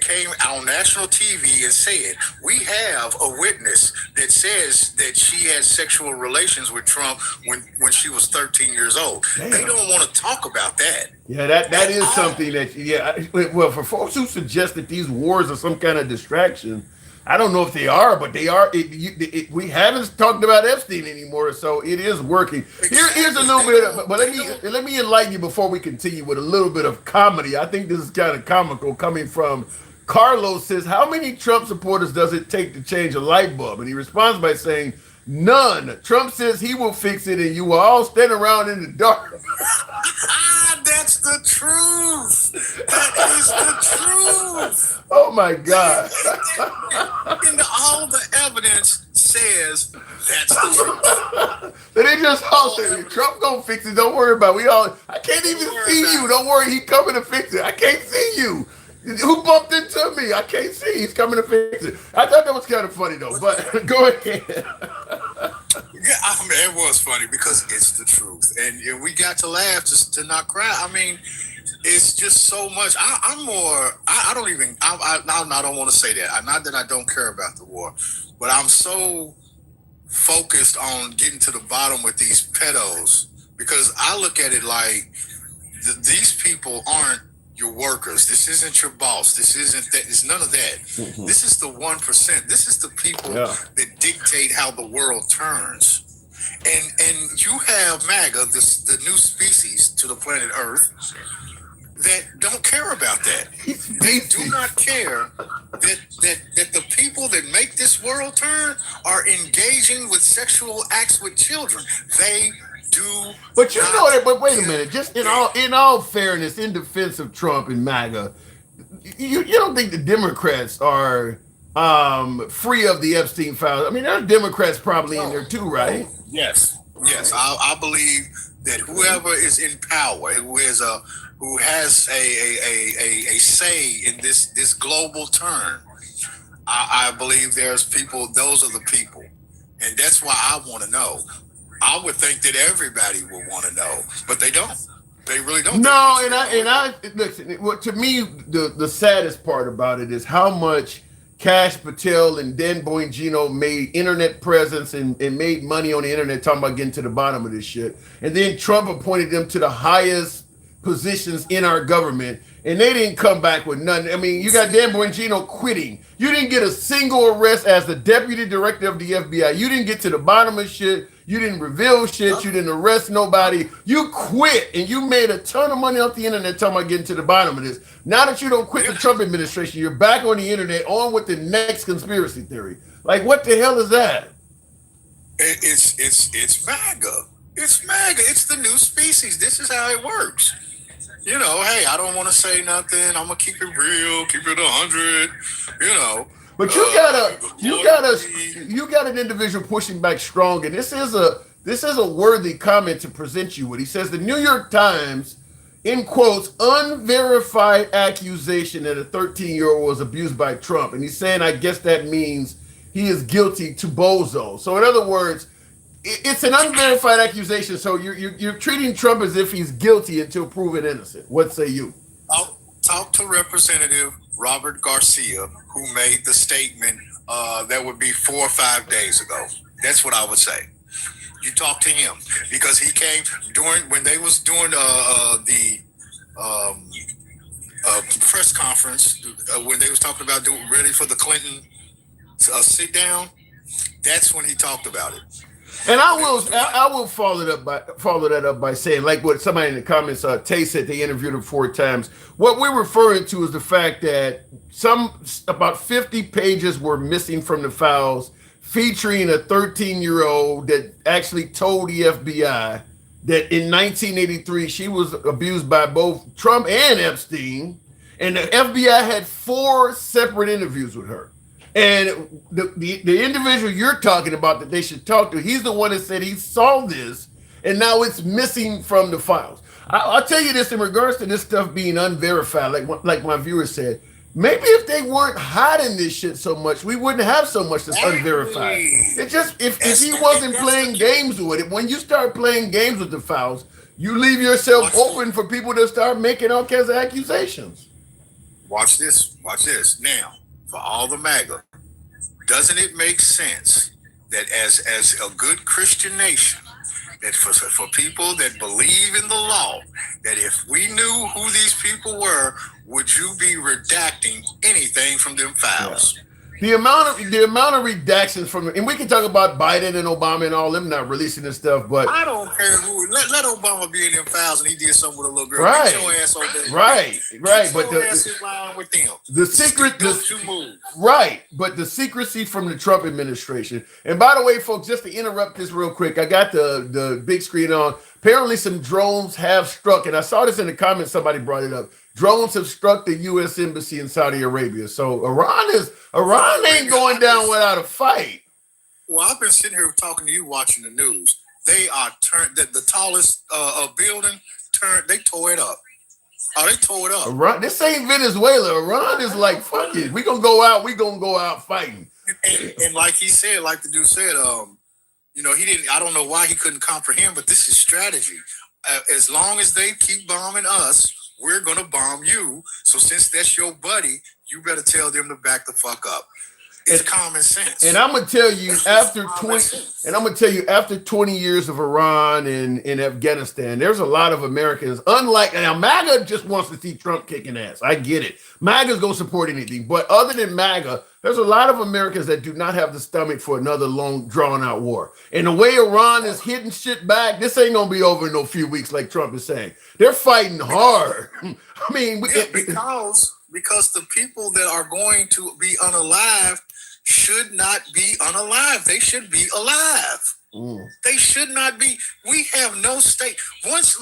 came on national TV and said, we have a witness that says that she had sexual relations with Trump when she was 13 years old. Damn. They don't want to talk about that. Yeah, that is something that, well, for folks who suggest that these wars are some kind of distraction, I don't know if they are, but they are. We haven't talked about Epstein anymore, so it is working. Here's a little bit, but let me enlighten you before we continue with a little bit of comedy. I think this is kind of comical coming from Carlos. Says, how many Trump supporters does it take to change a light bulb? And he responds by saying, none. Trump says he will fix it, and you will all stand around in the dark. That's the truth. That is the truth. Oh my God. And all the evidence says that's the truth. They just all say, Trump gonna fix it. Don't worry about it. I can't even see you. Don't worry, he's coming to fix it. I can't see you. Who bumped into me? I can't see. He's coming to fix it. I thought that was kind of funny though, but go ahead. Yeah, it's funny because it's the truth, and we got to laugh just to not cry. I mean, it's just so much. I don't want to say that. Not that I don't care about the war, but I'm so focused on getting to the bottom with these pedos because I look at it like these people aren't your workers. This isn't your boss. This isn't that. It's none of that. Mhm. This is the 1%. This is the people Yeah. that dictate how the world turns. And you have MAGA, the new species to the planet Earth, that don't care about that. They do not care that the people that make this world turn are engaging with sexual acts with children. They do. But you not know that. But wait a care. minute. Just in all fairness, in defense of Trump and MAGA, you don't think the Democrats are free of the Epstein files? I mean, there are Democrats probably in there too, right? Yes. I believe that whoever is in power, who has a say in this global turn, I believe there's people. Those are the people, and that's why I want to know. I would think that everybody would want to know, but they don't. They really don't. No, and I listen. What to me the saddest part about it is how much Kash Patel and Dan Bongino made internet presence and made money on the internet talking about getting to the bottom of this shit. And then Trump appointed them to the highest positions in our government, and they didn't come back with nothing. I mean, you got Dan Bongino quitting. You didn't get a single arrest as the deputy director of the FBI. You didn't get to the bottom of shit. You didn't reveal shit. You didn't arrest nobody. You quit, and you made a ton of money off the internet talking about getting to the bottom of this. Now that you don't quit the Trump administration, you're back on the internet on with the next conspiracy theory. Like, what the hell is that? It's MAGA. It's MAGA. It's the new species. This is how it works. You know, hey, I don't want to say nothing. I'm gonna keep it real, keep it 100. You know. But you got an individual pushing back strong, and this is a worthy comment to present you with. He says the New York Times, in quotes, unverified accusation that a 13-year-old was abused by Trump, and he's saying, I guess that means he is guilty to bozo. So in other words, it's an unverified accusation. So you're treating Trump as if he's guilty until proven innocent. What say you? I'll talk to Representative Robert Garcia, who made the statement that would be 4 or 5 days ago. That's what I would say. You talk to him because he came when they was doing the press conference when they was talking about doing ready for the Clinton sit down. That's when he talked about it. And I will follow that up by saying, like what somebody in the comments, Tay said they interviewed him 4 times. What we're referring to is the fact that about 50 pages were missing from the files, featuring a 13-year-old that actually told the FBI that in 1983 she was abused by both Trump and Epstein, and the FBI had 4 separate interviews with her. And the individual you're talking about that they should talk to, he's the one that said he saw this, and now it's missing from the files. I'll tell you this in regards to this stuff being unverified, like my viewer said. Maybe if they weren't hiding this shit so much, we wouldn't have so much that's unverified. It just if he wasn't playing games with it, when you start playing games with the files, you leave yourself open for people to start making all kinds of accusations. Watch this. Now, for all the MAGA, doesn't it make sense that as a good Christian nation, that for people that believe in the law, that if we knew who these people were, would you be redacting anything from them files? Yeah. The amount of redactions from, and we can talk about Biden and Obama and all them not releasing this stuff, but I don't care who. Let Obama be in them files and he did something with a little girl. Right. Get your ass over there. Right. But your ass in line with them. The secret, move. Right, but the secrecy from the Trump administration. And by the way, folks, just to interrupt this real quick, I got the big screen on. Apparently, some drones have struck, and I saw this in the comments. Somebody brought it up. Drones have struck the U.S. embassy in Saudi Arabia. So Iran ain't going down without a fight. Well, I've been sitting here talking to you, watching the news. They are turned the tallest building. They tore it up. Oh, they tore it up. Iran, this ain't Venezuela. Iran is like, fuck it. We gonna go out. We gonna go out fighting. And like he said, like the dude said, You know, he didn't. I don't know why he couldn't comprehend, but this is strategy. As long as they keep bombing us, we're gonna bomb you. So since that's your buddy, you better tell them to back the fuck up. It's common sense. And I'm gonna tell you after 20 years of Iran and in Afghanistan, there's a lot of Americans. Unlike now, MAGA just wants to see Trump kicking ass. I get it. MAGA's gonna support anything, but other than MAGA, there's a lot of Americans that do not have the stomach for another long, drawn-out war. And the way Iran is hitting shit back, this ain't gonna be over in no few weeks, like Trump is saying. They're fighting hard. I mean, because the people that are going to be unalived should not be unalive. They should be alive. They should not be. We have no state. Once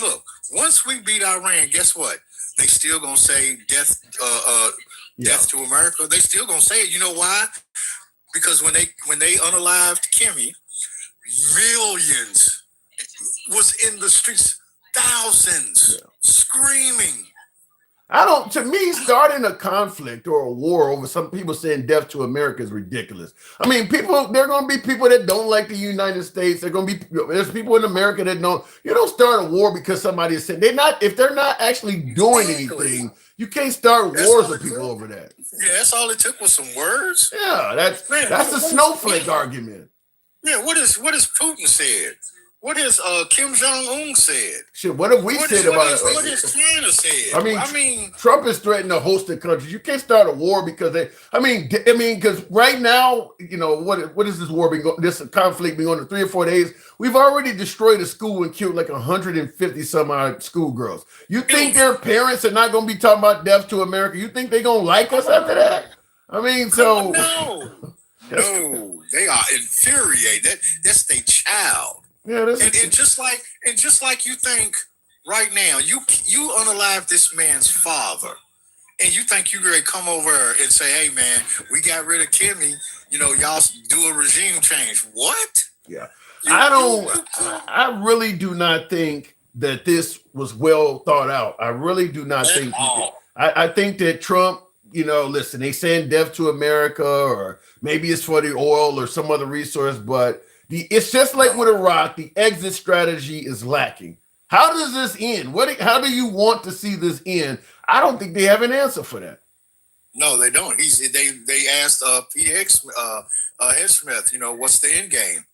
we beat Iran, guess what? They still gonna say death to America. They still gonna say it. You know why? Because when they unalived Kimmy, millions was in the streets, thousands screaming. To me, starting a conflict or a war over some people saying death to America is ridiculous. I mean, there are going to be people that don't like the United States. There's people in America that you don't start a war because somebody is saying if they're not actually doing anything, you can't start wars with people over that. Yeah, that's all it took was some words. Yeah, that's the snowflake argument. Yeah, what is Putin said? What has Kim Jong-un said? Shit, what have we said about it? What has China said? I mean, Trump is threatening to host the countries. You can't start a war because because right now, you know, what is this war this conflict been going on 3 or 4 days? We've already destroyed a school and killed like 150 some odd schoolgirls. You think their parents are not going to be talking about death to America? You think they're going to like us after that? I mean, so no, they are infuriated. That's their child. Yeah, and just like you think right now, you unalive this man's father, and you think you're gonna come over and say, "Hey, man, we got rid of Kimmy. You know, y'all do a regime change." What? Yeah, I really do not think that this was well thought out. I really do not think. I think that Trump. You know, listen, they saying death to America, or maybe it's for the oil or some other resource, but. It's just like with Iraq, the exit strategy is lacking. How does this end? How do you want to see this end? I don't think they have an answer for that. No, they don't. They asked Pete Hegseth, you know, what's the end game?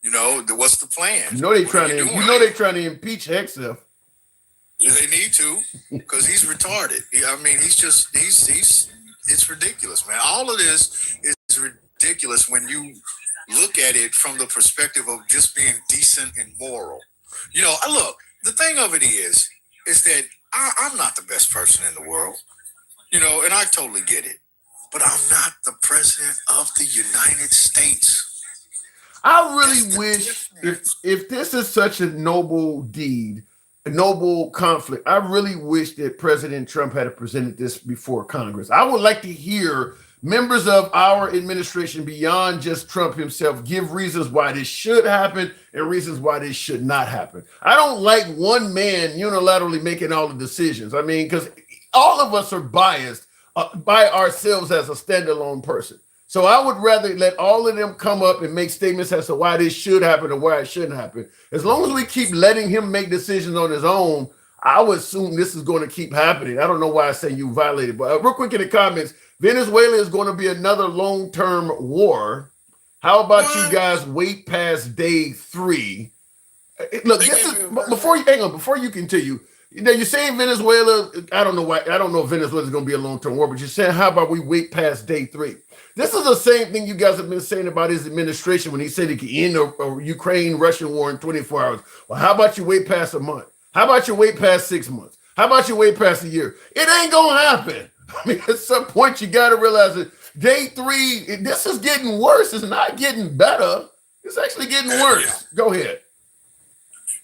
You know, what's the plan? You know they're trying to impeach Hegseth. Yeah, they need to, because he's retarded. I mean, it's ridiculous, man. All of this is ridiculous when you look at it from the perspective of just being decent and moral. You know, look, the thing of it is that I'm not the best person in the world, you know, and I totally get it, but I'm not the president of the United States. I really wish if this is such a noble deed, a noble conflict, I really wish that President Trump had presented this before Congress. I would like to hear members of our administration beyond just Trump himself give reasons why this should happen and reasons why this should not happen. I don't like one man unilaterally making all the decisions. I mean, because all of us are biased by ourselves as a standalone person. So I would rather let all of them come up and make statements as to why this should happen or why it shouldn't happen. As long as we keep letting him make decisions on his own, I would assume this is going to keep happening. I don't know why I say you violated, but real quick in the comments, Venezuela is going to be another long-term war. How about you guys wait past day 3? Look, before you continue, you know, you're saying Venezuela. I don't know why. I don't know if Venezuela is going to be a long-term war, but you're saying how about we wait past day 3? This is the same thing you guys have been saying about his administration when he said he could end a Ukraine-Russian war in 24 hours. Well, how about you wait past a month? How about you wait past 6 months? How about you wait past a year? It ain't going to happen. I mean, at some point, you got to realize that day 3, this is getting worse. It's not getting better. It's actually getting worse. Go ahead.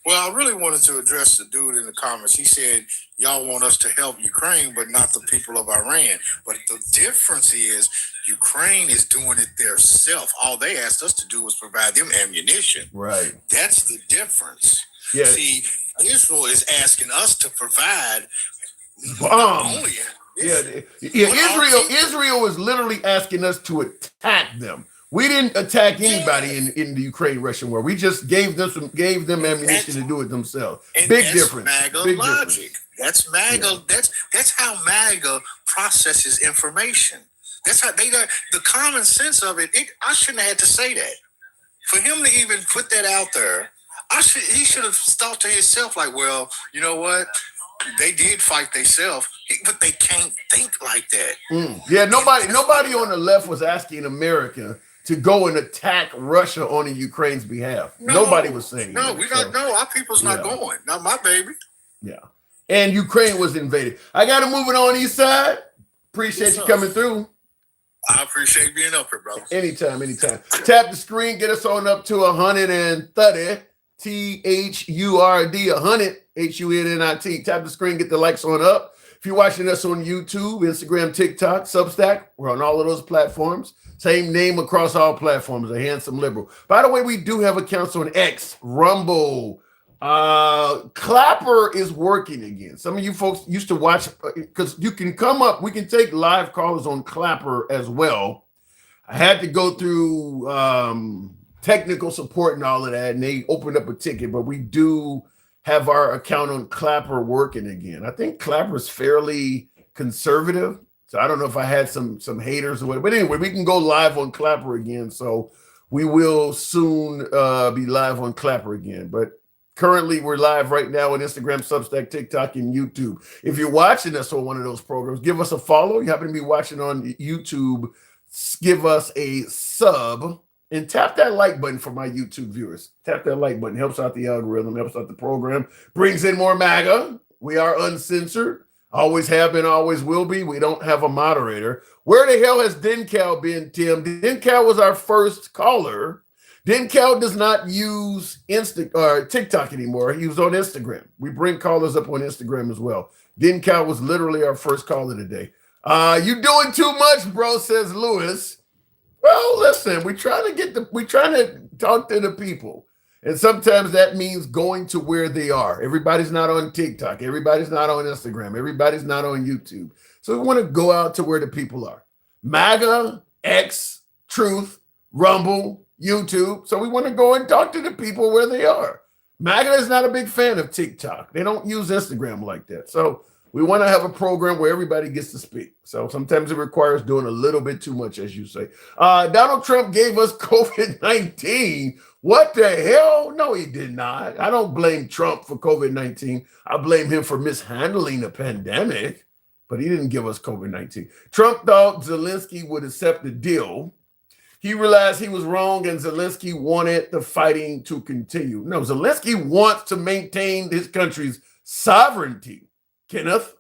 Well, I really wanted to address the dude in the comments. He said, y'all want us to help Ukraine, but not the people of Iran. But the difference is Ukraine is doing it themselves. All they asked us to do was provide them ammunition. Right. That's the difference. Yeah. See, Israel is asking us to provide Israel is literally asking us to attack them. We didn't attack anybody in the Ukraine-Russian war. We just gave them ammunition to do it themselves. And Big that's difference. MAGA Big logic. difference. That's MAGA. Yeah. That's how MAGA processes information. That's how the common sense of it. I shouldn't have had to say that. For him to even put that out there, he should have thought to himself like, well, you know what? They did fight themselves, but they can't think like that. Yeah, nobody on the left was asking America to go and attack Russia on the Ukraine's behalf. Nobody was saying no. that. Our people's not going. Not my baby. Yeah, and Ukraine was invaded. I got to move it on, East Side. Appreciate you coming through. I appreciate being up here, brother. Anytime. Tap the screen, get us on up to 130. THURD 100 HUNNIT. Tap the screen, get the likes on up. If you're watching us on YouTube, Instagram, TikTok, Substack, we're on all of those platforms. Same name across all platforms, A Handsome Liberal. By the way, we do have accounts on X, Rumble. Clapper is working again. Some of you folks used to watch, because you can come up, we can take live callers on Clapper as well. I had to go through technical support and all of that, and they opened up a ticket, but we do have our account on Clapper working again. I think Clapper's fairly conservative, so I don't know if I had some haters or whatever, but anyway, we can go live on Clapper again, so we will soon be live on Clapper again. But currently we're live right now on Instagram, Substack, TikTok, and YouTube. If you're watching us on one of those programs, give us a follow. You happen to be watching on YouTube, give us a sub. And tap that like button for my YouTube viewers. Tap that like button. Helps out the algorithm, helps out the program, brings in more MAGA. We are uncensored. Always have been, always will be. We don't have a moderator. Where the hell has Dencal been, Tim? Dencal was our first caller. Dencal does not use TikTok anymore. He was on Instagram. We bring callers up on Instagram as well. Dencal was literally our first caller today. You doing too much, bro, says Lewis. Well, listen, we're trying to talk to the people. And sometimes that means going to where they are. Everybody's not on TikTok. Everybody's not on Instagram. Everybody's not on YouTube. So we want to go out to where the people are. MAGA, X, Truth, Rumble, YouTube. So we want to go and talk to the people where they are. MAGA is not a big fan of TikTok. They don't use Instagram like that. So we want to have a program where everybody gets to speak. So sometimes it requires doing a little bit too much, as you say. Donald Trump gave us COVID-19. What the hell? No, he did not. I don't blame Trump for COVID-19. I blame him for mishandling the pandemic, but he didn't give us COVID-19. Trump thought Zelensky would accept the deal. He realized he was wrong, and Zelensky wanted the fighting to continue. No, Zelensky wants to maintain his country's sovereignty, Kenneth.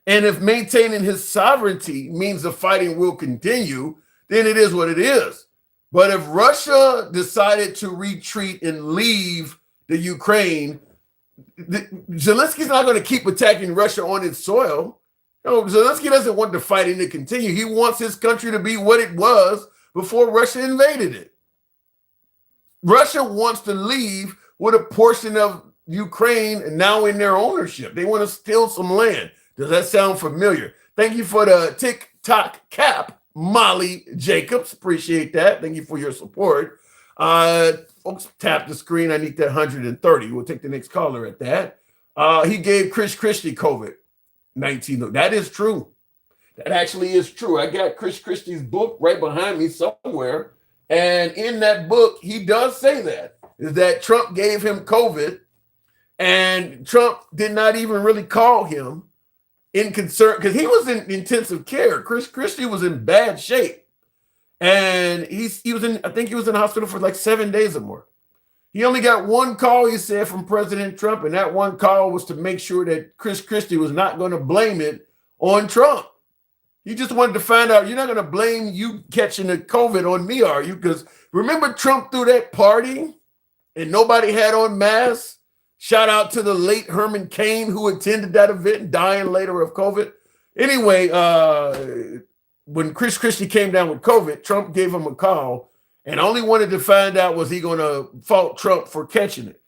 And if maintaining his sovereignty means the fighting will continue, then it is what it is. But if Russia decided to retreat and leave the Ukraine, Zelensky's not going to keep attacking Russia on its soil. No, Zelensky doesn't want the fighting to continue. He wants his country to be what it was before Russia invaded it. Russia wants to leave with a portion of Ukraine now in their ownership. They want to steal some land. Does that sound familiar? Thank you for the TikTok cap, Molly Jacobs. Appreciate that. Thank you for your support. Folks, tap the screen. I need that 130. We'll take the next caller at that. He gave Chris Christie COVID-19. That is true. That actually is true. I got Chris Christie's book right behind me somewhere. And in that book, he does say that, is that Trump gave him COVID, and Trump did not even really call him in concern, because he was in intensive care. Chris Christie was in bad shape. And he was in, I think he was in the hospital for like 7 days or more. He only got one call, he said, from President Trump, and that one call was to make sure that Chris Christie was not going to blame it on Trump. He just wanted to find out, you're not going to blame you catching the COVID on me, are you? Because remember Trump threw that party and nobody had on masks? Shout out to the late Herman Cain who attended that event, dying later of COVID. Anyway, when Chris Christie came down with COVID, Trump gave him a call and only wanted to find out, was he going to fault Trump for catching it?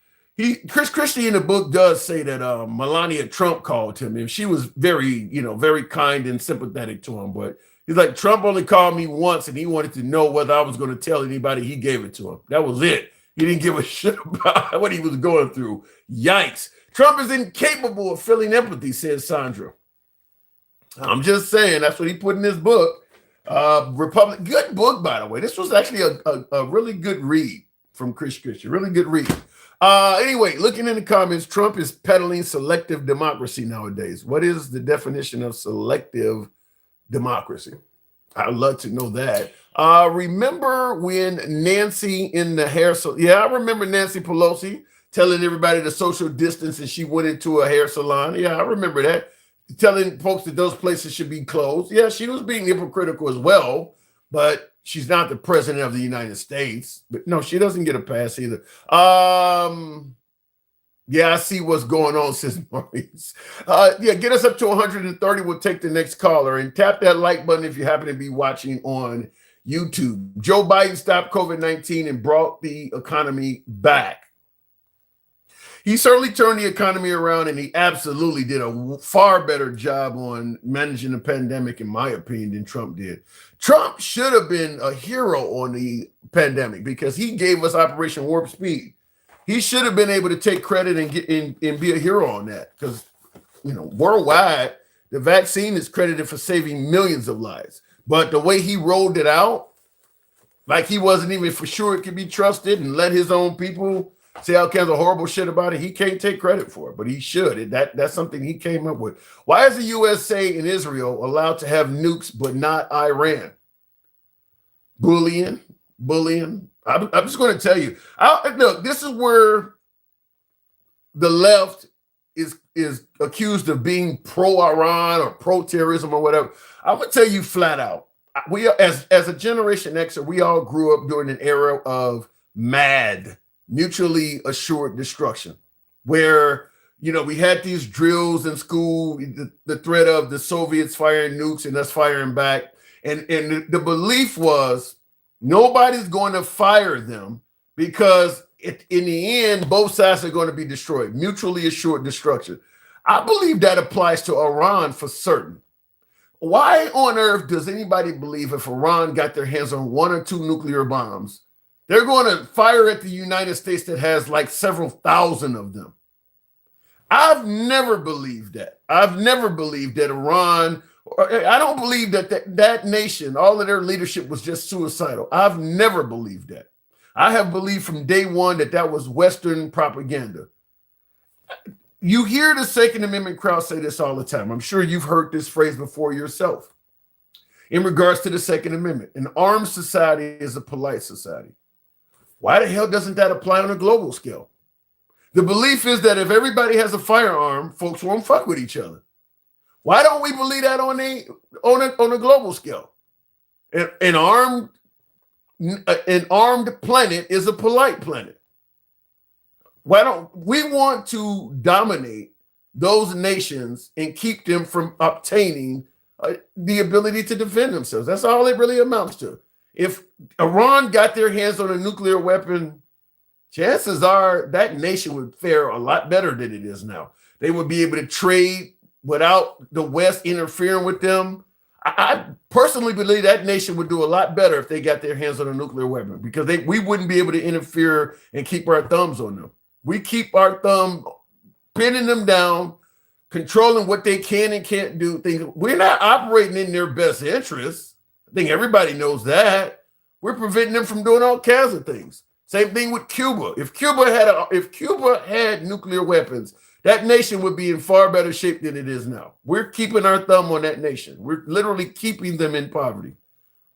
Chris Christie in the book does say that Melania Trump called him, and she was very, very kind and sympathetic to him. But He's like, Trump only called me once and he wanted to know whether I was going to tell anybody he gave it to him. That was it. He didn't give a shit about what he was going through. Yikes. Trump is incapable of feeling empathy, says Sandra. I'm just saying, that's what he put in his book. Republic, good book, by the way. This was actually a really good read from Chris Christian. Really good read. Anyway, looking in the comments, Trump is peddling selective democracy nowadays. What is the definition of selective democracy? I'd love to know that. Remember when Nancy in the hair salon? Yeah, I remember Nancy Pelosi telling everybody to social distance and she went into a hair salon. Yeah, I remember that. Telling folks that those places should be closed. Yeah, she was being hypocritical as well, but she's not the president of the United States. But no, she doesn't get a pass either. Yeah, I see what's going on, says Maurice. Yeah, get us up to 130. We'll take the next caller and tap that like button if you happen to be watching on YouTube. Joe Biden stopped COVID-19 and brought the economy back. He certainly turned the economy around, and he absolutely did a far better job on managing the pandemic, in my opinion, than Trump did. Trump should have been a hero on the pandemic because he gave us Operation Warp Speed. He should have been able to take credit and get in and be a hero on that because, you know, worldwide, the vaccine is credited for saving millions of lives. But the way he rolled it out, like he wasn't even for sure it could be trusted and let his own people say all kinds of horrible shit about it. He can't take credit for it, but he should. That's something he came up with. Why is the USA and Israel allowed to have nukes, but not Iran? Bullying. I'm just going to tell you. Look, this is where the left is accused of being pro-Iran or pro-terrorism or whatever. I'm going to tell you flat out. We, as a Generation Xer, we all grew up during an era of MAD, mutually assured destruction, where, you know, we had these drills in school, the threat of the Soviets firing nukes and us firing back. And the belief was nobody's going to fire them because in the end, both sides are going to be destroyed, mutually assured destruction. I believe that applies to Iran for certain. Why on earth does anybody believe if Iran got their hands on 1 or 2 nuclear bombs, they're going to fire at the United States that has like several thousand of them? I've never believed that. I've never believed that Iran, I don't believe that nation, all of their leadership was just suicidal. I've never believed that. I have believed from day one that was Western propaganda. You hear the Second Amendment crowd say this all the time. I'm sure you've heard this phrase before yourself. In regards to the Second Amendment, an armed society is a polite society. Why the hell doesn't that apply on a global scale? The belief is that if everybody has a firearm, folks won't fuck with each other. Why don't we believe that on a global scale? An armed planet is a polite planet. Why don't we want to dominate those nations and keep them from obtaining the ability to defend themselves? That's all it really amounts to. If Iran got their hands on a nuclear weapon, chances are that nation would fare a lot better than it is now. They would be able to trade without the West interfering with them. I personally believe that nation would do a lot better if they got their hands on a nuclear weapon because we wouldn't be able to interfere and keep our thumbs on them. We keep our thumb pinning them down, controlling what they can and can't do. We're not operating in their best interests. I think everybody knows that. We're preventing them from doing all kinds of things. Same thing with Cuba. If Cuba had nuclear weapons, that nation would be in far better shape than it is now. We're keeping our thumb on that nation. We're literally keeping them in poverty.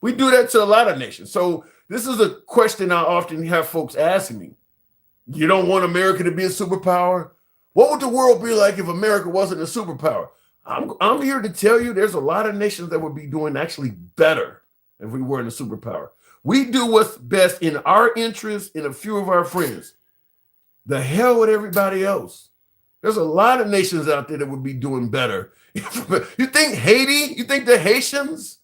We do that to a lot of nations. So this is a question I often have folks asking me. You don't want America to be a superpower? What would the world be like if America wasn't a superpower? I'm here to tell you there's a lot of nations that would be doing actually better if we weren't a superpower. We do what's best in our interest and a few of our friends. The hell with everybody else. There's a lot of nations out there that would be doing better. You think Haiti? You think the Haitians?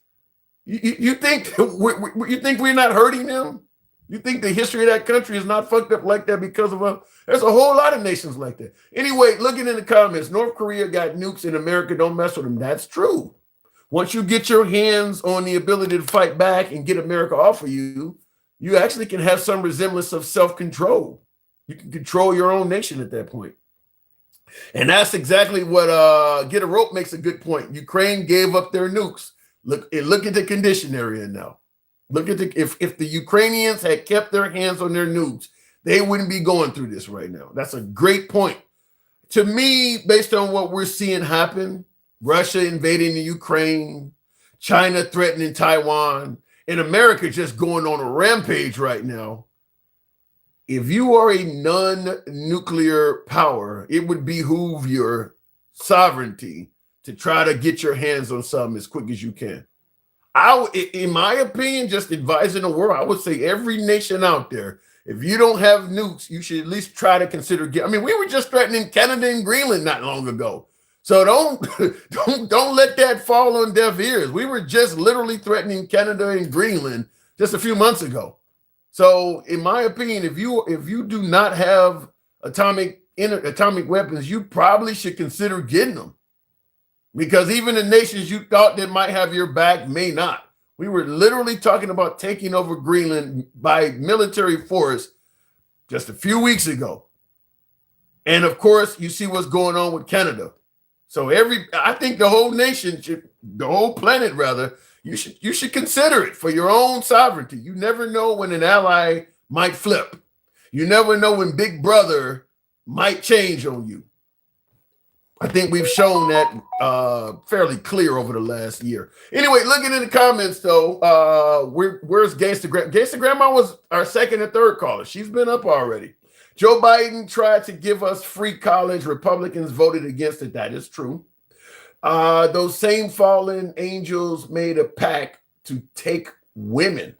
You think we're not hurting them? You think the history of that country is not fucked up like that because of us? There's a whole lot of nations like that. Anyway, looking in the comments, North Korea got nukes in America. Don't mess with them. That's true. Once you get your hands on the ability to fight back and get America off of you, you actually can have some resemblance of self-control. You can control your own nation at that point. And that's exactly what Get a Rope makes a good point. Ukraine gave up their nukes. Look at the condition they're in now. Look at if the Ukrainians had kept their hands on their nukes, they wouldn't be going through this right now. That's a great point. To me, based on what we're seeing happen, Russia invading the Ukraine, China threatening Taiwan, and America just going on a rampage right now. If you are a non-nuclear power, it would behoove your sovereignty to try to get your hands on something as quick as you can. In my opinion, just advising the world, I would say every nation out there, if you don't have nukes, you should at least try to consider we were just threatening Canada and Greenland not long ago. So don't let that fall on deaf ears. We were just literally threatening Canada and Greenland just a few months ago. So in my opinion, if you do not have atomic weapons, you probably should consider getting them. Because even the nations you thought that might have your back may not. We were literally talking about taking over Greenland by military force just a few weeks ago. And of course, you see what's going on with Canada. So I think the whole nation the whole planet rather, you should consider it for your own sovereignty. You never know when an ally might flip. You never know when Big Brother might change on you. I think we've shown that fairly clear over the last year. Anyway, looking in the comments though, where's Gangsta Grandma? Gangsta Grandma was our second and third caller. She's been up already. Joe Biden tried to give us free college. Republicans voted against it. That is true. Those same fallen angels made a pact to take women.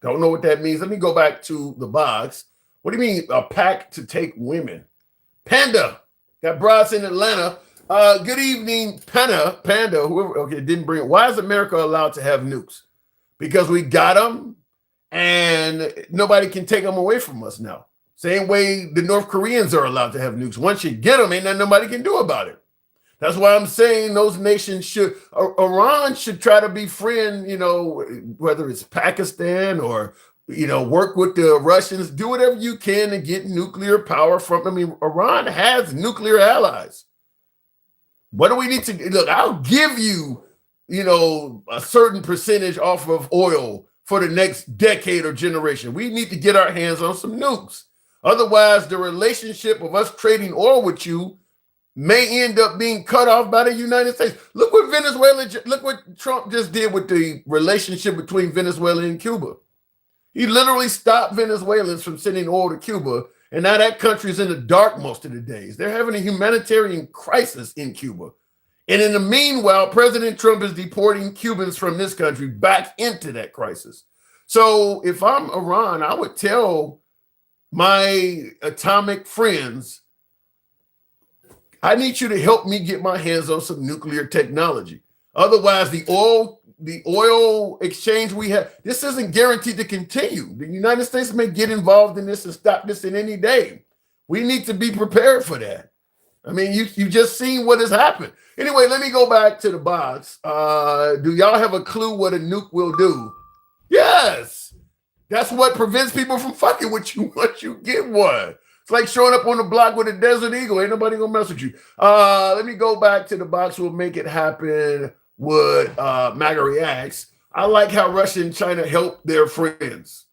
Don't know what that means. Let me go back to the box. What do you mean a pact to take women? Panda. Got broads in Atlanta. Good evening, Panda, whoever. Okay, didn't bring it. Why is America allowed to have nukes? Because we got them and nobody can take them away from us now. Same way the North Koreans are allowed to have nukes. Once you get them, ain't nothing nobody can do about it. That's why I'm saying those nations Iran should try to befriend, whether it's Pakistan or, work with the Russians, do whatever you can to get nuclear power from. Iran has nuclear allies. What do we need to look? I'll give you, a certain percentage off of oil for the next decade or generation. We need to get our hands on some nukes. Otherwise, the relationship of us trading oil with you may end up being cut off by the United States. Look what Trump just did with the relationship between Venezuela and Cuba. He literally stopped Venezuelans from sending oil to Cuba, and now that country is in the dark most of the days. They're having a humanitarian crisis in Cuba. And in the meanwhile, President Trump is deporting Cubans from this country back into that crisis. So if I'm Iran, I would tell my atomic friends, I need you to help me get my hands on some nuclear technology. Otherwise, the oil exchange we have, this isn't guaranteed to continue. The United States may get involved in this and stop this in any day. We need to be prepared for that. You just seen what has happened. Anyway, let me go back to the box. Do y'all have a clue what a nuke will do? Yes. That's what prevents people from fucking with you once you get one. It's like showing up on the block with a Desert Eagle. Ain't nobody gonna mess with you. Let me go back to the box. We'll make it happen with MAGA Reacts. I like how Russia and China help their friends.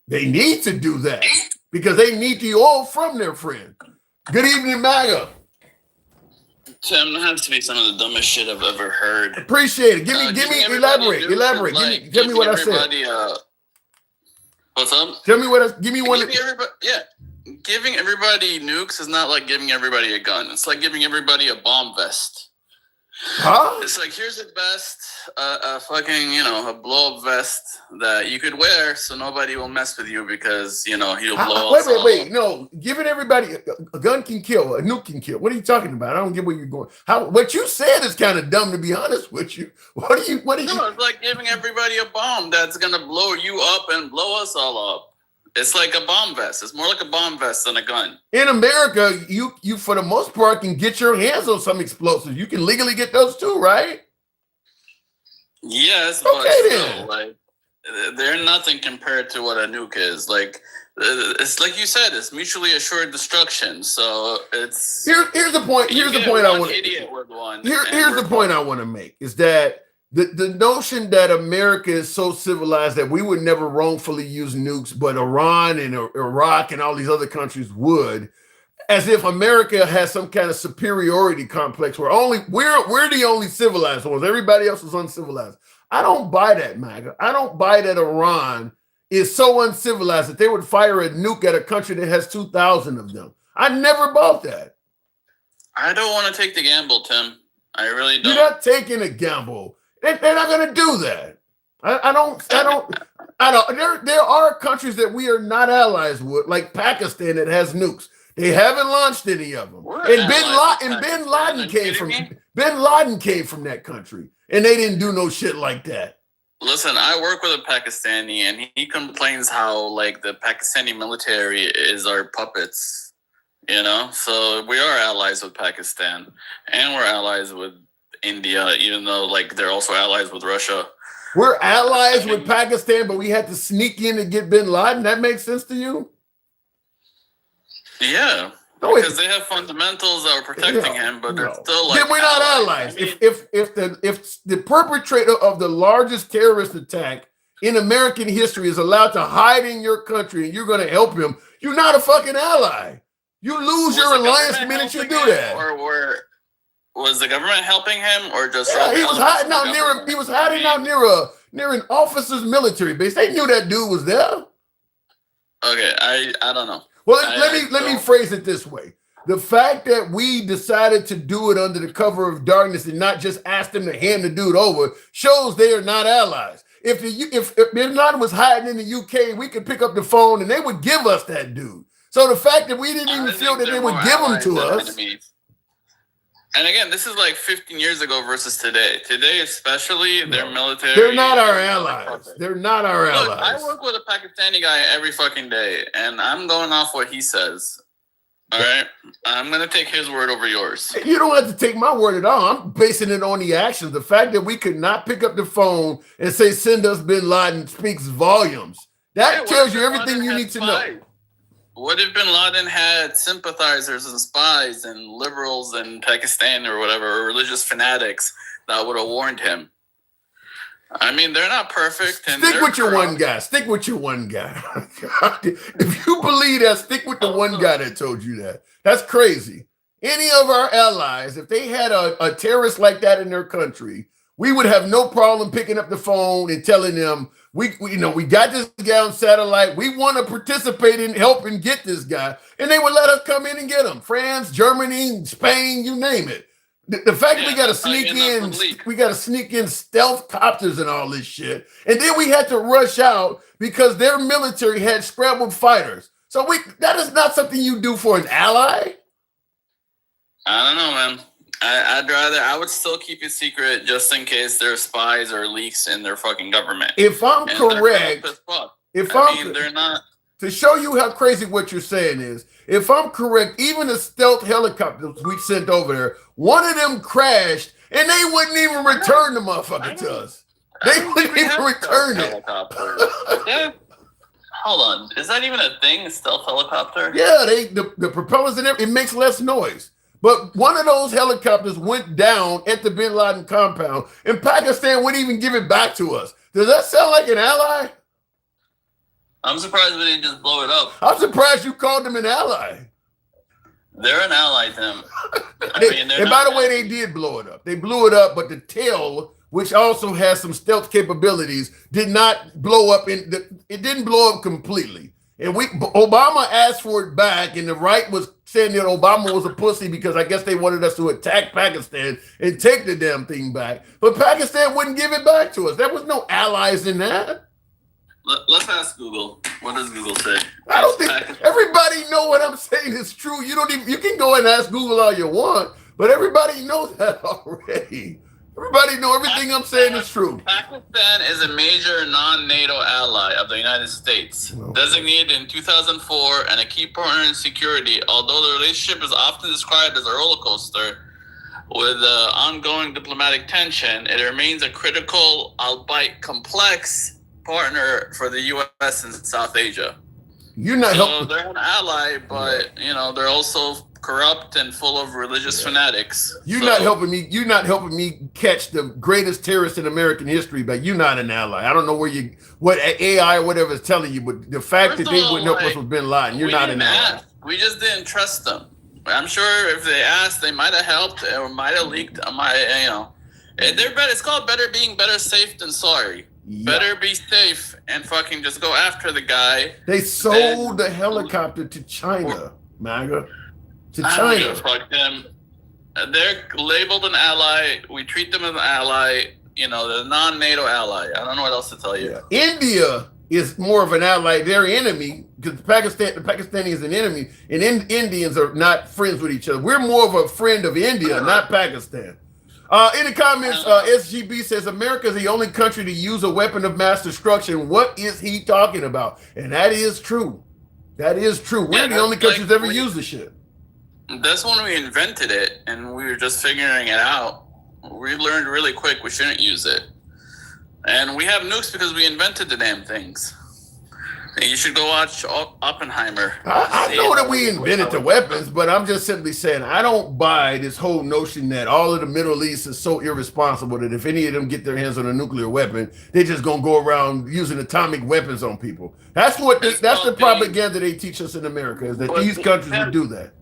They need to do that because they need the oil from their friend. Good evening, MAGA. Tim, that has to be some of the dumbest shit I've ever heard. Appreciate it. Give me elaborate. Tell me what I said. What's up? Tell me give me one. Giving everybody nukes is not like giving everybody a gun. It's like giving everybody a bomb vest. Huh? It's like, here's a vest, a fucking, a blow-up vest that you could wear so nobody will mess with you because, you'll blow up. Wait. No, giving everybody a gun can kill, a nuke can kill. What are you talking about? I don't get where you're going. What you said is kind of dumb, to be honest with you. What are you? No, it's like giving everybody a bomb that's going to blow you up and blow us all up. It's like a bomb vest. It's more like a bomb vest than a gun. In America, you for the most part can get your hands on some explosives. You can legally get those too, right? Yes, but Okay, still, then. like, they're nothing compared to what a nuke is. Like, it's like you said, it's mutually assured destruction. So it's Here's the point. you Here's the get point I one want. idiot with one. Here's and the we're point I fucked. want to make is that the notion that America is so civilized that we would never wrongfully use nukes, but Iran and Iraq and all these other countries would, as if America has some kind of superiority complex where only we're the only civilized ones. Everybody else is uncivilized. I don't buy that, MAGA. I don't buy that Iran is so uncivilized that they would fire a nuke at a country that has 2,000 of them. I never bought that. I don't want to take the gamble, Tim. I really don't. You're not taking a gamble. They're not going to do that. I don't. There are countries that we are not allies with, like Pakistan, that has nukes. They haven't launched any of them. We're And allies with Bin Pakistan. Laden Are you came kidding from me? Bin Laden came from that country, and they didn't do no shit like that. Listen, I work with a Pakistani, and he complains how like the Pakistani military is our puppets. You know, so we are allies with Pakistan, and we're allies with India, even though like they're also allies with Russia. We're allies with Pakistan, but we had to sneak in to get Bin Laden. That makes sense to you? Yeah, No, because they have fundamentals that are protecting him, but they're No. still like Then we're not allies. I mean, If the perpetrator of the largest terrorist attack in American history is allowed to hide in your country and you're going to help him, you're not a fucking ally. You lose was your the alliance the government minute you do helping him, that. or was the government helping him, or just Yeah, he was relevant hiding to the out near government? he was hiding out near an officer's military base. They knew that dude was there. Okay, I don't know. Well, I let me don't- phrase it this way. The fact that we decided to do it under the cover of darkness and not just ask them to hand the dude over shows they are not allies. If Bin Laden was hiding in the UK, we could pick up the phone and they would give us that dude. So the fact that we didn't I even think feel that they they're would more give him allies to than us. enemies. And again, this is like 15 years ago versus today. Today, especially, their military. They're not our is allies. perfect. They're not our Look, I allies. work with a Pakistani guy every fucking day, and I'm going off what he says. All right? I'm going to take his word over yours. You don't have to take my word at all. I'm basing it on the actions. The fact that we could not pick up the phone and say, send us Bin Laden speaks volumes. That Yeah, what tells if you Bin everything Laden you had need to spies? know. What if Bin Laden had sympathizers and spies and liberals in Pakistan or whatever, or religious fanatics that would have warned him? I mean, they're not perfect. And Stick they're with your corrupt. one guy. Stick with your one guy. If you believe that, stick with the one guy that told you that. That's crazy. Any of our allies, if they had a terrorist like that in their country, we would have no problem picking up the phone and telling them, we got this guy on satellite. We want to participate in helping get this guy. And they would let us come in and get him. France, Germany, Spain, you name it. The fact that we got to that's how you sneak end up in, with leak. we got to sneak in stealth copters and all this shit. And then we had to rush out because their military had scrambled fighters. So that is not something you do for an ally. I don't know, man. I would still keep it secret just in case there's spies or leaks in their fucking government. If I'm And they're correct, corrupt as fuck. if I mean, they're not. to show you how crazy what you're saying is, if I'm correct, even the stealth helicopters we sent over there, one of them crashed and they wouldn't even return the motherfucker to us. They wouldn't even return it. Helicopters. Yeah. Hold on. Is that even a thing? Stealth helicopter? Yeah, the propellers and everything, it makes less noise. But one of those helicopters went down at the Bin Laden compound, and Pakistan wouldn't even give it back to us. Does that sound like an ally? I'm surprised we didn't just blow it up. I'm surprised you called them an ally. They're an ally, Tim. And by the way, they did blow it up. They blew it up, but the tail, which also has some stealth capabilities, did not blow up. It didn't blow up completely. And Obama asked for it back, and the right was saying that Obama was a pussy because I guess they wanted us to attack Pakistan and take the damn thing back. But Pakistan wouldn't give it back to us. There was no allies in that. Let's ask Google. What does Google say? I don't think everybody know what I'm saying is true. You can go and ask Google all you want, but everybody knows that already. Everybody know everything I'm saying is true. Pakistan is a major non-NATO ally of the United States, designated in 2004 and a key partner in security. Although the relationship is often described as a roller coaster, with ongoing diplomatic tension, it remains a critical, albeit complex, partner for the U.S. in South Asia. You're not So helping. they're an ally, but they're also corrupt and full of religious fanatics. You're not helping me. You're not helping me catch the greatest terrorist in American history. But you're not an ally. I don't know what AI or whatever is telling you, but the fact that they wouldn't help us with Bin Laden, you're not an ally. We just didn't trust them. I'm sure if they asked, they might have helped or might have leaked. They're better. It's called being better safe than sorry. Yeah. Better be safe and fucking just go after the guy. They sold the helicopter to China, MAGA. To China. Fuck them. They're labeled an ally. We treat them as an ally. They're a non-NATO ally. I don't know what else to tell you. Yeah. India is more of an ally. They're enemy because the Pakistani is an enemy, and Indians are not friends with each other. We're more of a friend of India, not Pakistan. In the comments, SGB says America is the only country to use a weapon of mass destruction. What is he talking about? And that is true. That is true. We're the only country that's ever used the shit. That's when we invented it, and we were just figuring it out. We learned really quick we shouldn't use it. And we have nukes because we invented the damn things. And you should go watch Oppenheimer. I know that we invented the weapons, but I'm just simply saying I don't buy this whole notion that all of the Middle East is so irresponsible that if any of them get their hands on a nuclear weapon, they're just gonna go around using atomic weapons on people. That's the propaganda they teach us in America, is that these countries would do that.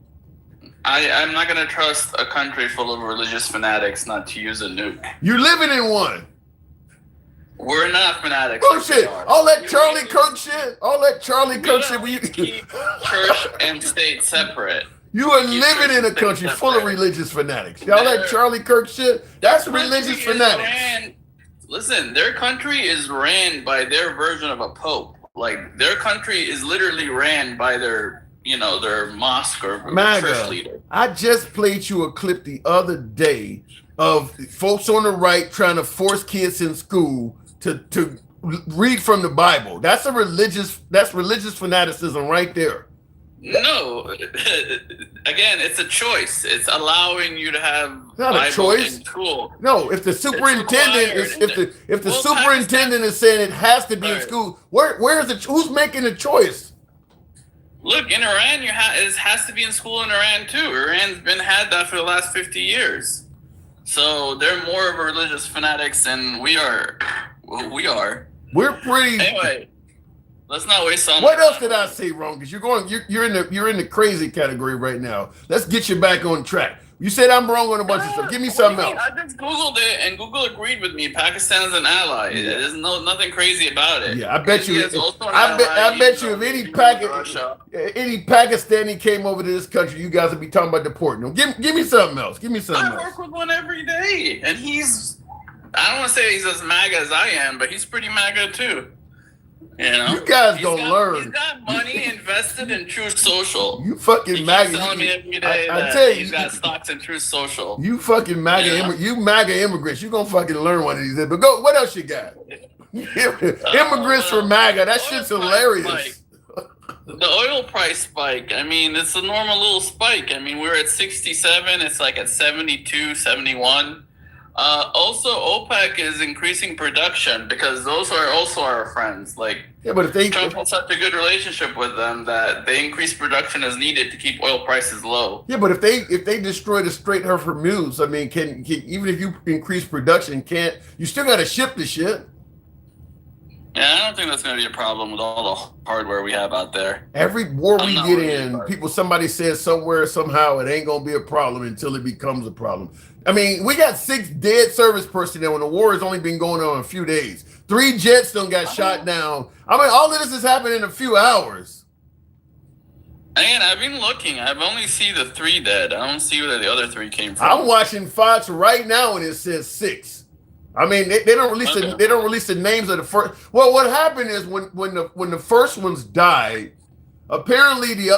I'm not gonna trust a country full of religious fanatics not to use a nuke. You're living in one. We're not fanatics. Bullshit. All that Charlie Kirk shit. All that Charlie Kirk shit. Where you keep church and state separate. You are living in a country full of religious fanatics. All that Charlie Kirk shit. That's religious fanatics. Listen, their country is ran by their version of a pope. Like their country is literally ran by their mosque or church leader. I just played you a clip the other day of folks on the right trying to force kids in school to read from the Bible. That's religious fanaticism right there. No, again, it's a choice. It's allowing you to have not Bible a choice. In school. No, if the superintendent superintendent is saying it has to be in school, where's who's making the choice? Look, in Iran, it has to be in school in Iran too. Iran's had that for the last 50 years. So they're more of religious fanatics than we are. We're pretty. Anyway, let's not waste so much. What else did I say wrong? Because you're in the crazy category right now. Let's get you back on track. You said I'm wrong on a bunch of stuff. Give me something else. I just Googled it, and Google agreed with me. Pakistan is an ally. Yeah. There's nothing crazy about it. Yeah, I bet you. I bet you if any Pakistani came over to this country, you guys would be talking about deporting them. Give me something else. I work with one every day, and I don't want to say he's as MAGA as I am, but he's pretty MAGA too. You guys don't learn. He's got money invested in Truth Social. You fucking MAGA. Telling me every day I tell you, he's got stocks in Truth Social. You fucking MAGA. You MAGA immigrants. You gonna fucking learn one of these days. But go. What else you got? Immigrants for MAGA. That shit's hilarious. The oil price spike. I mean, it's a normal little spike. I mean, we're at 67. It's like at 72, 71. Also, OPEC is increasing production because those are also our friends. Like, but if Trump has such a good relationship with them that they increase production as needed to keep oil prices low. Yeah, but if they destroy the Strait of Hormuz, I mean, can even if you increase production, you still got to ship the shit? Yeah, I don't think that's going to be a problem with all the hardware we have out there. Every war we get in, somebody says somewhere, somehow, it ain't going to be a problem until it becomes a problem. I mean, we got 6 dead service personnel when the war has only been going on a few days. 3 jets done got shot down. I mean, all of this has happened in a few hours. And I've been looking. I've only seen the 3 dead. I don't see where the other 3 came from. I'm watching Fox right now, and it says 6. I mean, they don't release the names of the first. Well, what happened is when the first ones died, apparently the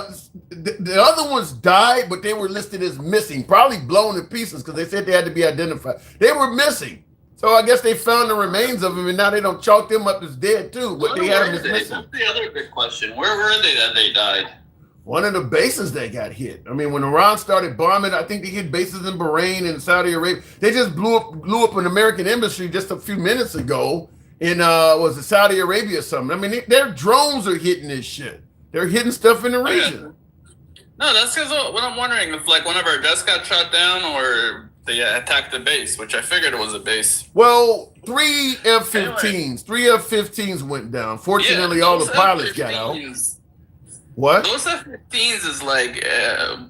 other ones died, but they were listed as missing, probably blown to pieces because they said they had to be identified. They were missing, so I guess they found the remains of them, and now they don't chalk them up as dead too. But they had them as missing. That's the other big question. Where were they that they died? one of the bases that got hit. I mean, when Iran started bombing, I think they hit bases in Bahrain and Saudi Arabia. They just blew up an American embassy just a few minutes ago in was it Saudi Arabia or something. I mean, their drones are hitting this shit. They're hitting stuff in the region. No, that's because what I'm wondering if like one of our jets got shot down or they attacked the base, which I figured it was a base. Well, 3 F-15s went down. Fortunately, all the pilots got out. What? Those F-15s is like,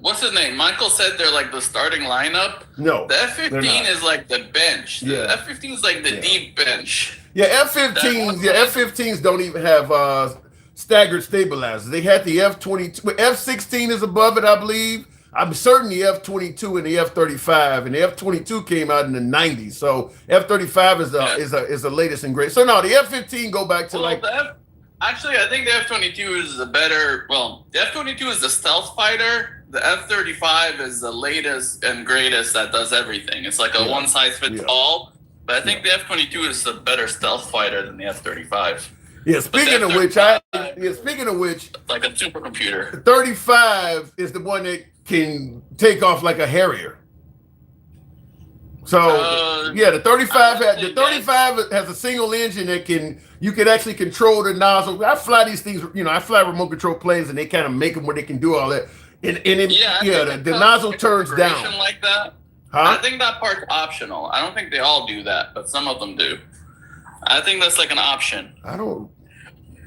what's his name? Michael said they're like the starting lineup. No, the F-15 is like the bench. The Yeah. F-15 is like the deep bench. Yeah, F-15s. Yeah, F-15s don't even have staggered stabilizers. They had the F-22. F-16 is above it, I believe. I'm certain the F-22 and the F-35, and the F-22 came out in the 90s. So F-35 is the latest and greatest. So no, the F-15 go back to Actually, I think the F-22 is the better. Well, the F-22 is the stealth fighter. The F-35 is the latest and greatest that does everything. It's like a one size fits all. But I think the F-22 is a better stealth fighter than the F-35. Yeah, speaking of which, like a supercomputer. 35 is the one that can take off like a Harrier. So the 35 has a single engine that you can actually control the nozzle. I fly these things, I fly remote control planes, and they kind of make them where they can do all that. The nozzle turns down like that. Huh? I think that part's optional. I don't think they all do that, but some of them do. I think that's like an option.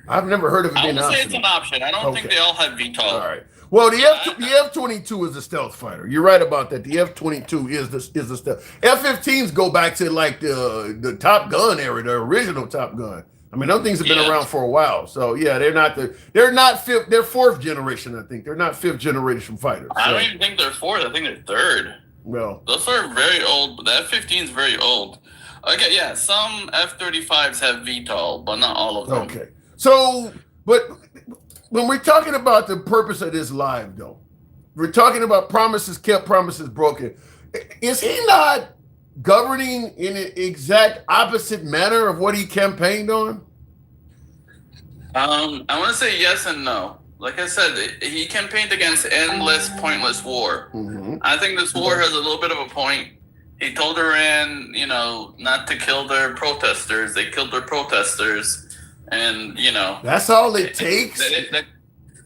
I've never heard of it being I would say optional. it's an option. I don't think they all have VTOL. All right. Well, the F-22 is a stealth fighter. You're right about that. The F-22 is the stealth. F-15s go back to like the Top Gun era, the original Top Gun. I mean, those things have been around for a while. So yeah, they're fourth generation. I think they're not fifth generation fighters. I don't even think they're fourth. I think they're third. Well, those are very old. But the F-15 is very old. Okay, yeah, some F-35s have VTOL, but not all of them. Okay. So, but when we're talking about the purpose of this live, though, we're talking about promises kept, promises broken. Is he not governing in an exact opposite manner of what he campaigned on? I want to say yes and no. Like I said, he campaigned against endless, pointless war. Mm-hmm. I think this war has a little bit of a point. He told Iran, not to kill their protesters. They killed their protesters. And, that's all it takes.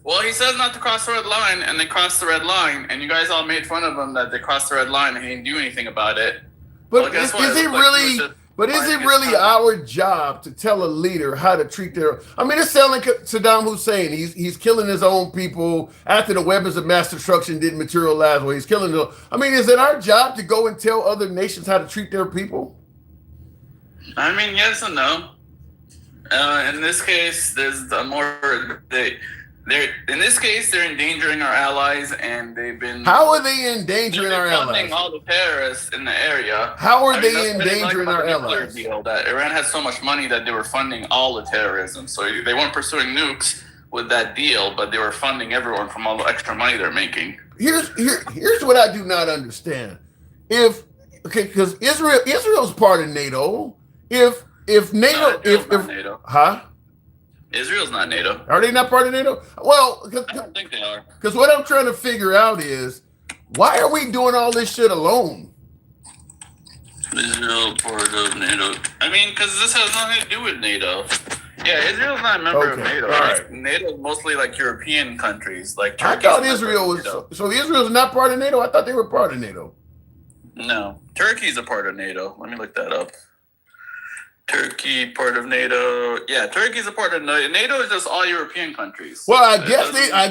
Well, he says not to cross the red line, and they crossed the red line, and you guys all made fun of him that they crossed the red line and he didn't do anything about it. But is it really our job to tell a leader how to treat their? I mean, it's sounding like Saddam Hussein. He's killing his own people after the weapons of mass destruction didn't materialize. Well, he's killing them. I mean, is it our job to go and tell other nations how to treat their people? I mean, yes and no. In this case, there's a more in this case they're endangering our allies, and they've been. How are they endangering our allies? All the terrorists in the area. How are they endangering our allies? Deal that Iran has so much money that they were funding all the terrorism, so they weren't pursuing nukes with that deal, but they were funding everyone from all the extra money they're making. Here's what I do not understand. Because Israel's part of NATO. If NATO, NATO. Huh? Israel's not NATO. Are they not part of NATO? Well, I don't think they are. Because what I'm trying to figure out is, why are we doing all this shit alone? Israel part of NATO. I mean, because this has nothing to do with NATO. Yeah, Israel's not a member of NATO. Right. NATO is mostly like European countries, like Turkey. I thought Israel was so Israel's not part of NATO. I thought they were part of NATO. No, Turkey's a part of NATO. Let me look that up. Turkey, part of NATO. Yeah, Turkey's a part of NATO. NATO is just all European countries. Well, I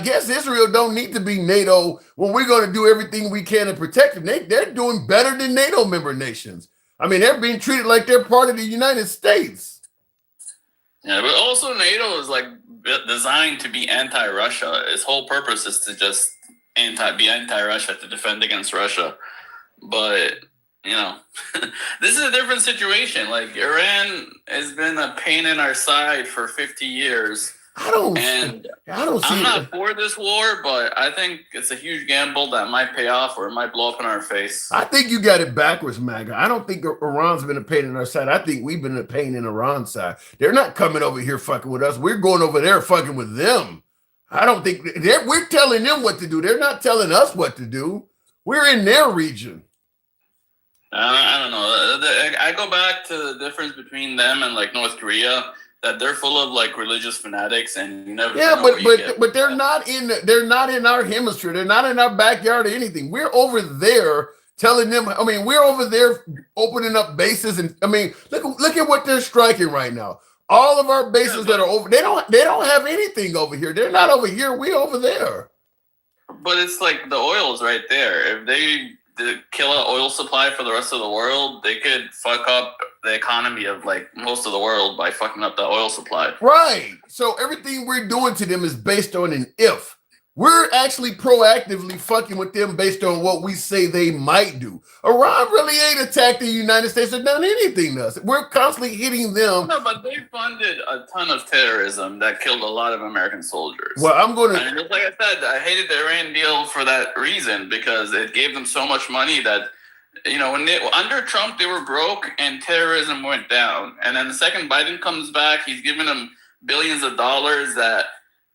guess Israel don't need to be NATO when we're going to do everything we can to protect them. They're doing better than NATO member nations. I mean, they're being treated like they're part of the United States. Yeah, but also NATO is like designed to be anti-Russia. Its whole purpose is to just be anti-Russia, to defend against Russia. But this is a different situation. Like, Iran has been a pain in our side for 50 years. I'm not for this war, but I think it's a huge gamble that might pay off, or it might blow up in our face. I think you got it backwards, MAGA. I don't think Iran's been a pain in our side. I think we've been a pain in Iran's side. They're not coming over here fucking with us. We're going over there fucking with them. I don't think we're telling them what to do. They're not telling us what to do. We're in their region. I don't know. I go back to the difference between them and like North Korea, that they're full of like religious fanatics, and you never. Yeah, but they're not in our hemisphere. They're not in our backyard or anything. We're over there telling them. I mean, we're over there opening up bases, and I mean, look at what they're striking right now. All of our bases that are over, they don't have anything over here. They're not over here. We over there. But it's like the oil's right there. If they kill an oil supply for the rest of the world, they could fuck up the economy of like most of the world by fucking up the oil supply. Right. So everything we're doing to them is based on an if. We're actually proactively fucking with them based on what we say they might do. Iran really ain't attacked the United States or done anything to us. We're constantly hitting them. No, but they funded a ton of terrorism that killed a lot of American soldiers. Well, I'm going to... And just like I said, I hated the Iran deal for that reason, because it gave them so much money that, you know, under Trump, they were broke and terrorism went down. And then the second Biden comes back, he's giving them billions of dollars that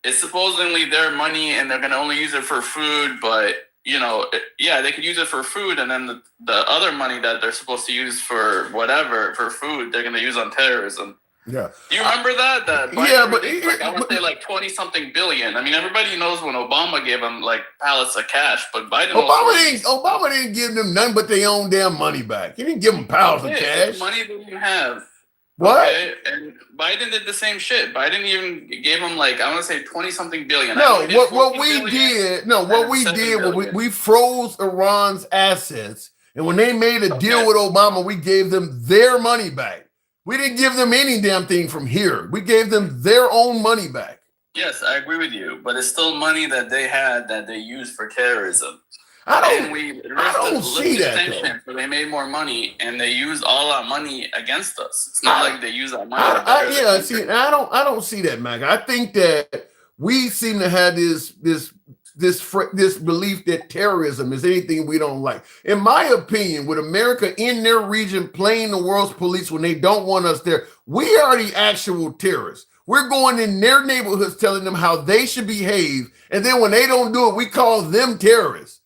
it's supposedly their money and they're going to only use it for food. But, you know, yeah, they could use it for food. And then the other money that they're supposed to use for whatever, for food, they're going to use on terrorism. Yeah. Do you remember that? Yeah, but I want to say like 20-something billion. I mean, everybody knows when Obama gave them like pallets of cash, but Biden. Obama didn't give them nothing but their own damn money back. He didn't give them pallets of cash. Money they didn't have. What? Okay? And Biden did the same shit. Biden even gave them like, I want to say 20-something billion. No, what we did, we froze Iran's assets, and when they made a deal with Obama, we gave them their money back. We didn't give them any damn thing from here. We gave them their own money back. Yes, I agree with you, but it's still money that they had that they used for terrorism. I don't see that. So they made more money, and they used all our money against us. It's not like they use our money. I don't see that, Mac. I think that we seem to have this belief that terrorism is anything we don't like. In my opinion, with America in their region playing the world's police when they don't want us there, we are the actual terrorists. We're going in their neighborhoods telling them how they should behave, and then when they don't do it, we call them terrorists.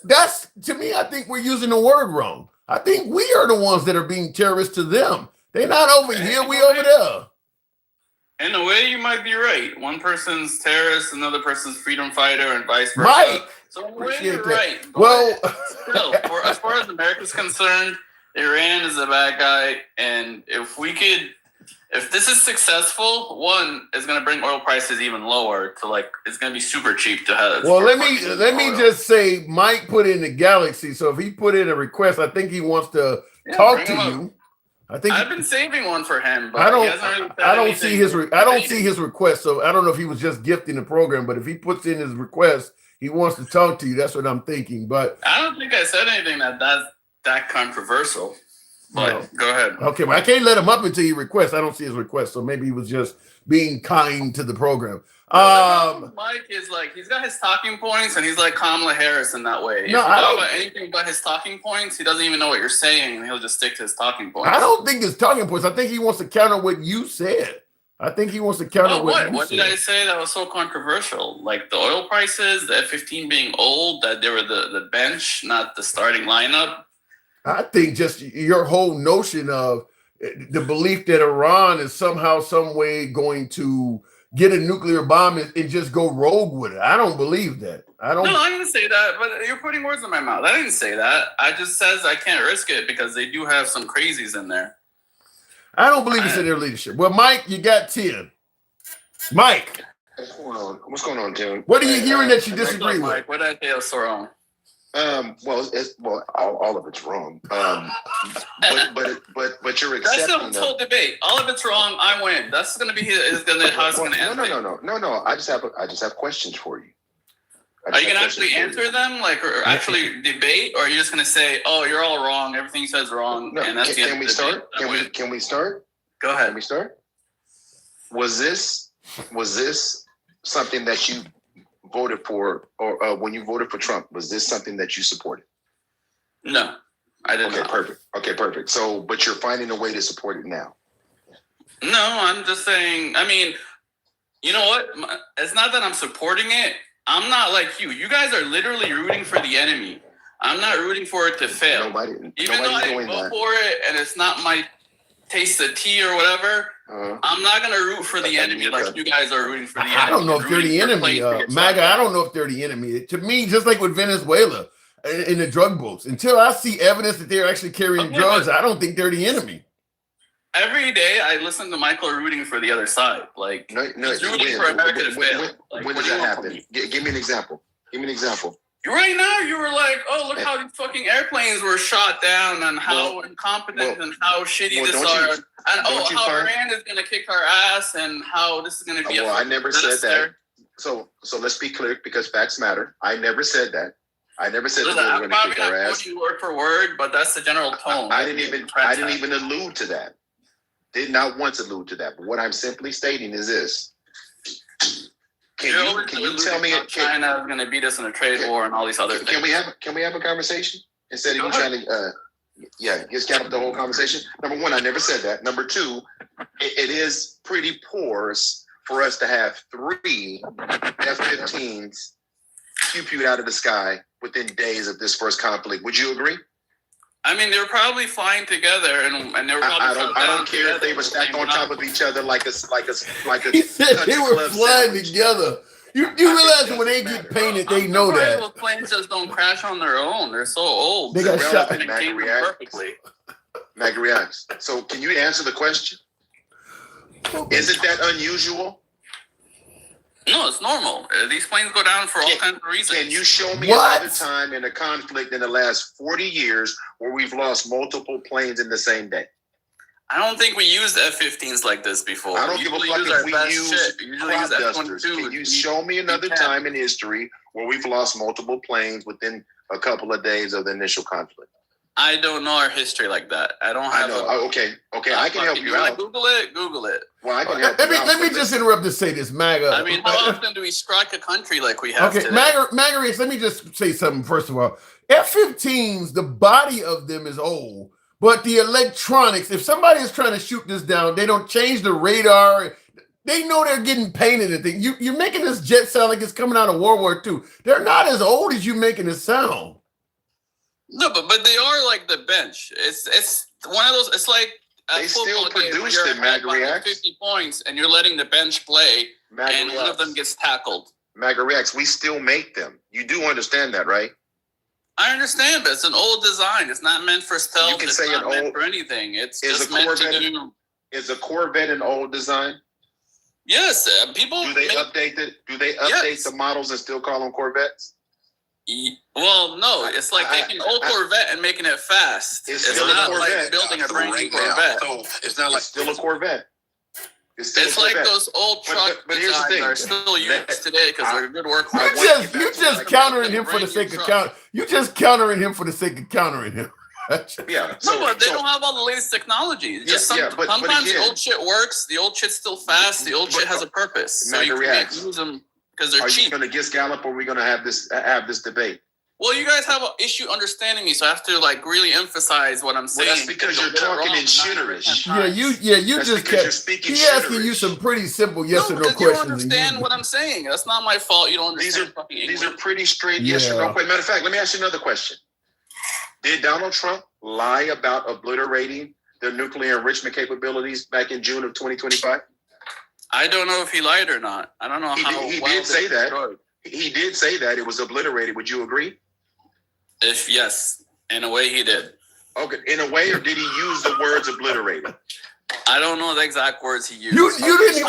That's, to me, I think we're using the word wrong. I think we are the ones that are being terrorists to them. They're not over here, we over there. In a way, you might be right. One person's terrorist, another person's freedom fighter, and vice versa. Right. So in a way, you're right. Well, still, as far as America's concerned, Iran is a bad guy, and if this is successful, one is going to bring oil prices even lower to like, it's going to be super cheap to have. Well, let me just say, Mike put in the Galaxy. So if he put in a request, I think he wants to talk to you. I think I've been saving one for him, but I don't see his request. So I don't know if he was just gifting the program, but if he puts in his request, he wants to talk to you. That's what I'm thinking. But I don't think I said anything that's that controversial. But go ahead. Okay, but I can't let him up until he requests. I don't see his request, so maybe he was just being kind to the program. Mike is like, he's got his talking points, and he's like Kamala Harris in that way. If you talk about anything but his talking points, he doesn't even know what you're saying, and he'll just stick to his talking points. I don't think it's talking points. I think he wants to counter what you said. I think he wants to counter what you said. What did I say that was so controversial? Like the oil prices, the F-15 being old, that they were the bench, not the starting lineup. I think just your whole notion of the belief that Iran is somehow, some way going to get a nuclear bomb and just go rogue with it. I don't believe that. No, I didn't say that, but you're putting words in my mouth. I didn't say that. I just says I can't risk it because they do have some crazies in there. I don't believe it's in their leadership. Well, Mike, you got 10. Mike. What's going on, Tim? What are you hearing that you disagree with? Mike, what did I say was so wrong? All of it's wrong. But you're accepting. That's the whole debate. All of it's wrong. I win. That's going to be how it's going to end. No. I just have questions for you. Are you going to actually answer them, like, or actually debate, or are you just going to say, "Oh, you're all wrong. Everything you said is wrong"? No, and that's the end can we start? Can we start? Go ahead. Can we start? Was this something that you voted for, or when you voted for Trump, was this something that you supported? No, I didn't. Okay, perfect. So, but you're finding a way to support it now. No, I'm just saying. I mean, You know what? It's not that I'm supporting it. I'm not like you. You guys are literally rooting for the enemy. I'm not rooting for it to fail. Even though I didn't vote for it and it's not my taste of tea or whatever, I'm not going to root for the enemy like you guys are rooting for the enemy. I don't know if they're the enemy, MAGA. I don't know if they're the enemy. To me, just like with Venezuela in the drug boats, until I see evidence that they're actually carrying drugs, I don't think they're the enemy. Every day I listen to Michael rooting for the other side. Like, he's rooting for America to fail. When does that happen? Give me an example. Right now, you were like, "Oh, look how these fucking airplanes were shot down, and how incompetent and how shitty this are, and how Iran is gonna kick our ass, and how this is gonna be." I never said that. So let's be clear, because facts matter. I never said that. I never said that we were gonna kick our ass. You word for word, but that's the general tone. I didn't even allude to that. Did not once allude to that. But what I'm simply stating is this. Can you tell me China is going to beat us in a trade war and all these other things? Can we have a conversation instead of you trying to just cap up the whole conversation? Number one, I never said that. Number two, it is pretty porous for us to have 3 F-15s pew-pewed out of the sky within days of this first conflict. Would you agree? I mean, they were probably flying together, and they were probably. I don't care if they were stacked on top of each other like a. He said they were flying together. You realize when they get painted, they know that. Those planes just don't crash on their own. They're so old. They got shot. MAGA reacts. So, can you answer the question? Isn't that unusual? No, it's normal. These planes go down for all kinds of reasons. Can you show me another time in a conflict in the last 40 years where we've lost multiple planes in the same day? I don't think we used F-15s like this before. I don't give a fuck if we use crop dusters. Can you show me another time in history where we've lost multiple planes within a couple of days of the initial conflict? I don't know our history like that. I don't have. Okay. I can help you out. Google it. Well, I can help Let me just interrupt to say this, MAGA. I mean, how often do we strike a country like we have today? MAGA, let me just say something first of all. F-15s, the body of them is old, but the electronics, if somebody is trying to shoot this down, they don't change the radar. They know they're getting painted and things. You're making this jet sound like it's coming out of World War II. They're not as old as you making it sound. No, but they are like the bench. It's one of those. It's like they still produced it. MAGA reacts. 50 points, and you're letting the bench play, and one of them gets tackled. MAGA reacts. We still make them. You do understand that, right? I understand, but it's an old design. It's not meant for stealth. You can it's say not an meant old for anything. It's just meant to do. Is a Corvette an old design? Yes, people. Do they update the models and still call them Corvettes? Well, no, it's like taking old Corvette and making it fast. It's not like building a brand new Corvette. It's not like still a Corvette. It's like those old truck designs are still used today because they're good work. You just countering him for the sake of countering. You just countering him for the sake of countering him. Yeah. No, but they don't have all the latest technology. Sometimes the old shit works. The old shit's still fast. The old shit has a purpose. So you can't use them because they're cheap. Are you going to get Scallop, or are we going to have this debate? Well, you guys have an issue understanding me, so I have to like really emphasize what I'm saying. Well, that's because you're talking in shitterish. You just kept. He asking you some pretty simple yes or no questions. You don't understand what I'm saying. That's not my fault. You don't understand fucking English. These are pretty straight yes or no questions. Matter of fact, let me ask you another question. Did Donald Trump lie about obliterating their nuclear enrichment capabilities back in June of 2025? I don't know if he lied or not. I don't know how. He did say that. He did say that it was obliterated. Would you agree? If yes, in a way he did. Okay, in a way, or did he use the words obliterated? I don't know the exact words he used. You didn't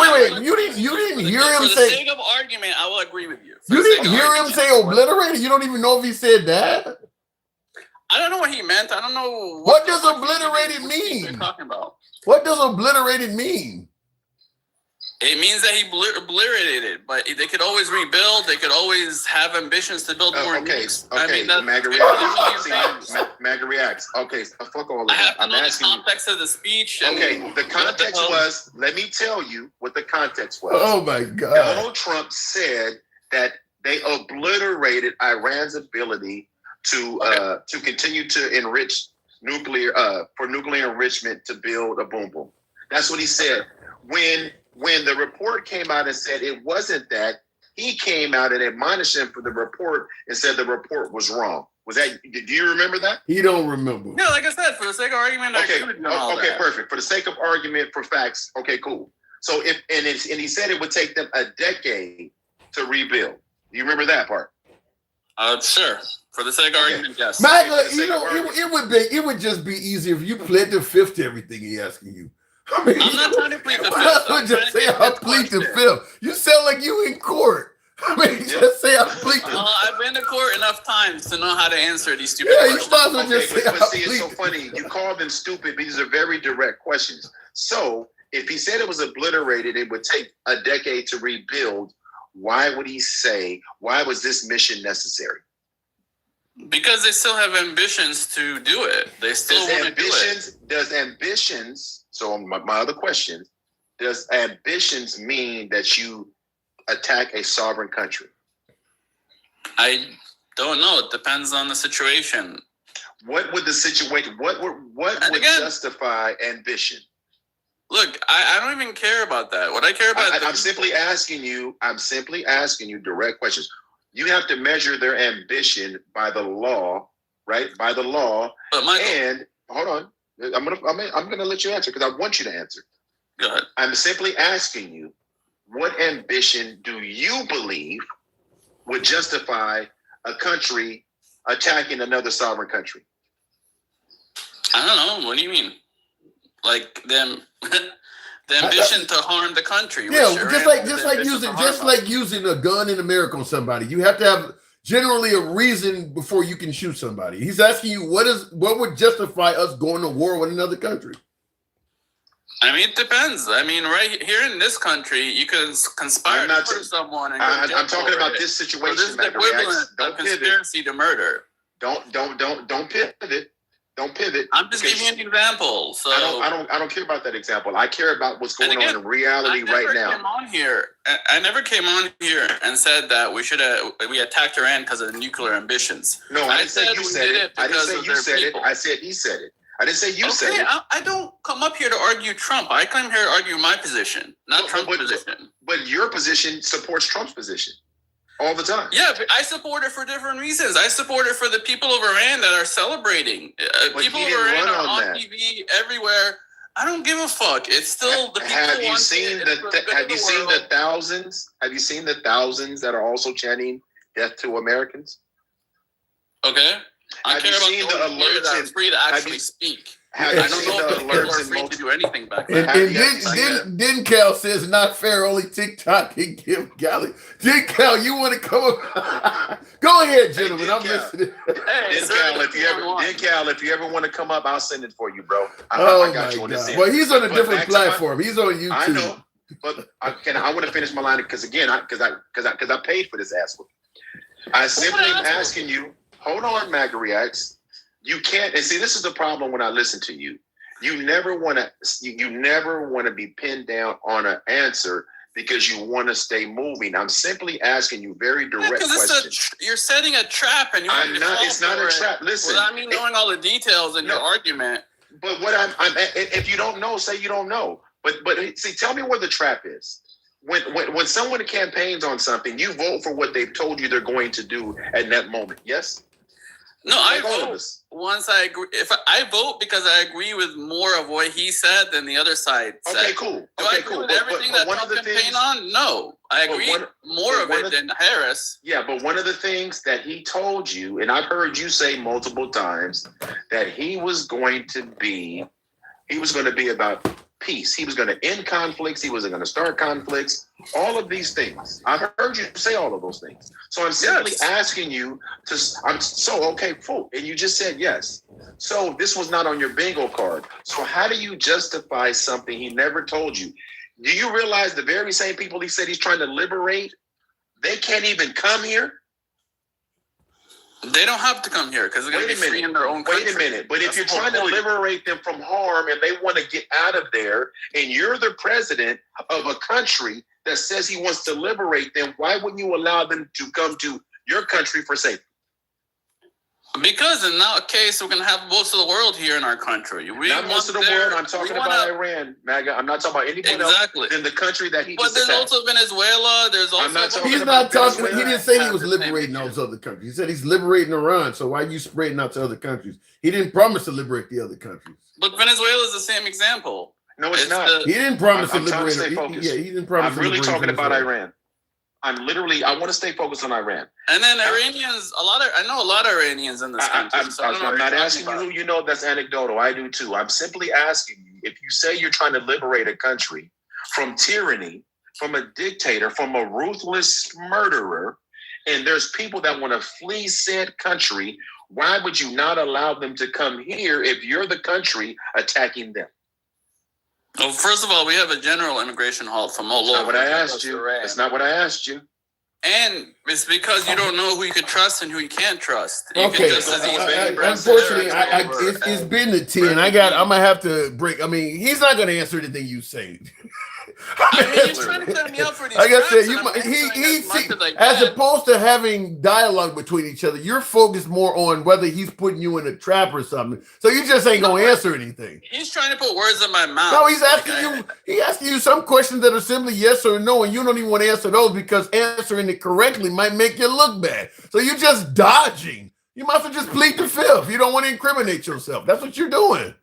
hear him say. For the sake of argument, I will agree with you. You didn't hear him say obliterated. You don't even know if he said that. I don't know what he meant. I don't know what does obliterated mean. What are you talking about? What does obliterated mean? It means that he obliterated it, but they could always rebuild. They could always have ambitions to build more. Okay. I mean, MAGA reacts. MAGA reacts. Okay, fuck all of that. I have to know the context of the speech. Okay, the context was. Let me tell you what the context was. Oh my God! Donald Trump said that they obliterated Iran's ability to continue to enrich nuclear for nuclear enrichment to build a boom boom. That's what he said. When when the report came out and said it wasn't that, he came out and admonished him for the report and said the report was wrong. Was that? Do you remember that? He don't remember. Yeah, like I said, for the sake of argument, I Okay. agree with you on all Okay. that. Perfect. For the sake of argument, for facts. Okay. Cool. So and he said it would take them a decade to rebuild. Do you remember that part? Sure. For the sake of argument, yes. MAGA, you know, it would just be easier if you pled the fifth to everything he asking you. I mean, I'm not trying to plead the I fifth. I'm would just trying say to get I this plead the question. fifth. You sound like you in court. I mean, just say I plead the I've been to court enough times to know how to answer these stupid Yeah, you questions. might as well Okay, just say but I see, it's so plead. funny. You call them stupid, but these are very direct questions. So if he said it was obliterated, it would take a decade to rebuild. Why would he say, why was this mission necessary? Because they still have ambitions to do it. They still want to do it. Does ambitions, so my other question, does ambitions mean that you attack a sovereign country? I don't know. It depends on the situation. What would the situation, what would again, justify ambition? Look, I don't even care about that. What I care about I'm simply asking you direct questions. You have to measure their ambition by the law, right? By the law. But Michael, and hold on. I'm gonna let you answer because I want you to answer. go ahead. I'm simply asking you, what ambition do you believe would justify a country attacking another sovereign country? I don't know. What do you mean? Like them, the ambition to harm the country. Yeah, which just Iran like has the ambition to harm us. like using a gun in America on somebody. You have to have generally a reason before you can shoot somebody. He's asking you what would justify us going to war with another country. I mean, it depends. I mean, right here in this country, you can conspire to murder someone. And I'm talking about this situation. So this is the equivalent of conspiracy to murder. Don't pivot. Don't pivot. I'm just giving you an example. So I don't care about that example. I care about what's going on in reality right now. I never came on here and said that we attacked Iran because of nuclear ambitions. No, I didn't say you said it. I didn't say you said it. I said he said it. I didn't say you said it. I don't come up here to argue Trump. I come here to argue my position, not Trump's position. But your position supports Trump's position all the time. Yeah, but I support it for different reasons. I support it for the people of Iran that are celebrating. People of Iran are on TV everywhere. I don't give a fuck. It's still the people. Have you seen the thousands? Have you seen the thousands that are also chanting "Death to Americans"? Okay. I care about the alerts that are free to actually speak. I don't know if people are free to do anything back then. And then Cal says not fair. Only TikTok can give Gally. Then Cal, you want to come up? Go ahead, gentlemen. I'm listening. Cal, if you ever want to come up, I'll send it for you, bro. I got you on this. Well, he's on a different platform. He's on YouTube. I know, but I want to finish my line because again, because I paid for this ass whooping. I simply am asking you. Hold on, MAGA-Reacts. You can't, and see, this is the problem when I listen to you. You never want to be pinned down on an answer because you want to stay moving. I'm simply asking you very direct questions. You're setting a trap, and it's not a trap. Listen, without me knowing all the details in your argument. But what I'm if you don't know, say you don't know. But see, tell me where the trap is. When someone campaigns on something, you vote for what they've told you they're going to do at that moment. Yes. No, I vote once I agree. If I vote because I agree with more of what he said than the other side said. Okay, cool. Do I agree with everything that Trump campaigned on? No, I agree more of it than Harris. Yeah, but one of the things that he told you, and I've heard you say multiple times, that he was going to be about peace. He was going to end conflicts. He wasn't going to start conflicts. All of these things. I've heard you say all of those things. So I'm simply asking you okay, cool. And you just said yes. So this was not on your bingo card. So how do you justify something he never told you? Do you realize the very same people he said he's trying to liberate, they can't even come here? They don't have to come here because they're going to be free in their own country. Wait a minute. But if you're trying to liberate them from harm and they want to get out of there, and you're the president of a country that says he wants to liberate them, why wouldn't you allow them to come to your country for safety? Because in that case, we're going to have most of the world here in our country. We Not most of the world. I'm talking about Iran, MAGA. I'm not talking about anybody else in the country that he But just there's attacked. also Venezuela. There's also. I'm not talking He's about not talking. Venezuela. He didn't say he was liberating those other countries. He said he's liberating Iran. So why are you spreading out to other countries? He didn't promise to liberate the other countries. But Venezuela is the same example. No, it's not. He didn't promise I'm to trying to liberate. stay focused. Yeah, he didn't promise. I'm really to talking about Venezuela. Iran. I want to stay focused on Iran. And then Iranians, I know a lot of Iranians in this country. I'm not asking you who you know. That's anecdotal. I do too. I'm simply asking you, if you say you're trying to liberate a country from tyranny, from a dictator, from a ruthless murderer, and there's people that want to flee said country, why would you not allow them to come here if you're the country attacking them? Well, first of all, we have a general immigration halt from all over. That's not what I asked you. That's not what I asked you. And it's because you don't know who you could trust and who you can't trust. You Okay. can just as easily Unfortunately, it's been the 10. I'm gonna have to break. I mean, he's not gonna answer anything you say. I mean, he's trying to set me up for these. Like I said, you as opposed to having dialogue between each other, you're focused more on whether he's putting you in a trap or something. So you just ain't gonna answer anything. He's trying to put words in my mouth. No, he's asking you some questions that are simply yes or no, and you don't even want to answer those because answering it correctly might make you look bad. So you're just dodging. You might as well just plead the fifth. You don't want to incriminate yourself. That's what you're doing.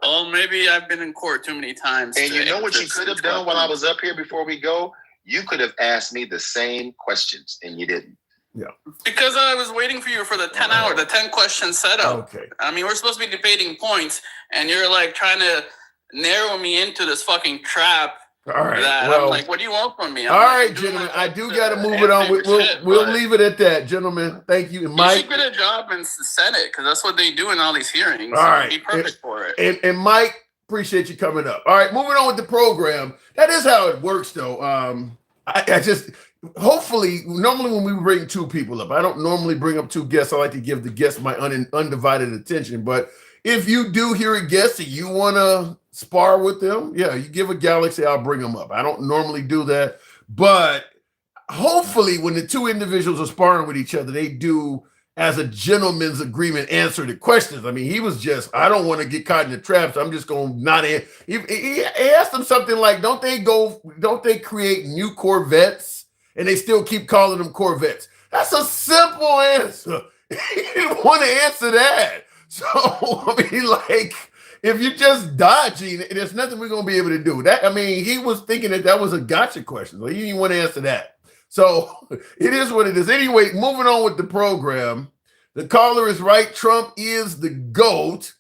Well, maybe I've been in court too many times. And you know what you could have done while I was up here before we go? You could have asked me the same questions, and you didn't. Yeah. Because I was waiting for you for the 10 question setup. Okay. I mean, we're supposed to be debating points, and you're like trying to narrow me into this fucking trap. All right. I'm like, what do you want from me? All right, gentlemen. I do got to move it on. We'll leave it at that, gentlemen. Thank you. And Mike, you should get a job in the Senate because that's what they do in all these hearings. All right. Be perfect for it. And Mike, appreciate you coming up. All right, moving on with the program. That is how it works, though. I just hopefully normally when we bring two people up, I don't normally bring up two guests. I like to give the guests my undivided attention. But if you do hear a guest and you want to spar with them, yeah, you give a galaxy, I'll bring them up. I don't normally do that, but hopefully when the two individuals are sparring with each other, they do, as a gentleman's agreement, answer the questions. I mean, he was just, I don't want to get caught in the trap, so I'm just going to not answer. He asked them something like, don't they create new Corvettes and they still keep calling them Corvettes? That's a simple answer. He didn't want to answer that. So, I mean, like, if you're just dodging, there's nothing we're going to be able to do. That, I mean, he was thinking that was a gotcha question. So he didn't want to answer that. So it is what it is. Anyway, moving on with the program. The caller is right. Trump is the GOAT.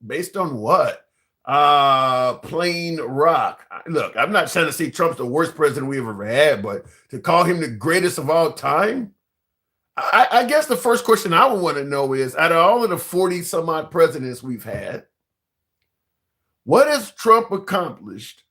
Based on what? Plain rock. Look, I'm not trying to say Trump's the worst president we've ever had, but to call him the greatest of all time? I guess the first question I would want to know is, out of all of the 40 some odd presidents we've had, what has Trump accomplished?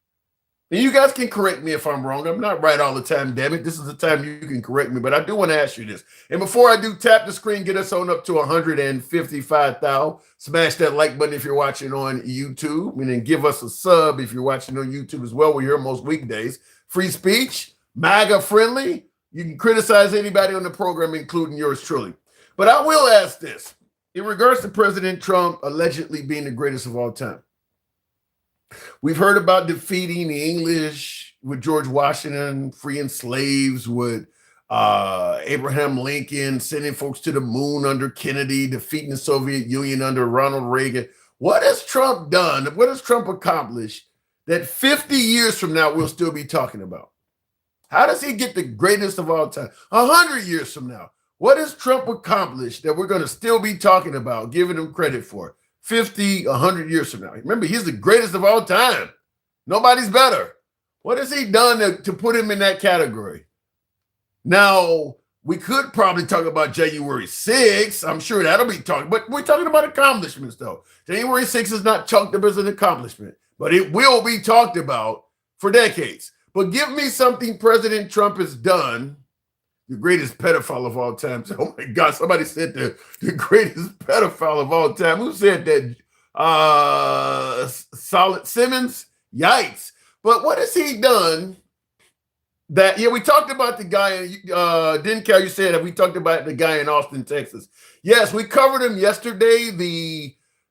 And you guys can correct me if I'm wrong. I'm not right all the time, damn it. This is the time you can correct me, but I do want to ask you this. And before I do, tap the screen, get us on up to 155,000. Smash that like button if you're watching on YouTube, and then give us a sub if you're watching on YouTube as well. We're here most weekdays. Free speech, MAGA friendly. You can criticize anybody on the program, including yours truly. But I will ask this. In regards to President Trump allegedly being the greatest of all time, we've heard about defeating the English with George Washington, freeing slaves with Abraham Lincoln, sending folks to the moon under Kennedy, defeating the Soviet Union under Ronald Reagan. What has Trump done? What has Trump accomplished that 50 years from now we'll still be talking about? How does he get the greatest of all time? 100 years from now, what has Trump accomplished that we're going to still be talking about, giving him credit for 50, 100 years from now? Remember, he's the greatest of all time. Nobody's better. What has he done to put him in that category? Now, we could probably talk about January 6th. I'm sure that'll be talked, but we're talking about accomplishments, though. January 6th is not chalked up as an accomplishment, but it will be talked about for decades. But give me something President Trump has done, the greatest pedophile of all time. Oh my God, somebody said the greatest pedophile of all time. Who said that? Solid Simmons? Yikes. But what has he done That we talked about the guy. Didn't care. You said that we talked about the guy in Austin, Texas. Yes, we covered him yesterday.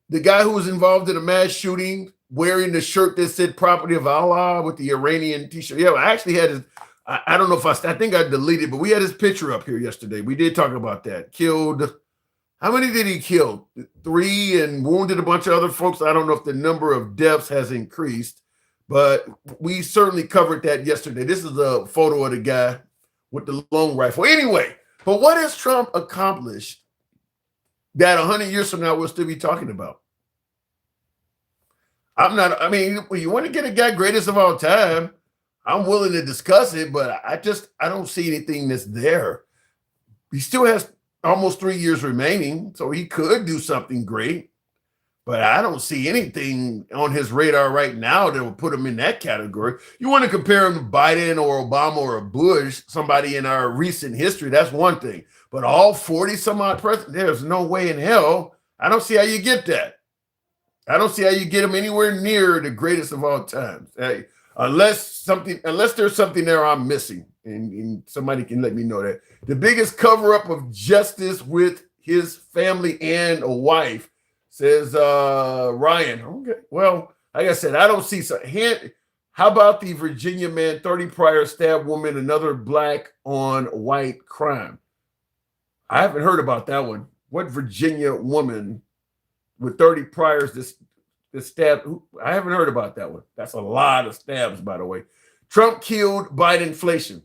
The guy who was involved in a mass shooting, wearing the shirt that said "Property of Allah" with the Iranian T-shirt. Yeah, I actually had his. I don't know if I think I deleted, but we had his picture up here yesterday. We did talk about that. Killed. How many did he kill? 3, and wounded a bunch of other folks. I don't know if the number of deaths has increased, but we certainly covered that yesterday. This is a photo of the guy with the long rifle. Anyway, but what has Trump accomplished that 100 years from now we'll still be talking about? I mean, you want to get a guy greatest of all time, I'm willing to discuss it, but I don't see anything that's there. He still has almost 3 years remaining, so he could do something great, but I don't see anything on his radar right now that will put him in that category. You want to compare him to Biden or Obama or Bush, somebody in our recent history, that's one thing. But all 40 some odd presidents, there's no way in hell. I don't see how you get that. I don't see how you get him anywhere near the greatest of all times. Unless there's something there I'm missing, and somebody can let me know that. The biggest cover-up of justice with his family and a wife, says Ryan. Okay, well, like I said, I don't see some. How about the Virginia man, 30 prior stab woman, another black on white crime? I haven't heard about that one. What Virginia woman with 30 priors this stab? I haven't heard about that one. That's a lot of stabs, by the way. Trump killed Biden inflation.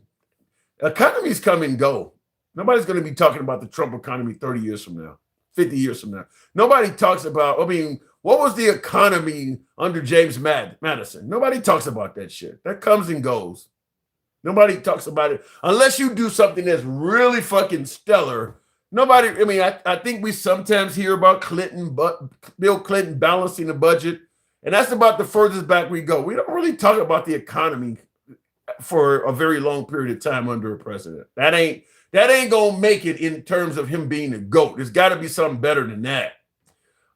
Economies come and go. Nobody's going to be talking about the Trump economy 30 years from now, 50 years from now. Nobody talks about, what was the economy under James Madison? Nobody talks about that shit. That comes and goes. Nobody talks about it unless you do something that's really fucking stellar. Nobody, I think we sometimes hear about Bill Clinton balancing the budget, and that's about the furthest back we go. We don't really talk about the economy for a very long period of time under a president. That ain't gonna make it in terms of him being a GOAT. There's got to be something better than that.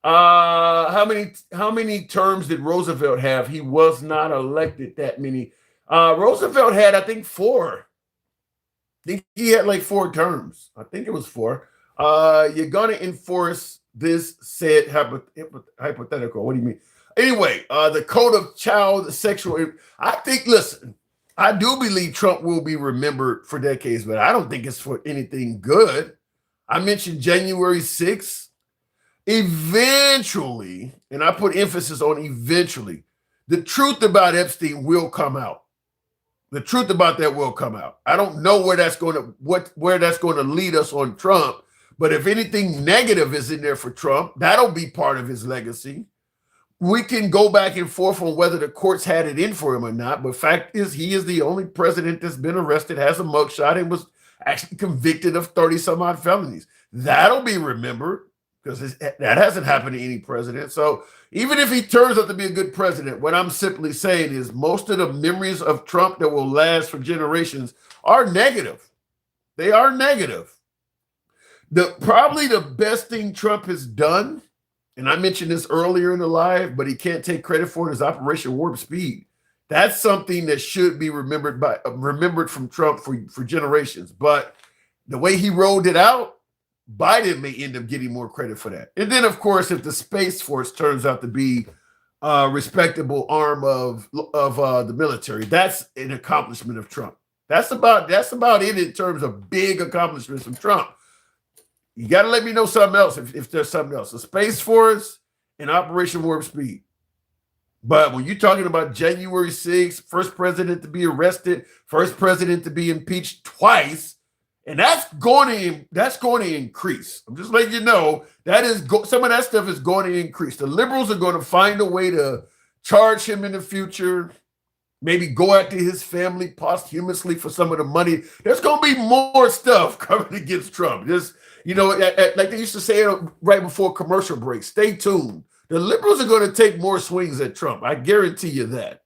How many terms did Roosevelt have? He was not elected that many. Roosevelt had, I think, 4. I think he had like 4 terms. I think it was 4. You're gonna enforce this said hypothetical. What do you mean? Anyway, the code of child sexual. Listen, I do believe Trump will be remembered for decades, but I don't think it's for anything good. I mentioned January 6th. Eventually, and I put emphasis on eventually, the truth about Epstein will come out. The truth about that will come out. I don't know where that's going to lead us on Trump, but if anything negative is in there for Trump, that'll be part of his legacy. We can go back and forth on whether the courts had it in for him or not, but fact is he is the only president that's been arrested, has a mugshot, and was actually convicted of 30 some odd felonies. That'll be remembered because that hasn't happened to any president. So even if he turns out to be a good president, what I'm simply saying is most of the memories of Trump that will last for generations are negative. They are negative. Probably the best thing Trump has done, and I mentioned this earlier in the live, but he can't take credit for it, is Operation Warp Speed. That's something that should be remembered from Trump for generations. But the way he rolled it out, Biden may end up getting more credit for that. And then, of course, if the Space Force turns out to be a respectable arm of the military, that's an accomplishment of Trump. That's about it in terms of big accomplishments from Trump. You got to let me know something else if there's something else. The Space Force and Operation Warp Speed. But when you're talking about January 6th, first president to be arrested, first president to be impeached twice, and that's going to increase. I'm just letting you know some of that stuff is going to increase. The liberals are going to find a way to charge him in the future, maybe go after his family posthumously for some of the money. There's going to be more stuff coming against Trump. Just, like they used to say right before commercial break, stay tuned. The liberals are going to take more swings at Trump. I guarantee you that.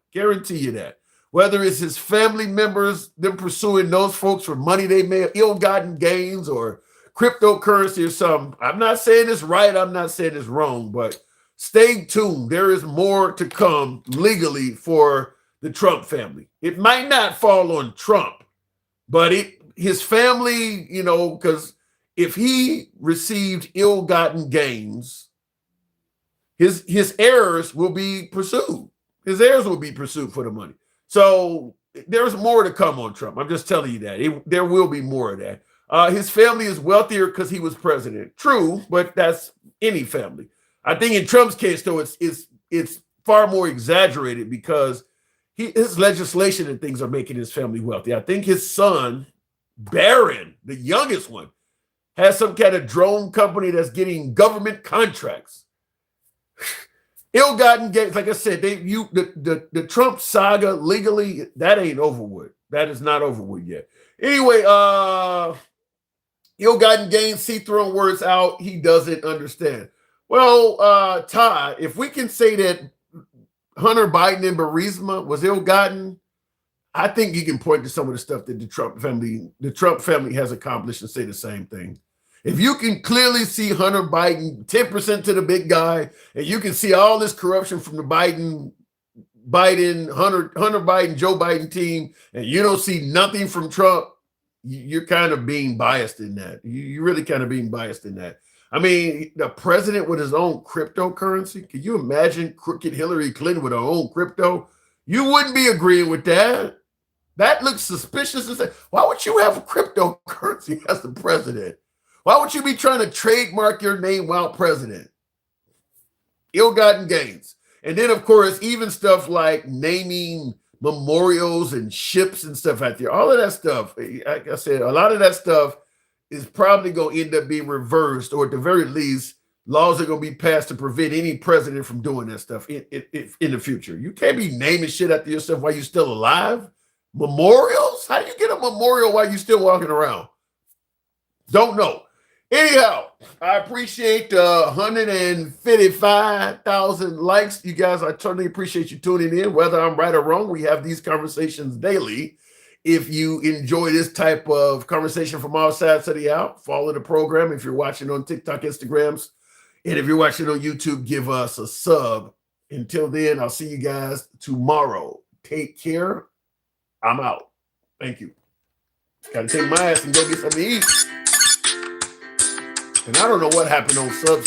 Whether it's his family members, them pursuing those folks for money they may have ill-gotten gains or cryptocurrency or something. I'm not saying it's right. I'm not saying it's wrong, but stay tuned. There is more to come legally for the Trump family. It might not fall on Trump, But his family, you know, because if he received ill-gotten gains, his heirs will be pursued. His heirs will be pursued for the money. So there's more to come on Trump. I'm just telling you that. There will be more of that. His family is wealthier because he was president. True, but that's any family. I think in Trump's case, though, it's far more exaggerated because his legislation and things are making his family wealthy. I think his son, Barron, the youngest one, has some kind of drone company that's getting government contracts. Ill-gotten gains, like I said, the Trump saga legally, that ain't over with. That is not over with yet. Anyway, ill-gotten gains, he throwing words out he doesn't understand. Well, Todd, if we can say that Hunter Biden and Burisma was ill-gotten, I think you can point to some of the stuff that the Trump family has accomplished and say the same thing. If you can clearly see Hunter Biden 10% to the big guy, and you can see all this corruption from the Hunter Biden, Joe Biden team, and you don't see nothing from Trump, you're kind of being biased in that. You're really kind of being biased in that. I mean, the president with his own cryptocurrency. Can you imagine crooked Hillary Clinton with her own crypto? You wouldn't be agreeing with that. That looks suspicious. Why would you have a cryptocurrency as the president? Why would you be trying to trademark your name while president? Ill-gotten gains. And then, of course, even stuff like naming memorials and ships and stuff out there. All of that stuff, like I said, a lot of that stuff is probably going to end up being reversed, or at the very least, laws are going to be passed to prevent any president from doing that stuff in the future. You can't be naming shit after yourself while you're still alive. Memorials? How do you get a memorial while you're still walking around? Don't know. Anyhow, I appreciate 155,000 likes. You guys, I totally appreciate you tuning in. Whether I'm right or wrong, we have these conversations daily. If you enjoy this type of conversation from all sides of the aisle, follow the program. If you're watching on TikTok, Instagrams, and if you're watching on YouTube, give us a sub. Until then, I'll see you guys tomorrow. Take care. I'm out. Thank you. Got to take my ass and go get something to eat. And I don't know what happened on subs.